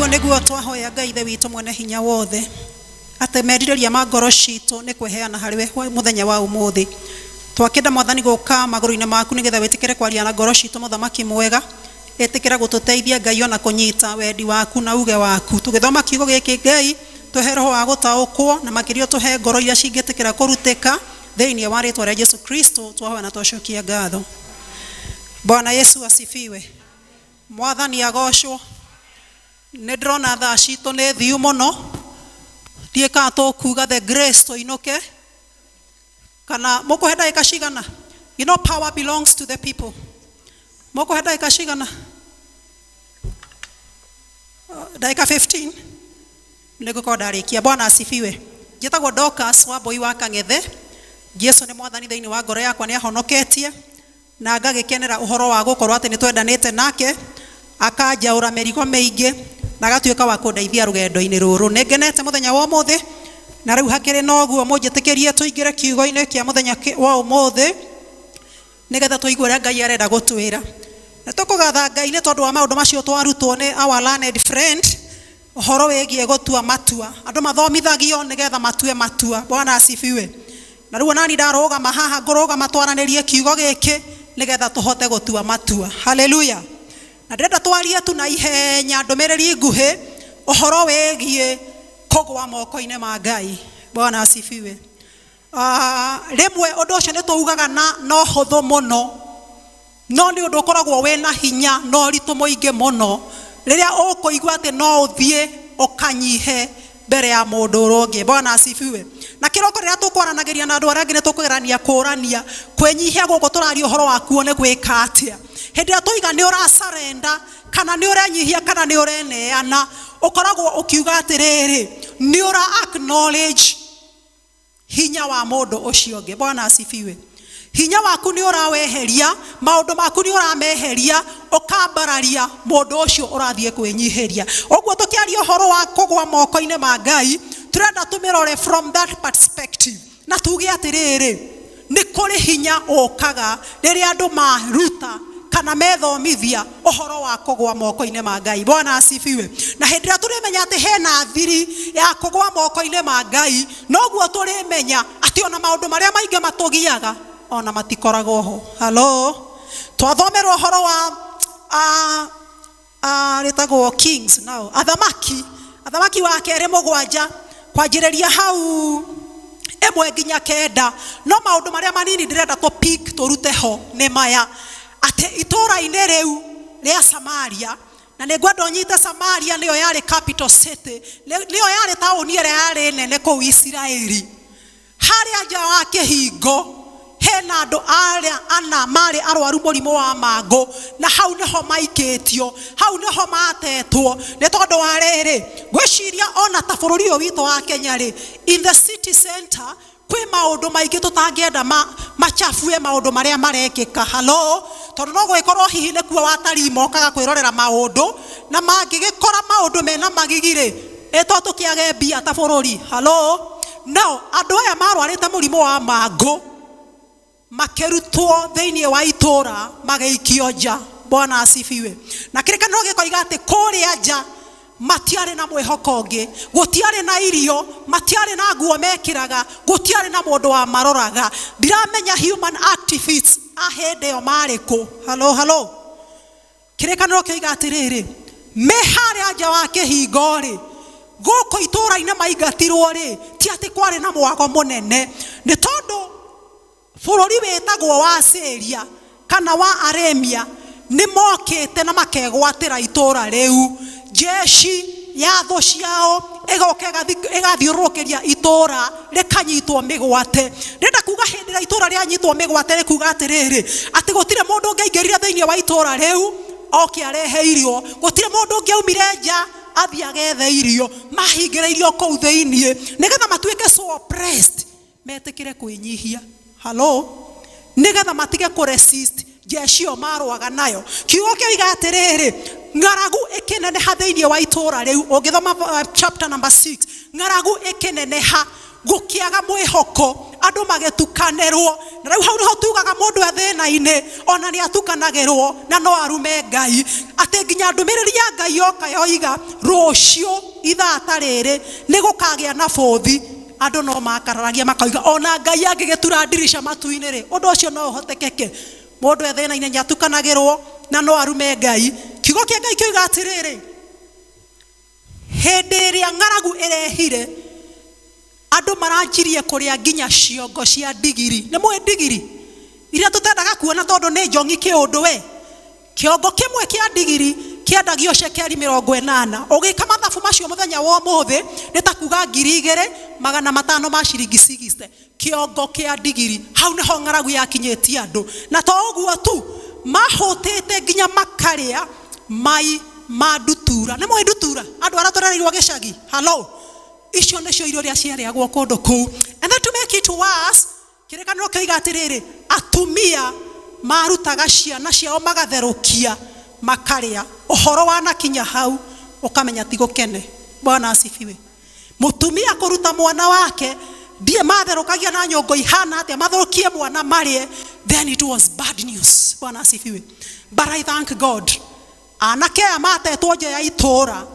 niguo twahoya Ngai ithe witũ mwene hinya wothe ate merirĩria ma ngoro citũ nĩ kweheana harĩ we muthenya wa ũmũthĩ twakĩnda mwathani gũka magũrũ-inĩ maku nĩgetha wĩtĩkĩre kwaria na ngoro citũ mũthamaki mwega ĩtĩkĩra gũtũteithia Ngai ona kũnyita wendi waku na uge waku tũgĩthoma kiugo gĩkĩ Ngai tũhe roho wa gũtaũkwo na makĩria tũhe ngoro iria cingĩtĩkĩra kũrutĩka thĩinĩ wa rĩtwa rĩa Yesu Kristo twahoya na twacokia ngatho. Bwana Yesu asifiwe. Mwathani agocwo. Nĩ ndĩrona thaa citũ nĩ thiũ mũno ndiĩka tũkuga the grace tũinũke kana mũkũhe ndagĩka cigana. You know power belongs to the people. Moko he ndagĩka cigana? Ndagĩka 15 nĩngũkorwo ndarĩkia. Bwana asifiwe. Njĩtagwo Dorcas wa Mbũi wa Kang'ethe. Jesu nĩ mwathani thĩinĩ wa ngoro yakwa, nĩ ahonoketie na ngagĩkenera ũhoro wa gũkorwo atĩ nĩ twendanĩte nake, akanjaũra mĩrigo mĩingĩ na agatuĩka wa kũndeithia rũgendo-inĩ rũrũ. Nĩngenete mũthenya wa ũmũthĩ, na rĩu hakĩrĩ na ũguo mũnjĩtĩkĩrie tũingĩre kiugo-inĩ kĩa mũthenya wa ũmũthĩ nĩgetha tũigue ũrĩa Ngai arenda gũtwĩra. Na tũkũgatha Ngai nĩ tondũ wa maũndũ macio twarutwo nĩ our learned friend, ũhoro wĩgiĩ gũtua matua. Andũ mathomithagio nĩgetha matue matua. Bwana asifiwe. Na rĩu nani ndarũgama haha ngũrũgama twaranĩrie kiugo gĩkĩ nĩgetha tũhote gũtua matua. Haleluya. Na ndĩrenda twarie tu na ihenya ndũmĩrĩri nguhĩ ũhoro wĩgiĩ kũgwa moko-inĩ ma Ngai. Bwana asifiwe. Rĩmwe ũndũ ũcio nĩ tuugaga na ũhũthũ mũno, no nĩ ũndũ ũkoragwo wĩna hinya na ũritũ mũingĩ mũno rĩrĩa ũkũigua atĩ no ũthiĩ ũkanyihe mbere ya mũndũ ũrũngĩ. Bwana asifiwe. Na kĩroko rĩrĩa tũkwaranagĩria na andũ arĩa angĩ nĩ tũkũgerania kũrania kwĩnyihia gũkũ tũraria ũhoro wakuo nĩ gwĩka atĩa. Hĩndĩ ĩrĩa tũiga nĩ ũrasarenda kana nĩ ũrenyihia kana nĩ ũreneana, ũkoragwo ũkiuga atĩrĩrĩ nĩ ũra acknowledge hinya wa mũndũ ũcio ũngĩ. Bwana asifiwe. Hinya waku nĩ ũraweheria, maũndũ maku nĩ ũrameheria, ũkambararia mũndũ ũcio ũrathiĩ kwĩnyihĩria. Ũguo tũkĩaria ũhoro wa kũgwa moko-inĩ ma Ngai, turenda tũmĩrore from that perspective, na tuge atĩrĩrĩ nĩ kũrĩ hinya ũkaga rĩrĩa andũ maruta kana methomithia ũhoro wa kũgwa moko-inĩ ma Ngai. Bwana asifiwe. Na hĩndĩ ĩrĩa tũrĩmenya atĩ hena thiri ya kũgwa moko-inĩ ma Ngai, noguo tũrĩmenya atĩ ona maũndũ marĩa maingĩ matũgiaga ona matikoragwo ho. Halo. Twathomerwo ũhoro wa rĩtagwo Kings now, athamaki wa 2:7 kwanjĩrĩria hau 1-9, no maũndũ marĩa manini ndĩrenda tũpick tũrute ho nĩ maya atĩ itũũra-inĩ rĩu rĩa Samaria, na nĩngwenda ũnyite Samaria nĩyo yarĩ capital city, nĩyo yarĩ taũni ĩrĩa yarĩ nene kũu Isiraeli. Harĩa nja wa kĩhingo hena andũ arĩa ana marĩ arwaru mũrimũ wa mangũ, na hau nĩho maikĩtio, hau nĩho matetwo nĩ tondũ wa rĩrĩ. Ngwĩciria ona ta bũrũri ũyũ witũ wa Kenya rĩ, in the city center kwĩ maũndũ maingĩ tũtangĩenda machafue maũndũ marĩa marekĩka. Halo. Tondũ no gwĩkorwo hihi nĩkuo watarii mokaga kwĩrorera maũndũ, na mangĩgĩkora maũndũ mena magigi-rĩ, ĩto tũkĩage mbia ta bũrũri. Halo. No andũ aya marwarĩte mũrimũ wa mangũ makĩrutwo thĩinĩ wa itũũra magĩikio nja. Bwana asifiwe. Na kĩrĩkanĩro gĩkoiga atĩ kũrĩa nja matiarĩ na mwĩhoko ũngĩ, gũtiarĩ na irio, matiarĩ na nguo mekĩraga, gũtiarĩ na mũndũ wa maroraga. Ndiramenya human activists a hĩndĩ ĩyo marĩ kũ. Halo. Kĩrĩkanĩro kĩoiga atĩrĩrĩ, me harĩa nja wa kĩhingo-rĩ, gũkũ itũũra-inĩ maingatirwo-rĩ, ti atĩ kwarĩ na mwago mũnene, nĩ tondũ bũrũri wĩtagwo wa Syria kana wa Aremia nĩ mokĩte na makegwatĩra itũũra rĩu. Jeshi ya thũ ciao ĩgoka ĩgathiũrũrũkĩria itũũra rĩkanyitwo mĩgwate. Ndĩrenda kuga hĩndĩ ĩrĩa itũũra rĩanyitwo mĩgwate nĩ kuga atĩrĩrĩ atĩ gũtirĩ mũndũ ũngĩaingĩrire thĩinĩ wa itũũra rĩu oke arehe irio, gũtirĩ mũndũ ũngĩaumire nja athiĩ agethe irio, mahingĩrĩirio kũu thĩinĩ nĩgetha matuĩke so oppressed metĩkĩre kwĩnyihia. Halo. Nĩgetha matige kũresist jeshi ĩyo marũaga nayo. Kiugo kĩoiga atĩrĩrĩ, ng'aragu ĩkĩneneha thĩinĩ wa itũũra rĩu. Ũngĩthoma chapter number 6, ng'aragu ĩkĩneneha, gũkĩaga mwĩhoko, andũ magĩtukanĩrwo. Na rĩu hau nĩho tugaga mũndũ athĩna-inĩ ona nĩ atukanagĩrwo na no arume Ngai, atĩ nginya ndũmĩrĩri ya Ngai yoka yoiga rũciũ ithaa ta rĩrĩ nĩ gũkagĩa na bũthi. Andũ no makararagia makauga ona Ngai angĩgĩtura ndirisha matu-inĩ-rĩ, ũndũ ũcio no ũhotekeke. Mũndũ athĩna-inĩ nĩ atukanagĩrwo na no arume Ngai. Kiugo kĩa Ngai kĩoiga atĩrĩrĩ, hĩndĩ ĩrĩa ng'aragu ĩrehire, andũ maranjirie kũrĩa nginya ciongo cia ndigiri. Nĩ mũĩ ndigiri iria tũtendaga kuona tondũ nĩ njongi kĩũndũ we. Kĩongo kĩmwe kĩa ndigiri kĩendagio cekeri 80. Ũgĩka mathabu macio mũthenya wa ũmũthĩ nĩ ta kuga 2,500 ma ciringi 60. Kĩongo kĩa ndigiri. Hau nĩho ng'aragu yakinyĩtie andũ. Na to ũguo tu, mahotete nginya makaria mai madutura nä må ndutura andå arä a tå rereirwo gä cagi icio nä cio irio rä a ciarĩagwo kũndũ kũu. And then to make it worse, kĩrĩkanĩro kĩoiga atĩrĩrĩ, atumia marutaga ciana ciao magatherũkia makarĩa. Ũhoro wanakinya hau ũkamenya ti gũkene. Bwana asifiwe. Mũtumia kũruta mwana wake ndiye matherũkagia na nyongo ihana atĩa matherũkie mwana marĩe, then it was bad news. Bwana asifiwe. But I thank God, anake aya matetwo nja ya itũũra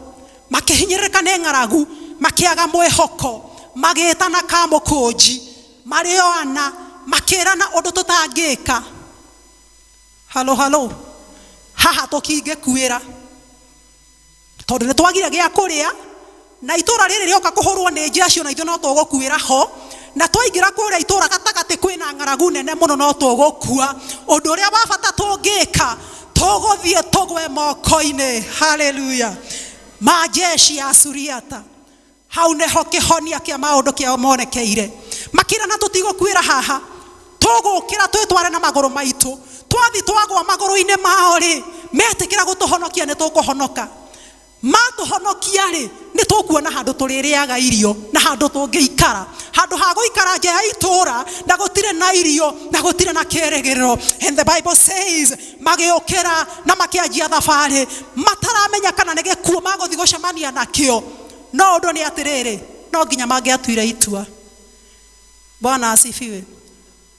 makĩhinyĩrĩrĩka nĩ ng'aragu, makĩaga mwĩhoko, magĩtana kamũkũnji, marĩoana, makĩrana ũndũ tũtangĩka. Halo haha tũkingĩkuĩra tondũ nĩ twagire gĩa kũrĩa, na itũũra rĩrĩ rĩoka kũhũrwo nĩ njecio na ithuĩ no tũgũkuĩra ho, na twaingĩra kũrĩa itũũra gatagatĩ kwĩna ng'aragu nene mũno no tũgũkua. Ũndũ ũrĩa wa bata tũngĩka, tũgũthiĩ tũgwe moko-inĩ. Haleluya. Majeshi ya Suriata hau neho kĩhonia kĩa maũndũ kĩao monekeire. Makĩrana tũtigũkuĩra haha, tũgũkĩra twĩtware na magũrũ maitũ. Twathi twagwa magũrũ-inĩ mao rĩ, metĩkĩra gũtũhonokia nĩ tũkũhonoka. Matũhonokia rĩ, nĩ tũkuona handũ tũrĩrĩaga irio na handũ tũngĩikara, handũ ha gũikara nja ya itũũra na gũtirĩ na irio na gũtirĩ na kĩĩrĩgĩrĩro. And the Bible says magĩũkĩra na makĩanjia thabarĩ mataramenya kana nĩ gĩkuũ magũthiĩ gũcemania nakĩo. No ũndũ nĩ atĩrĩrĩ, no nginya mangĩatuire itua. Bwana asifiwe.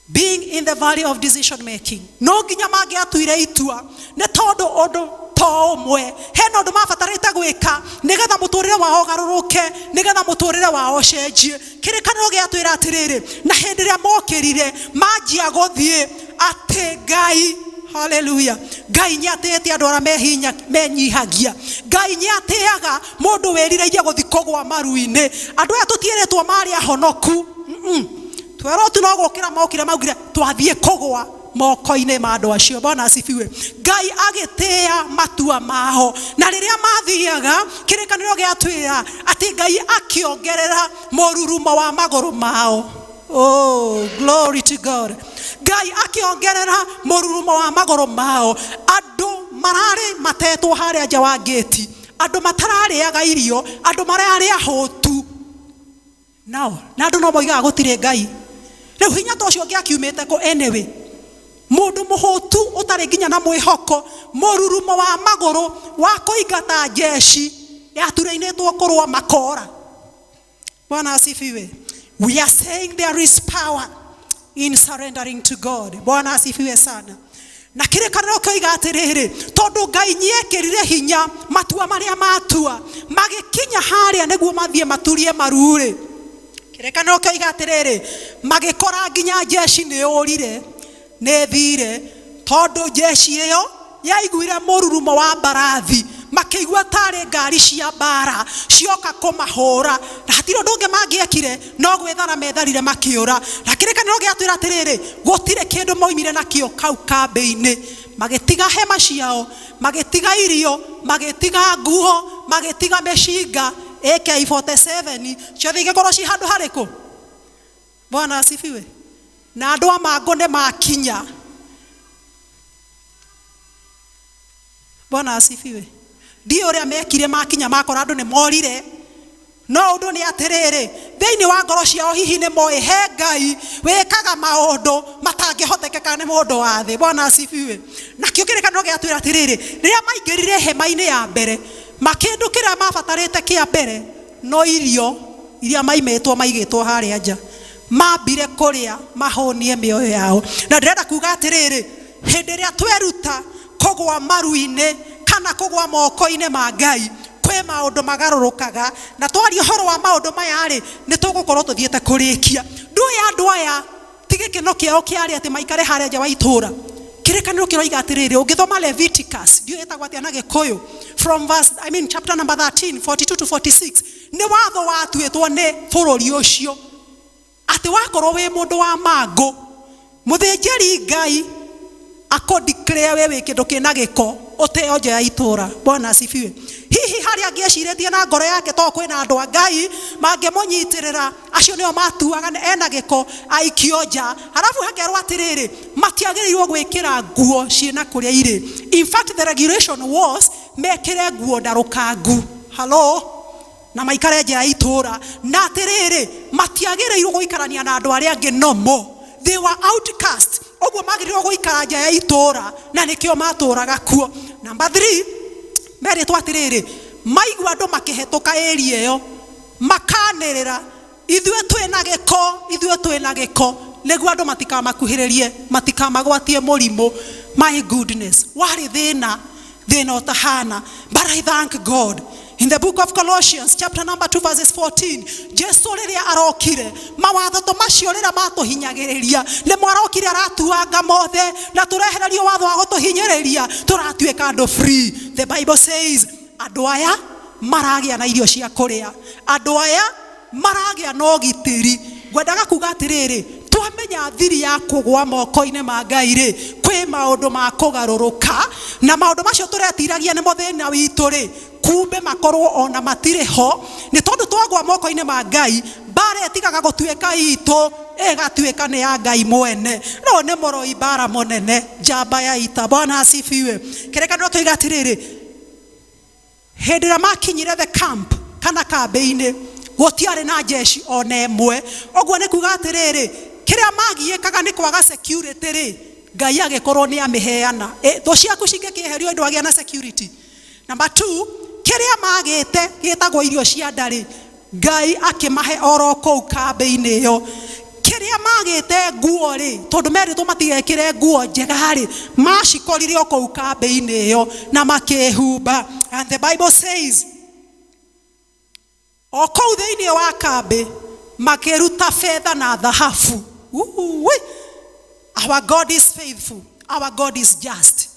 Being in the valley of decision making, no nginya mangĩatuire itua, nĩ tondũ ũndũ to ũmwe hena ũndũ mabatarĩte gwĩka nĩgetha mũtũrĩre wao ũgarũrũke, nĩgetha mũtũrĩre wao ũcenjie. Kĩrĩkanĩro gĩatwĩra atĩrĩrĩ, na hĩndĩ ĩrĩa mokĩrire manjia gũthiĩ atĩ Ngai, haleluya, Ngai nĩ atĩĩte andũ arĩa menyihagia. Ngai nĩ atĩaga mũndũ wĩrirĩirie gũthiĩ kũgwa maru-inĩ. Andũ aya tũtiĩrĩtwo marĩ ahonoku, twerwo tu no gũkĩra mokire maugire twathiĩ kũgwa moko-inĩ ma andũ acio. Bwana asifiwe. Ngai agĩtĩa matua mao, na rĩrĩa mathiaga kĩrĩkanĩro gĩatwĩra atĩ Ngai akĩongerera mũrurumo wa magũrũ mao. Oh, glory to God. Ngai akĩongerera mũrurumo wa magũrũ mao. Andũ mararĩ matetwo harĩa nja wa gate, andũ matararĩaga irio, andũ mararĩ ahũtu. Nao na andũ no moigaga gũtirĩ Ngai. Rĩu hinya ta ũcio ũngĩakiumĩte kũ anyway? Mũndũ mũhũtu ũtarĩ nginya na mwĩhoko, mũrurumo wa magũrũ wa kũingata jeshi yaturĩinĩtwo kũrũa makora. Bwana asifiwe. We are saying there is power in surrendering to God. Bwana asifiwe sana. Na kĩrĩkanĩro kĩoiga atĩrĩrĩ, tondũ Ngai nĩekĩrire hinya matua marĩa matua magĩkinya harĩa nĩguo mathiĩ maturie maru-rĩ, kĩrĩkanĩro kĩoiga atĩrĩrĩ, magĩkora nginya jeshi nĩyũrire nĩ thire, tondũ jeshi ĩyo yaiguire mũrurumo wa mbarathi, makĩigua tarĩ ngari cia mbara cioka kũmahũra, na hatirĩ ũndũ ũngĩ mangĩekire no gwĩthara metharire makĩũra. Na kĩrĩkanĩro gĩatwĩra atĩrĩrĩ, gũtirĩ kĩndũ moimire nakĩo kau kambĩ-inĩ. Magĩtiga hema ciao, magĩtiga irio, magĩtiga nguo, magĩtiga mĩcinga, AK-47 ciothe igĩkorwo ci handũ harĩkũ? Bwana asifiwe. Na andũ a Mango nĩ makinya. Bwana asifiwe. Ndio ũrĩa mekire makinya makora andũ nĩ morire. No ũndũ nĩ atĩrĩrĩ, thĩinĩ wa ngoro ciao hihi nĩ moĩ he Ngai wĩkaga maũndũ matangĩhotekeka nĩ mũndũ wa thĩ. Bwana asifiwe. Na kĩo kĩrĩkanĩro gĩatwĩra atĩrĩrĩ, rĩrĩa maingĩrire hema-inĩ ya mbere, makĩndũ kĩrĩa mabatarĩte kĩa mbere no irio iria maimĩtwo maigĩtwo harĩa nja. Mambire kũrĩa mahũnie mĩoyo yao. Na ndĩrenda kuga atĩrĩrĩ, hĩndĩ ĩrĩa tweruta kũgwa maru-inĩ kana kũgwa moko-inĩ ma Ngai, kwĩ maũndũ magarũrũkaga. Na twaria ũhoro wa maũndũ maya rĩ, nĩ tũgũkorwo tũthiĩte kũrĩkia. Ndũĩ andũ aya ti gĩkeno kĩao kĩarĩ atĩ maikare harĩa nja wa itũũra. Kĩrĩkanĩro kĩroiga atĩrĩrĩ, ũngĩthoma Leviticus, ndiũ ĩtagwo atĩa na Gĩkũyũ, from verse, chapter number 13, 42 to 46, nĩ watho watuĩtwo nĩ bũrũri ũcio atĩ wakorwo wĩ mũndũ wa Mango, mũthĩnjĩri Ngai akũ declare we wĩ kĩndũ kĩna gĩko, oteo nja ya itura. Bwana asifiwe. Hihi hari angĩeciretie na ngoro yake to kwĩna andũ a Ngai mangĩmũnyitirĩra acio nĩo matuaga ena gĩko aikio nja, halafu hakerwo atĩrĩrĩ matiagĩrĩirwo gwĩkĩra nguo ciĩna kũrĩa irĩ. In fact the regulation was mekĩre nguo ndarũkangu. Hello, na maikare nja ya itura, na atĩrĩrĩ matiagĩrĩirwo gũikarania na andũ arĩa angĩ nomo. They were outcast. Oguo magĩrĩirwo gũikara nja ya itura na nĩkĩo matũraga kuo. Number 3, merĩtwo atĩrĩrĩ maigua andũ makĩhetũka area ĩyo makanĩrĩra ithuĩ twĩna gĩko nĩguo andũ matikamakuhĩrĩrie, matikamagwatie mũrimũ. My goodness, warĩ thĩna ũtahana. But I thank God. In the book of Colossians chapter number 2 verses 14, Jesu rĩrĩa arokire mawatho to macio rĩrĩa matũhinyagĩrĩria nĩ mwarokire aratuanga mothe na tũrehererio watho wa gũtũhinyĩrĩria, tũratuĩka andũ free. The Bible says andũ aya maragĩa na irio cia kũrĩa, andũ aya maragĩa na ũgitĩri. Ngwendaga kuga atĩrĩrĩ twamenya thiri ya kũgwa moko-inĩ ma Ngai rĩ kwĩ maũndũ ma kũgarũrũka, na maũndũ macio tũretiragia nĩ mũthenya witũ rĩ kumbe makorwo ona matirĩ ho, nĩ tondũ twagwa moko-inĩ ma Ngai mbara ĩtigaga gũtuĩka itũ ĩgatuĩka nĩ ya Ngai mwene. No nĩ mũroi mbara mũnene, njamba ya ita. Bwana asifiwe. Kĩrĩkanĩro kĩoiga atĩrĩrĩ hĩndĩ ĩrĩa makinyire the camp kana kambĩ-inĩ gũtiarĩ na jeshi ona ĩmwe. Ũguo nĩ kuga atĩrĩrĩ kĩrĩa magiĩkaga nĩ kwaga security rĩ Ngai agĩkorwo nĩ amĩheana. Thũ ciaku cingĩkĩeherio ndũ agĩa na security. Number 2, kĩrĩa magĩte gĩtagwo irio cia ndarĩ Ngai akĩmahe oro kũu kambĩ-inĩ ĩyo. Kĩrĩa magĩte nguo rĩ tondũ merĩtwo matigekĩre nguo njega rĩ macikorire o kũu kambĩ-inĩ ĩyo na makĩhumba. And the Bible says o kũu thĩinĩ wa kambĩ makĩruta fedha na thahabu. Our God is faithful. Our God is just.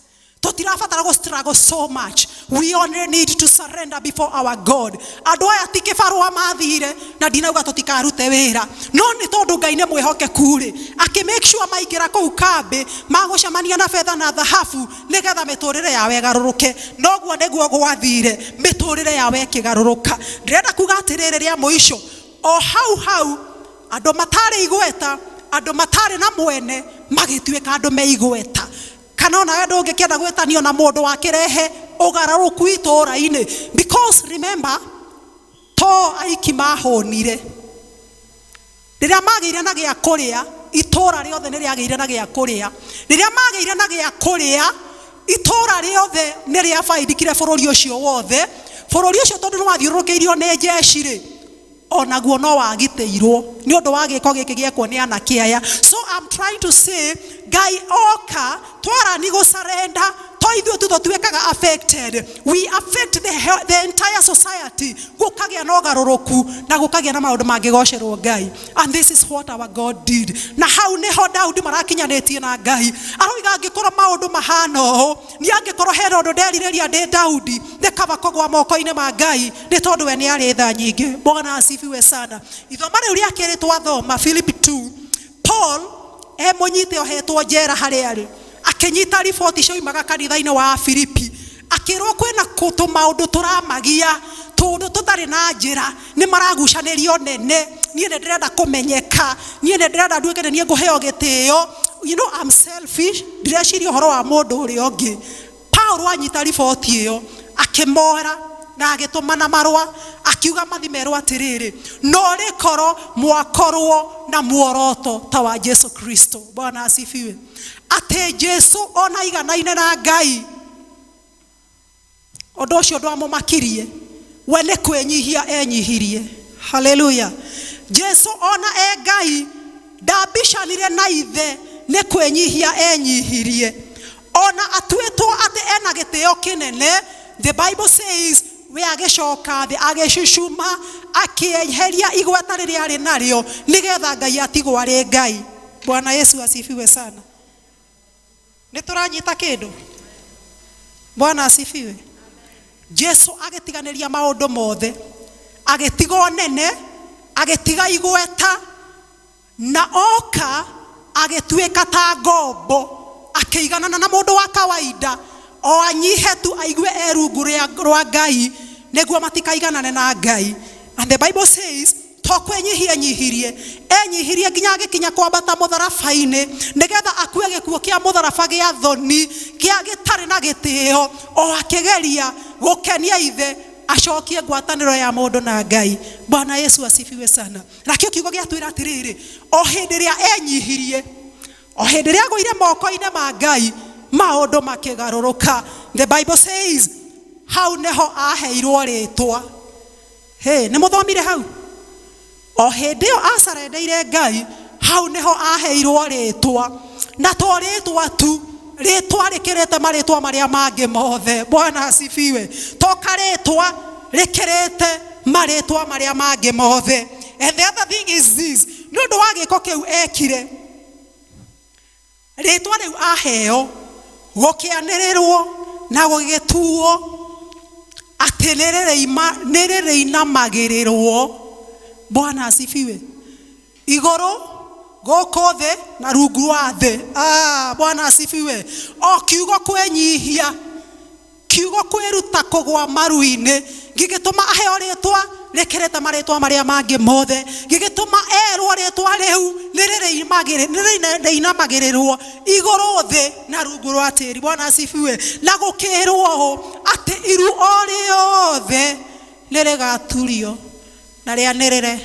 Totirafatara go struggle so much. We only need to surrender before our God. Andũ aya ti kĩbarũa mathire na ndinauga tũtikarute wĩra, no nĩ tondũ Ngai nĩ mwĩhokeku rĩ akĩ make sure maingĩra kũu kambĩ magũcemania na fedha na thahabu nĩgetha mĩtũrĩre yawe ĩgarũrũke. Noguo nĩguo gwathire mĩtũrĩre yawe ĩkĩgarũrũka. Ndĩrenda kuga atĩrĩrĩ rĩa mũico o hau andũ matarĩ igweta, andũ matarĩ na mwene magĩtuĩka andũ me igweta. Kana ona wewe ũngĩkĩenda gwĩtanio na mũndũ wakĩrehe ũgarũrũku itũũra-inĩ, because remember to aiki mahũnire rĩrĩa magĩire na gĩa kũrĩa itũũra rĩothe nĩ rĩagĩire na gĩa kũrĩa. Rĩrĩa magĩire na gĩa kũrĩa itũũra rĩothe nĩ rĩabaindikire bũrũri ũcio wothe. Bũrũri ũcio tondũ nĩ wathiũrũrũkĩirio nĩ jeshi rĩ onaguo no wagitĩirwo nĩ ũndũ wa gĩko gĩkĩ gĩekwo nĩ anake aya. So I'm trying to say Ngai oka twarani gũcarenda to ithuĩ tũtuĩkaga affected. We affect the entire society. Gũkagĩa na ũgarũrũku na gũkagĩa na maũndũ mangĩgocerwo Ngai. And this is what our God did. Na hau nĩho Daudi marakinyanĩtie na Ngai. Aroiga angĩkorwo maũndũ mahana ũũ nĩ angĩkorwo hena ũndũ nderirĩria ndĩ Daudi nĩ kaba kũgwa moko-inĩ ma Ngai nĩ tondũ we nĩ arĩ tha nyingĩ. Bwana asifiwe sana. Ithoma rĩu rĩa kerĩ twathoma Philippi 2, Paul mũnyite ohetwo njera harĩa arĩ akĩnyita riboti cioimaga kanitha-inĩ wa Philippi akĩrwo kwĩna kũtũ maũndũ tũramagia tondũ tũtarĩ na njĩra nĩ maragucanĩrio nene. Niĩ nĩ ndĩrenda kũmenyeka, niĩ nĩ ndĩrenda nduĩke nĩ niĩ ngũheo gĩtĩo. You know I'm selfish, ndireciria ũhoro wa mũndũ ũrĩa ũngĩ. Paul anyita riboti ĩyo akĩmora na agĩtũmana marũa akiuga mathimerwo atĩrĩrĩ no rĩkorwo mwakorwo na muoroto ta wa Jesu Kristo. Bwana asifiwe. Atĩ Jesu ona iganaine na Ngai ũndũ ũcio ndwamũmakirie, we nĩ kwĩnyihia enyihirie. Haleluya. Jesu ona Ngai ndambicanire na ithe, nĩ kwĩnyihia enyihirie. Ona atuĩtwo atĩ ena gĩtĩo kĩnene. The Bible says we agĩcoka thĩ agĩcucuma akĩeheria igweta rĩrĩa arĩ narĩo nĩgetha Ngai atigwo arĩ Ngai. Bwana Yesu asifiwe sana. Nĩ tũranyita kĩndũ? Bwana asifiwe. Jesu agĩtiganĩria maũndũ mothe, agĩtiga nene, agĩtiga igweta na oka agĩtuĩka ta ngombo akĩiganana na mũndũ wa kawaida. o anyihe tu aigue erungu rwa Ngai niguo matikaiganane na Ngai. And the Bible says tokwenyihia nyihirie enyihirie nginya gikinya kwambata mutharabaini nigetha akue gikuo kia mutharaba gia thoni kia gitari na gitio o akigeria gukenia ithe acokie ngwataniro ya mundu na Ngai. Bwana Yesu asifiwe sana. Nakio kiugo giatwira atiriri o hindi ria enyihirie o hindi ria goire moko-ine ma Ngai maundu makigaruruka. The Bible says hau neho aheirwo ritwa. Hey, nimuthomire hau o hindi yo asarendeire Ngai hau neho aheirwo ritwa na to ritwa tu ritwa rikirete maritwa maria mangi mothe. Bwana asifiwe. Toka ritwa rikirete maritwa maria mangi mothe. And the other thing is this, nundu wa giko kiu ekire ritwa riu aheo gukianirirwo na gugituo ati nirire magirirwo. Bwana asifiwe. Igoro goko the na rungu rwa the. Bwana asifiwe. O kiugo kwenyihia kiugo kwiruta kugwa maru-ine gigituma aheo ritwa rekerete maritwa maria mangi mothe gigituma erwo ritwa riu nirire inamagirirwo igoro the na rungu rwa tiri. Bwana asifiwe. Na gukirwo ati iru oriothe nirigaturio na ria nirire.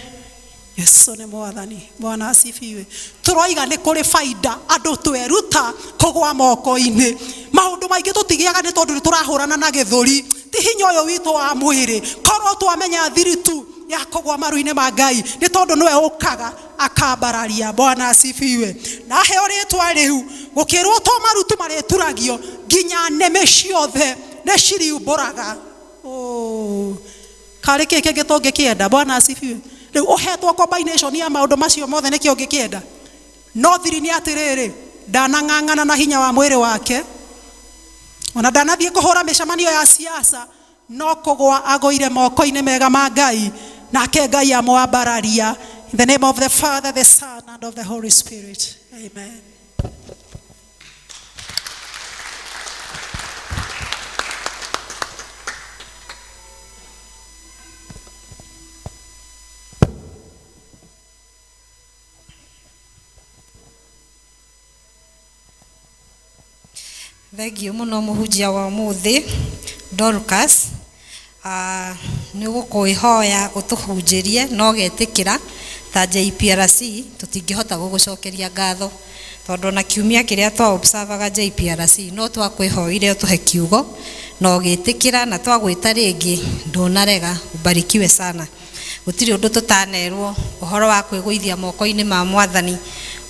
Yesu ni mwathani. Bwana asifiwe. Turoiga ni kuri faida andu tweruta kugwa moko-ine maundu maingi tutigiaga ni tondu turahurana na githuri ti hinya uyu witu wa mwiri korwo twamenya thiritu ya kugwa maru-ine ma Ngai ni tondu niwe ukaga akambararia. Bwana asifiwe. Na heo ritwa riu gukirwo to marutu mareturagio nginya neme ciothe ne ciriumburaga. Kari keke gitonge kienda. Bwana asifiwe. Riu uhetwo combination ya maundu macio mothe nikio ngikienda. No thiri ni atiriri ndanang'ang'ana na hinya wa mwiri wake ona ndanathie kuhura micemanio ya siasa no kugwa agoire moko-ine mega ma Ngai nake Ngai amwambararia. In the name of the Father, the Son and of the Holy Spirit. Amen. Thengio muno muhunjia wa muthi Dorcas ni gukwihoya utuhunjirie no getikira ta JPRC tutingihota gugucokeria ngatho tondu na kiumia kiria twa observaga JPRC no twakwihoire utuhe kiugo no getikira na twagwita ringi ndunarega. Ubarikiwe sana. Gutiri undu tutanerwo uhoro wa kwiguithia moko-ine ma Mwathani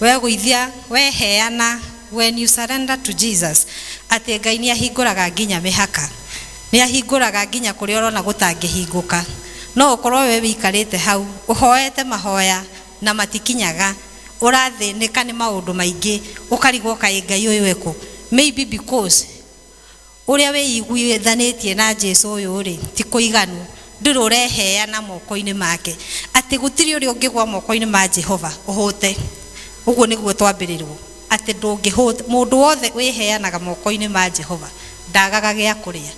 we guithia we heana. When you surrender to Jesus, ati Ngai ni ahinguraga nginya mihaka, ni ahinguraga nginya kuria urona gutangihinguka. No ukorwo we wikarite hau uhoete mahoya na matikinyaga urathinika ni maundu maingi ukarigwo kai Ngai uyu weko. Maybe because uria we iguithanitie na Jesu uyu ri ti kuiganu ndiro reheana moko-ine make ati gutiri uri ungigwa moko-ine ma Jehova uhote. Uguo niguo twambirirwo ati ndungihota mundu wothe wiheanaga moko-ine ma Jehova ndagaga gia kuria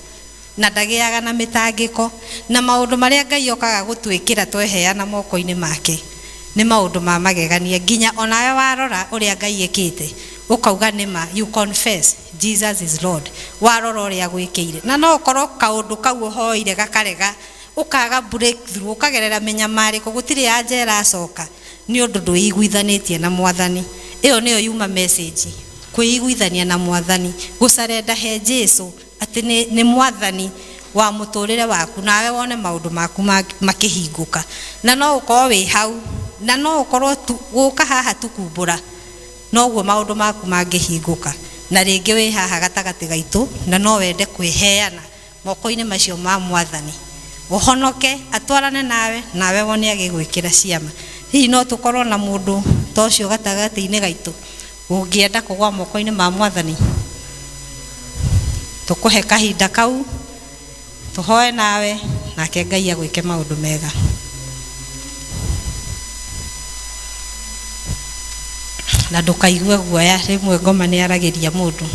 na ndagiaga na mitangiko na maundu maria Ngai okaga gutwikira tweheana moko-ine make ni maundu ma magegania nginya onawe warora uria Ngai ekite ukauga nima you confess Jesus is Lord warora uria gwikire na no ukorwo kaundu kau uhoire gakarega ukaga breakthrough ukagerera menyamari gutiri anje racoka ni undu ndwiguithanitie na Mwathani. Iyo niyo yuma message kwiguithania na Mwathani gusarenda he Jesu ati ni Mwathani wa muturire waku nawe wone maundu maku makihinguka na no ukorwo wi hau na no ukorwo guka haha tukumbura no guo maundu maku mangihinguka na ringi wi haha gatagati gaitu na no wende kwiheana moko-ine macio ma Mwathani uhonoke atwarane nawe wone agigwikira ciama. Hihi no tukorwo na mundu tocio gatagati-ine gaitu ungienda kugwa moko-ine ma Mwathani tukuhe kahinda kau tuhoe nawe nake Ngai agwike maundu mega. Na ndukaigue guoya rimwe ngoma ni aragiria mundu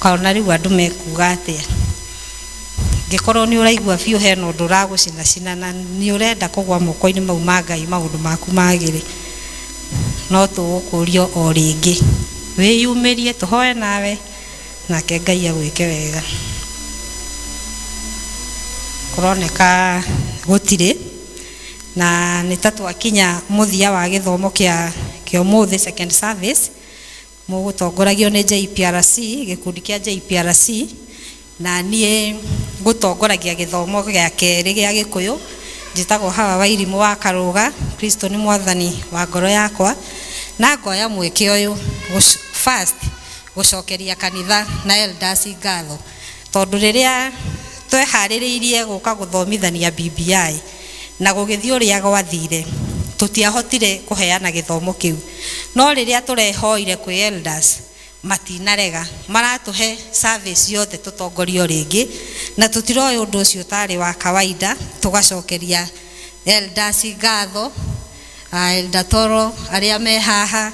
ukaona riu andu mekuga atia ngikorwo ni uraigua biu he no nduragucina na ni urenda kugwa moko-ini mau ma Ngai maundu maku magire no tugukurio o ringi wiyumirie tuhoe nawe nake Ngai agwike wega kuroneka gutire na nitatuakinya muthia wa githomo kia umuthi second service mugutongoragio ni JPRC gikundi kia JPRC na nie gutongoragia githomo gia keri gia Gikuyu njitagwo Hawa wa irimu wa Karuga. Kristo ni mwathani wa ngoro yakwa na ngoya mweke uyu first gucokeria kanitha na elders ngatho tondu riria twehaririirie guka guthomithania BBI na gugithii uria gwathire tutiahotire kuheana githomo kiu no riria turehoire kwi elders matinarega maratuhe service yothe tutongorio ringi na tutiroe undu ucio tari wa kawaida tugacokeria elders ngatho Elder Toro aria me haha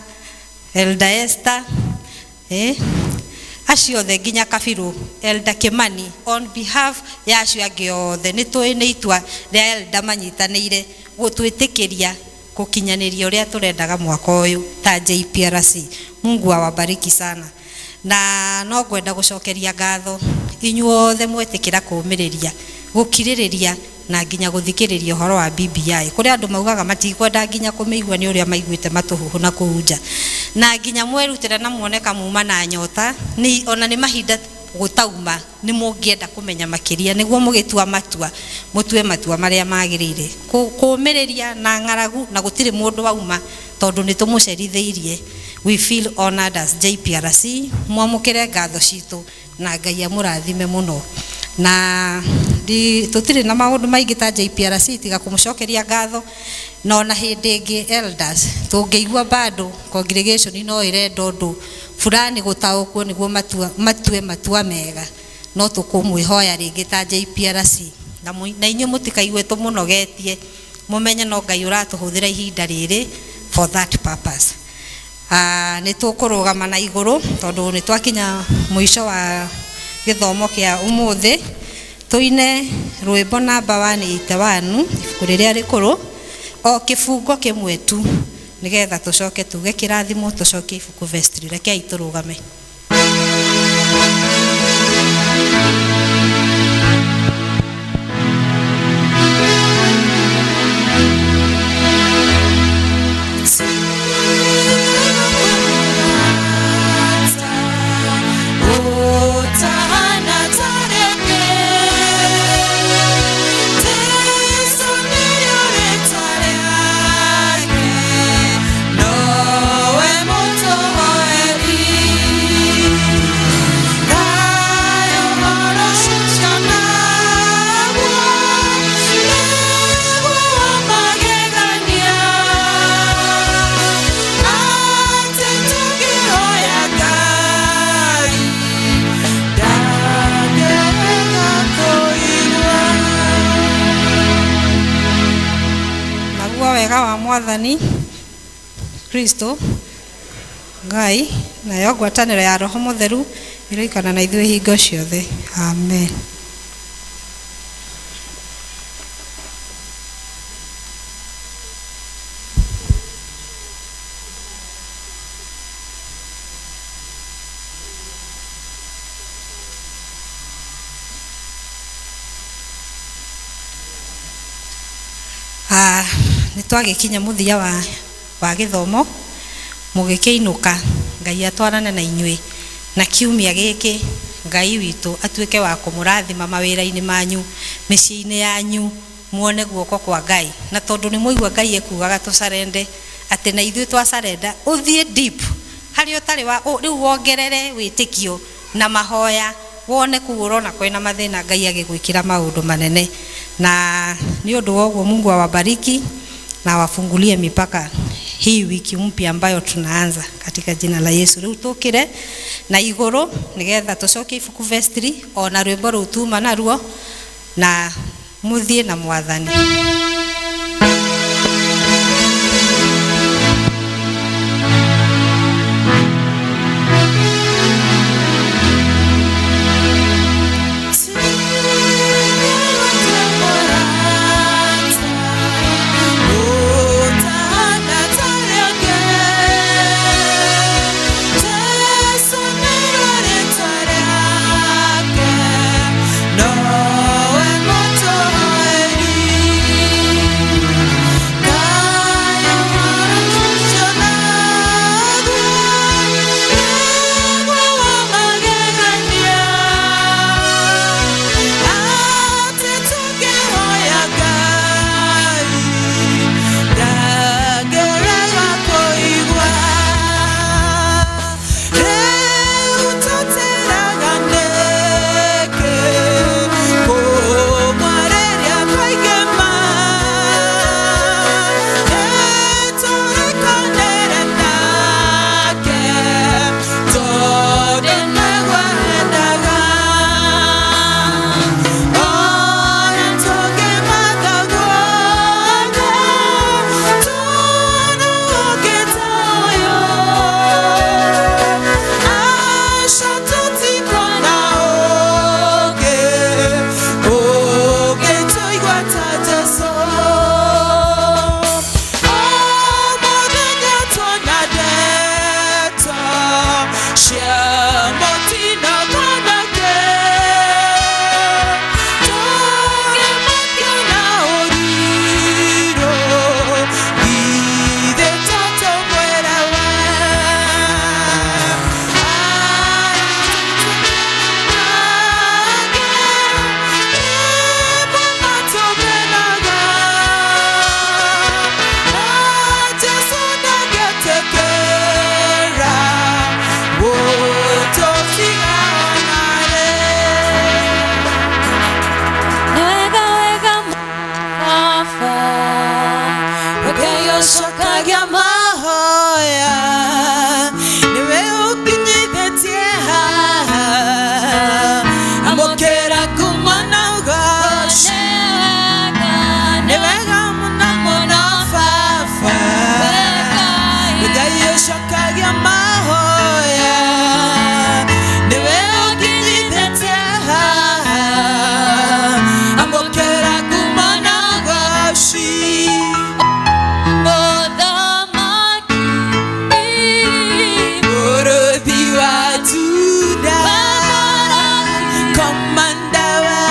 Elder Esther acio the nginya Kabiru Elder Kimani on behalf ya acio angi othe ni itua ria elder manyitanire gutwitikiria kukinyaniria uria turendaga mwaka uyu ta JPRC. Mungu awabariki sana na no gwenda gucokeria ngatho inyuothe mwetikira kumiriria gukiririria na nginya guthikiriria horo wa BBI kuri andu maugaga matikwenda nginya kumeigua ni uria maiguite matuhuhu na kuhunja na nginya mwerutira na muoneka muma na nyota ni ona ni mahinda gutauma ni mungienda kumenya makiria niguo mugitua matua mutue matua maria magirire kumiriria na ngaragu na gutire mundu wauma tondu ni tumuceritheirie. We feel honored as JPRC mwamukire ngatho citu na Ngai amurathime muno na tutire na maundu maingi ta JPRC tiga kumucokeria ngatho no na hindi ingi elders tungeigua bado congregation no irenda undu fulani gutaukwo niguo matue matua mega no tukumwihoya ringi ta JPRC na inyu mutikaigue tumunogetie mumenye no Ngai uratuhuthira ihinda riri for that purpose. Ni tukurugama na iguru tondu ni twakinya mwisho wa githomo kia umuthi tuine rwimbo namba 181 ibuku riria rikuru o kifungo kimwe tu nigetha tucoke tuge kirathimo tucoke ibuku vestry rekei turugame. Wa mwathani Kristo Ngai na yo gwataniro ya Roho Mutheru iroikana na ithuĩ hingo ciothe. Amen. Nitwagikinya muthia wa githomo mugikiinuka Ngai atwarane na inyui na kiumia giki Ngai witu atuike wa kumurathima mawira-ini manyu micii-ini yanyu muone guoko kwa Ngai na tondu ni muigua Ngai ekugaga tucarende ati na ithuĩ twacarenda uthie deep hari utari wa riu wongerere witikio na mahoya wone kuurona kwena mathina Ngai agigwikira maundu manene na ni undu woguo Mungu awabariki na wafungulie mipaka hii wiki mpya ambayo tunaanza katika jina la Yesu. Riu tukire na iguru nigetha tucoke ibuku vestry ona rwimbo rutuma naruo na muthie na mwathani. cokagia mahoya niwe ukinyithetie amokera kumana ugosho niwega muna muna fafa Ngai cokagia mahoya